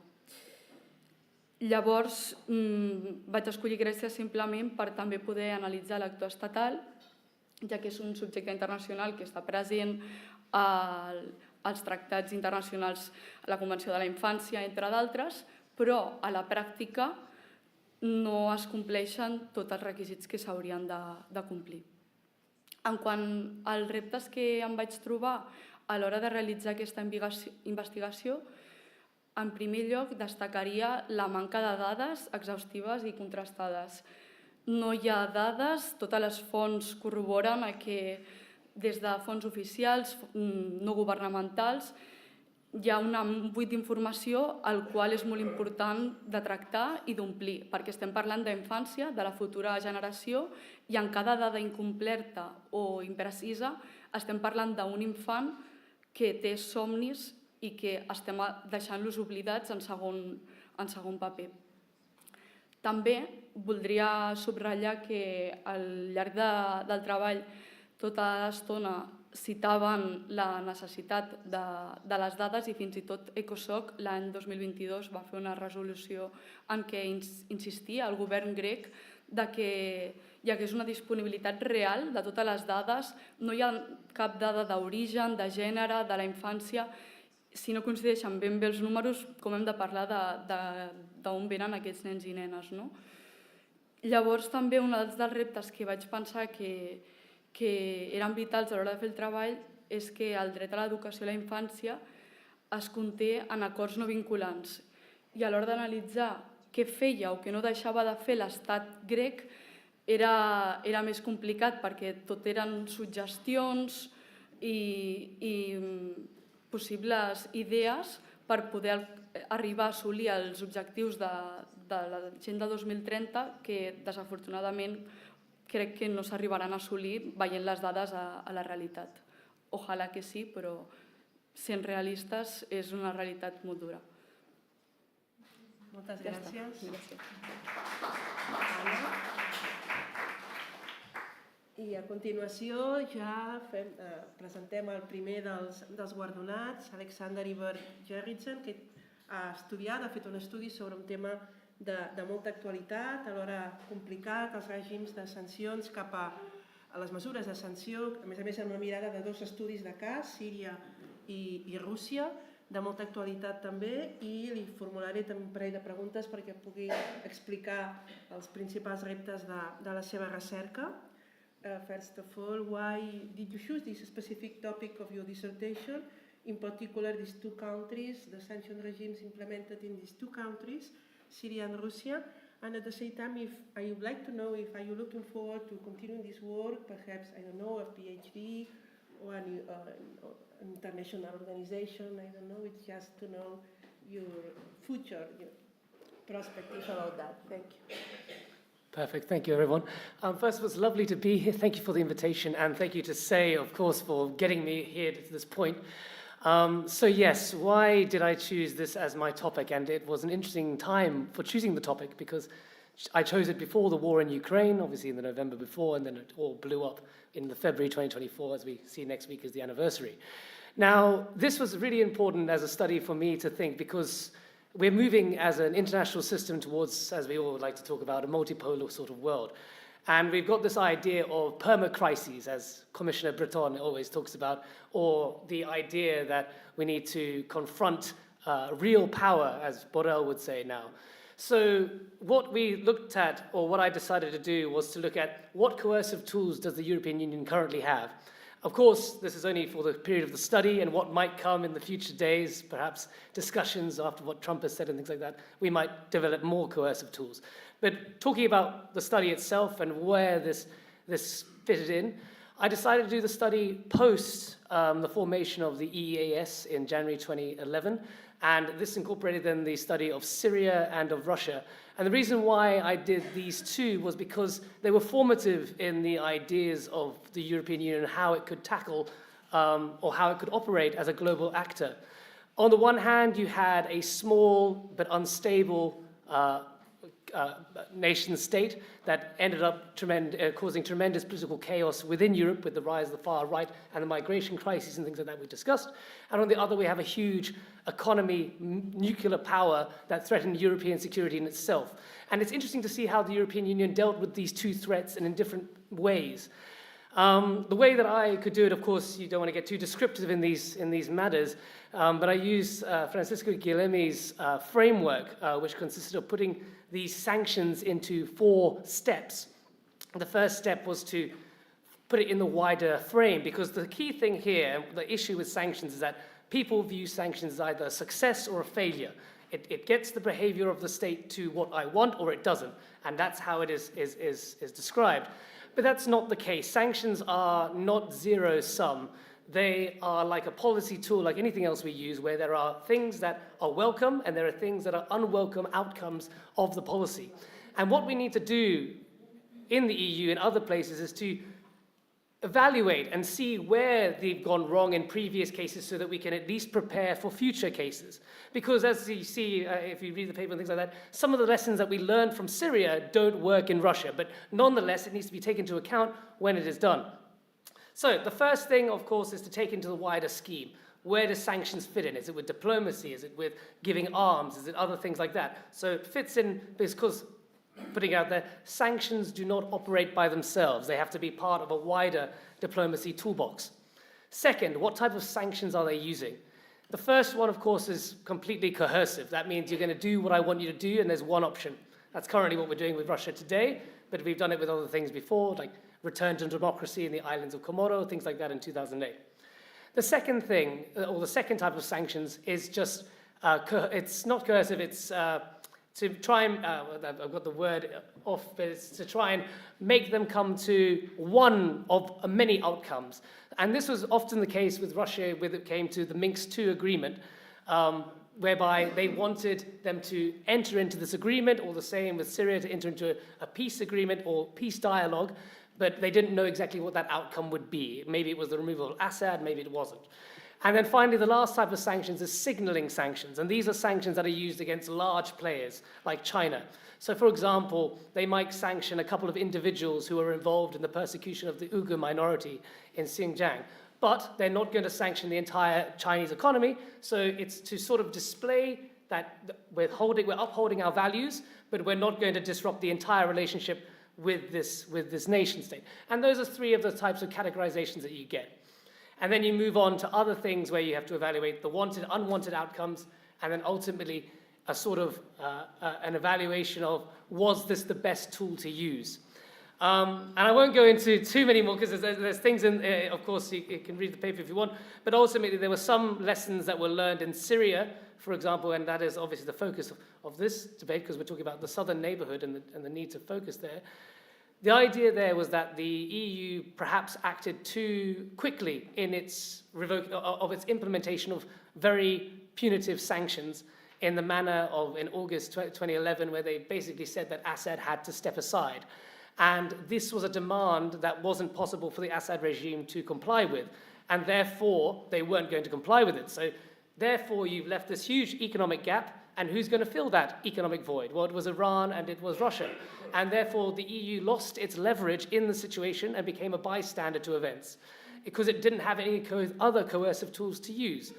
Llavors vaig escollir Grècia simplement per també poder analitzar l'actor estatal, ja que és un subjecte internacional que està present als tractats internacionals, a la Convenció de la Infància, entre d'altres, però a la pràctica no es compleixen tots els requisits que s'haurien de complir. En quant als reptes que em vaig trobar a l'hora de realitzar aquesta investigació, en primer lloc destacaria la manca de dades exhaustives i contrastades. No hi ha dades, totes les fonts corroboren que des de fonts oficials, no governamentals, hi ha un buit d'informació al qual és molt important de tractar i d'omplir, perquè estem parlant d'infància, de la futura generació, i en cada dada incompleta o imprecisa estem parlant d'un infant que té somnis i que estem deixant-los oblidats en segon paper. També voldria subratllar que al llarg del treball tota l'estona citaven la necessitat de les dades i fins i tot ECOSOC l'any 2022 va fer una resolució en què insistia el govern grec que hi hagués una disponibilitat real de totes les dades. No hi ha cap dada d'origen, de gènere, de la infància. Si no coincideixen ben bé els números, com hem de parlar d'on venen aquests nens i nenes, no? Llavors també un dels reptes que vaig pensar que eren vitals a l'hora de fer el treball és que el dret a l'educació a la infància es conté en acords no vinculants i a l'hora d'analitzar què feia o què no deixava de fer l'estat grec era més complicat perquè tot eren suggestions i possibles idees per poder arribar a assolir els objectius de l'Agenda 2030 que desafortunadament crec que no s'arribaran a assolir veient les dades a la realitat. Ojalà que sí, però sent realistes és una realitat molt dura. Moltes gràcies. I a continuació ja presentem el primer dels guardonats, Alexander Ibert Gerritsen, que ha estudiat, ha fet un estudi sobre un tema de molta actualitat, alhora complicat, els règims de sancions cap a les mesures de sanció, a més amb una mirada de dos estudis de cas, Síria i Rússia, de molta actualitat també, i li formularé també un parell de preguntes perquè pugui explicar els principals reptes de la seva recerca. First of all, why did you choose this specific topic of your dissertation, in particular these two countries, the sanction regimes implemented in these two countries, Syria and Russia, and at the same time, I would like to know if are you looking forward to continuing this work, perhaps, I don't know, a PhD or an international organization, I don't know, it's just to know your future, your perspectives about that. Thank you. Perfect. Thank you, everyone. First of all, it's lovely to be here. Thank you for the invitation, and thank you to Say, of course, for getting me here to this point. So yes, why did I choose this as my topic? And it was an interesting time for choosing the topic because I chose it before the war in Ukraine, obviously in the November before, and then it all blew up in the February 2024, as we see next week as the anniversary. Now, this was really important as a study for me to think because we're moving as an international system towards, as we all like to talk about, a multipolar sort of world. And we've got this idea of perma-crises, as Commissioner Breton always talks about, or the idea that we need to confront real power, as Borrell would say now. So what we looked at, or what I decided to do, was to look at what coercive tools does the European Union currently have. Of course, this is only for the period of the study, and what might come in the future days, perhaps discussions after what Trump has said and things like that, we might develop more coercive tools. But talking about the study itself and where this fitted in, I decided to do the study post the formation of the EEAS in January 2011, and this incorporated then the study of Syria and of Russia. And the reason why I did these two was because they were formative in the ideas of the European Union and how it could tackle or how it could operate as a global actor. On the one hand, you had a small but unstable nation state that ended up causing tremendous political chaos within Europe with the rise of the far right and the migration crisis and things like that we discussed. And on the other, we have a huge economy, nuclear power that threatened European security in itself. And it's interesting to see how the European Union dealt with these two threats and in different ways. The way that I could do it, of course, you don't want to get too descriptive in these matters, but I used Francisco Guilherme's framework, which consisted of putting these sanctions into 4 steps. The first step was to put it in the wider frame, because the key thing here, the issue with sanctions, is that people view sanctions as either a success or a failure. It gets the behavior of the state to what I want, or it doesn't, and that's how it is described. But that's not the case. Sanctions are not zero-sum. They are like a policy tool, like anything else we use, where there are things that are welcome and there are things that are unwelcome outcomes of the policy. And what we need to do in the EU and other places is to evaluate and see where they've gone wrong in previous cases so that we can at least prepare for future cases. Because as you see, if you read the paper and things like that, some of the lessons that we learned from Syria don't work in Russia, but nonetheless, it needs to be taken into account when it is done. So the first thing, of course, is to take into the wider scheme. Where do sanctions fit in? Is it with diplomacy? Is it with giving arms? Is it other things like that? So it fits in because, putting out there, sanctions do not operate by themselves. They have to be part of a wider diplomacy toolbox. Second, what type of sanctions are they using? The first one, of course, is completely coercive. That means you're going to do what I want you to do, and there's one option. That's currently what we're doing with Russia today, but we've done it with other things before, like return to democracy in the islands of Comoro, things like that in 2008. The second thing, or the second type of sanctions, is just, it's not coercive, it's to try and, I've got the word off, but it's to try and make them come to one of many outcomes. And this was often the case with Russia when it came to the Minsk II agreement, whereby they wanted them to enter into this agreement, or the same with Syria, to enter into a peace agreement or peace dialogue, but they didn't know exactly what that outcome would be. Maybe it was the removal of Assad, maybe it wasn't. And then finally, the last type of sanctions is signaling sanctions. And these are sanctions that are used against large players like China. So for example, they might sanction a couple of individuals who are involved in the persecution of the Uyghur minority in Xinjiang. But they're not going to sanction the entire Chinese economy. So it's to sort of display that we're upholding our values, but we're not going to disrupt the entire relationship with this nation state. And those are 3 of the types of categorizations that you get. And then you move on to other things where you have to evaluate the wanted, unwanted outcomes, and then ultimately a sort of an evaluation of, was this the best tool to use? And I won't go into too many more, because there's things in, of course, you can read the paper if you want, but ultimately there were some lessons that were learned in Syria, for example, and that is obviously the focus of this debate, because we're talking about the southern neighborhood and the need to focus there. The idea there was that the EU perhaps acted too quickly in its implementation of very punitive sanctions in the manner of in August 2011, where they basically said that Assad had to step aside. And this was a demand that wasn't possible for the Assad regime to comply with, and therefore they weren't going to comply with it. So therefore you've left this huge economic gap, and who's going to fill that economic void? Well, it was Iran and it was Russia. And therefore the EU lost its leverage in the situation and became a bystander to events, because it didn't have any other coercive tools to use.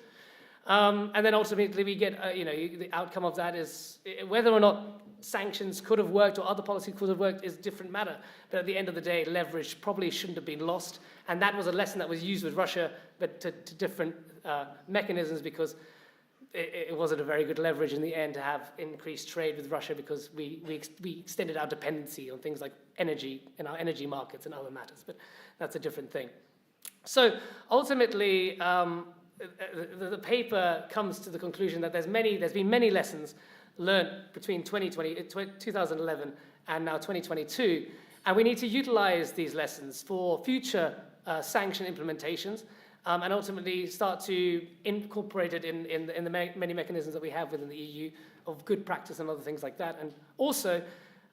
And then ultimately we get, the outcome of that is whether or not sanctions could have worked or other policies could have worked is a different matter. But at the end of the day, leverage probably shouldn't have been lost. And that was a lesson that was used with Russia, but to different mechanisms, because it wasn't a very good leverage in the end to have increased trade with Russia, because we extended our dependency on things like energy in our energy markets and other matters. But that's a different thing. So ultimately, the paper comes to the conclusion that there's been many lessons learned between 2011 and now 2022, and we need to utilize these lessons for future sanction implementations, and ultimately start to incorporate it in the many mechanisms that we have within the EU of good practice and other things like that, and also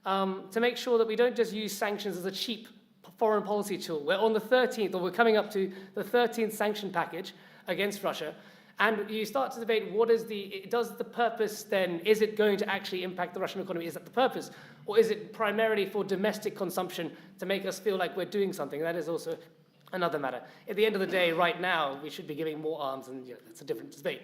to make sure that we don't just use sanctions as a cheap foreign policy tool. We're on the 13th, or we're coming up to the 13th sanction package against Russia, and you start to debate does the purpose then, is it going to actually impact the Russian economy? Is that the purpose? Or is it primarily for domestic consumption to make us feel like we're doing something? That is also another matter. At the end of the day, right now, we should be giving more arms, and that's a different debate.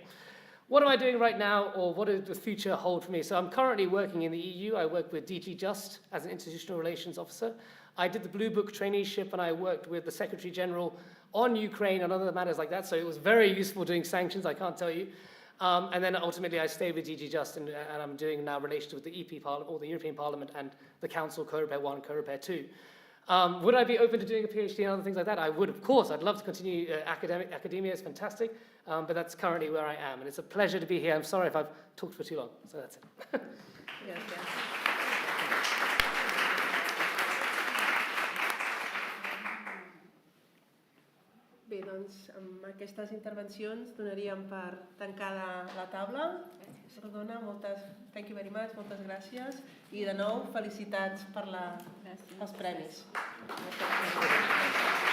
What am I doing right now, or what does the future hold for me? So I'm currently working in the EU. I work with DG Just as an institutional relations officer. I did the Blue Book traineeship, and I worked with the Secretary General on Ukraine and other matters like that. So it was very useful doing sanctions, I can't tell you. And then ultimately I stayed with DG Just, and I'm doing now relations with the EP Parliament, or the European Parliament, and the Council, Co-Repair 1, Co-Repair 2. Would I be open to doing a PhD and other things like that? I would, of course. I'd love to continue academia. It's fantastic. But that's currently where I am. And it's a pleasure to be here. I'm sorry if I've talked for too long. So that's it. Gràcies. Bé, doncs, amb aquestes intervencions donaríem per tancada la taula. Perdona, thank you very much, moltes gràcies. I de nou, felicitats per els premis. Gràcies.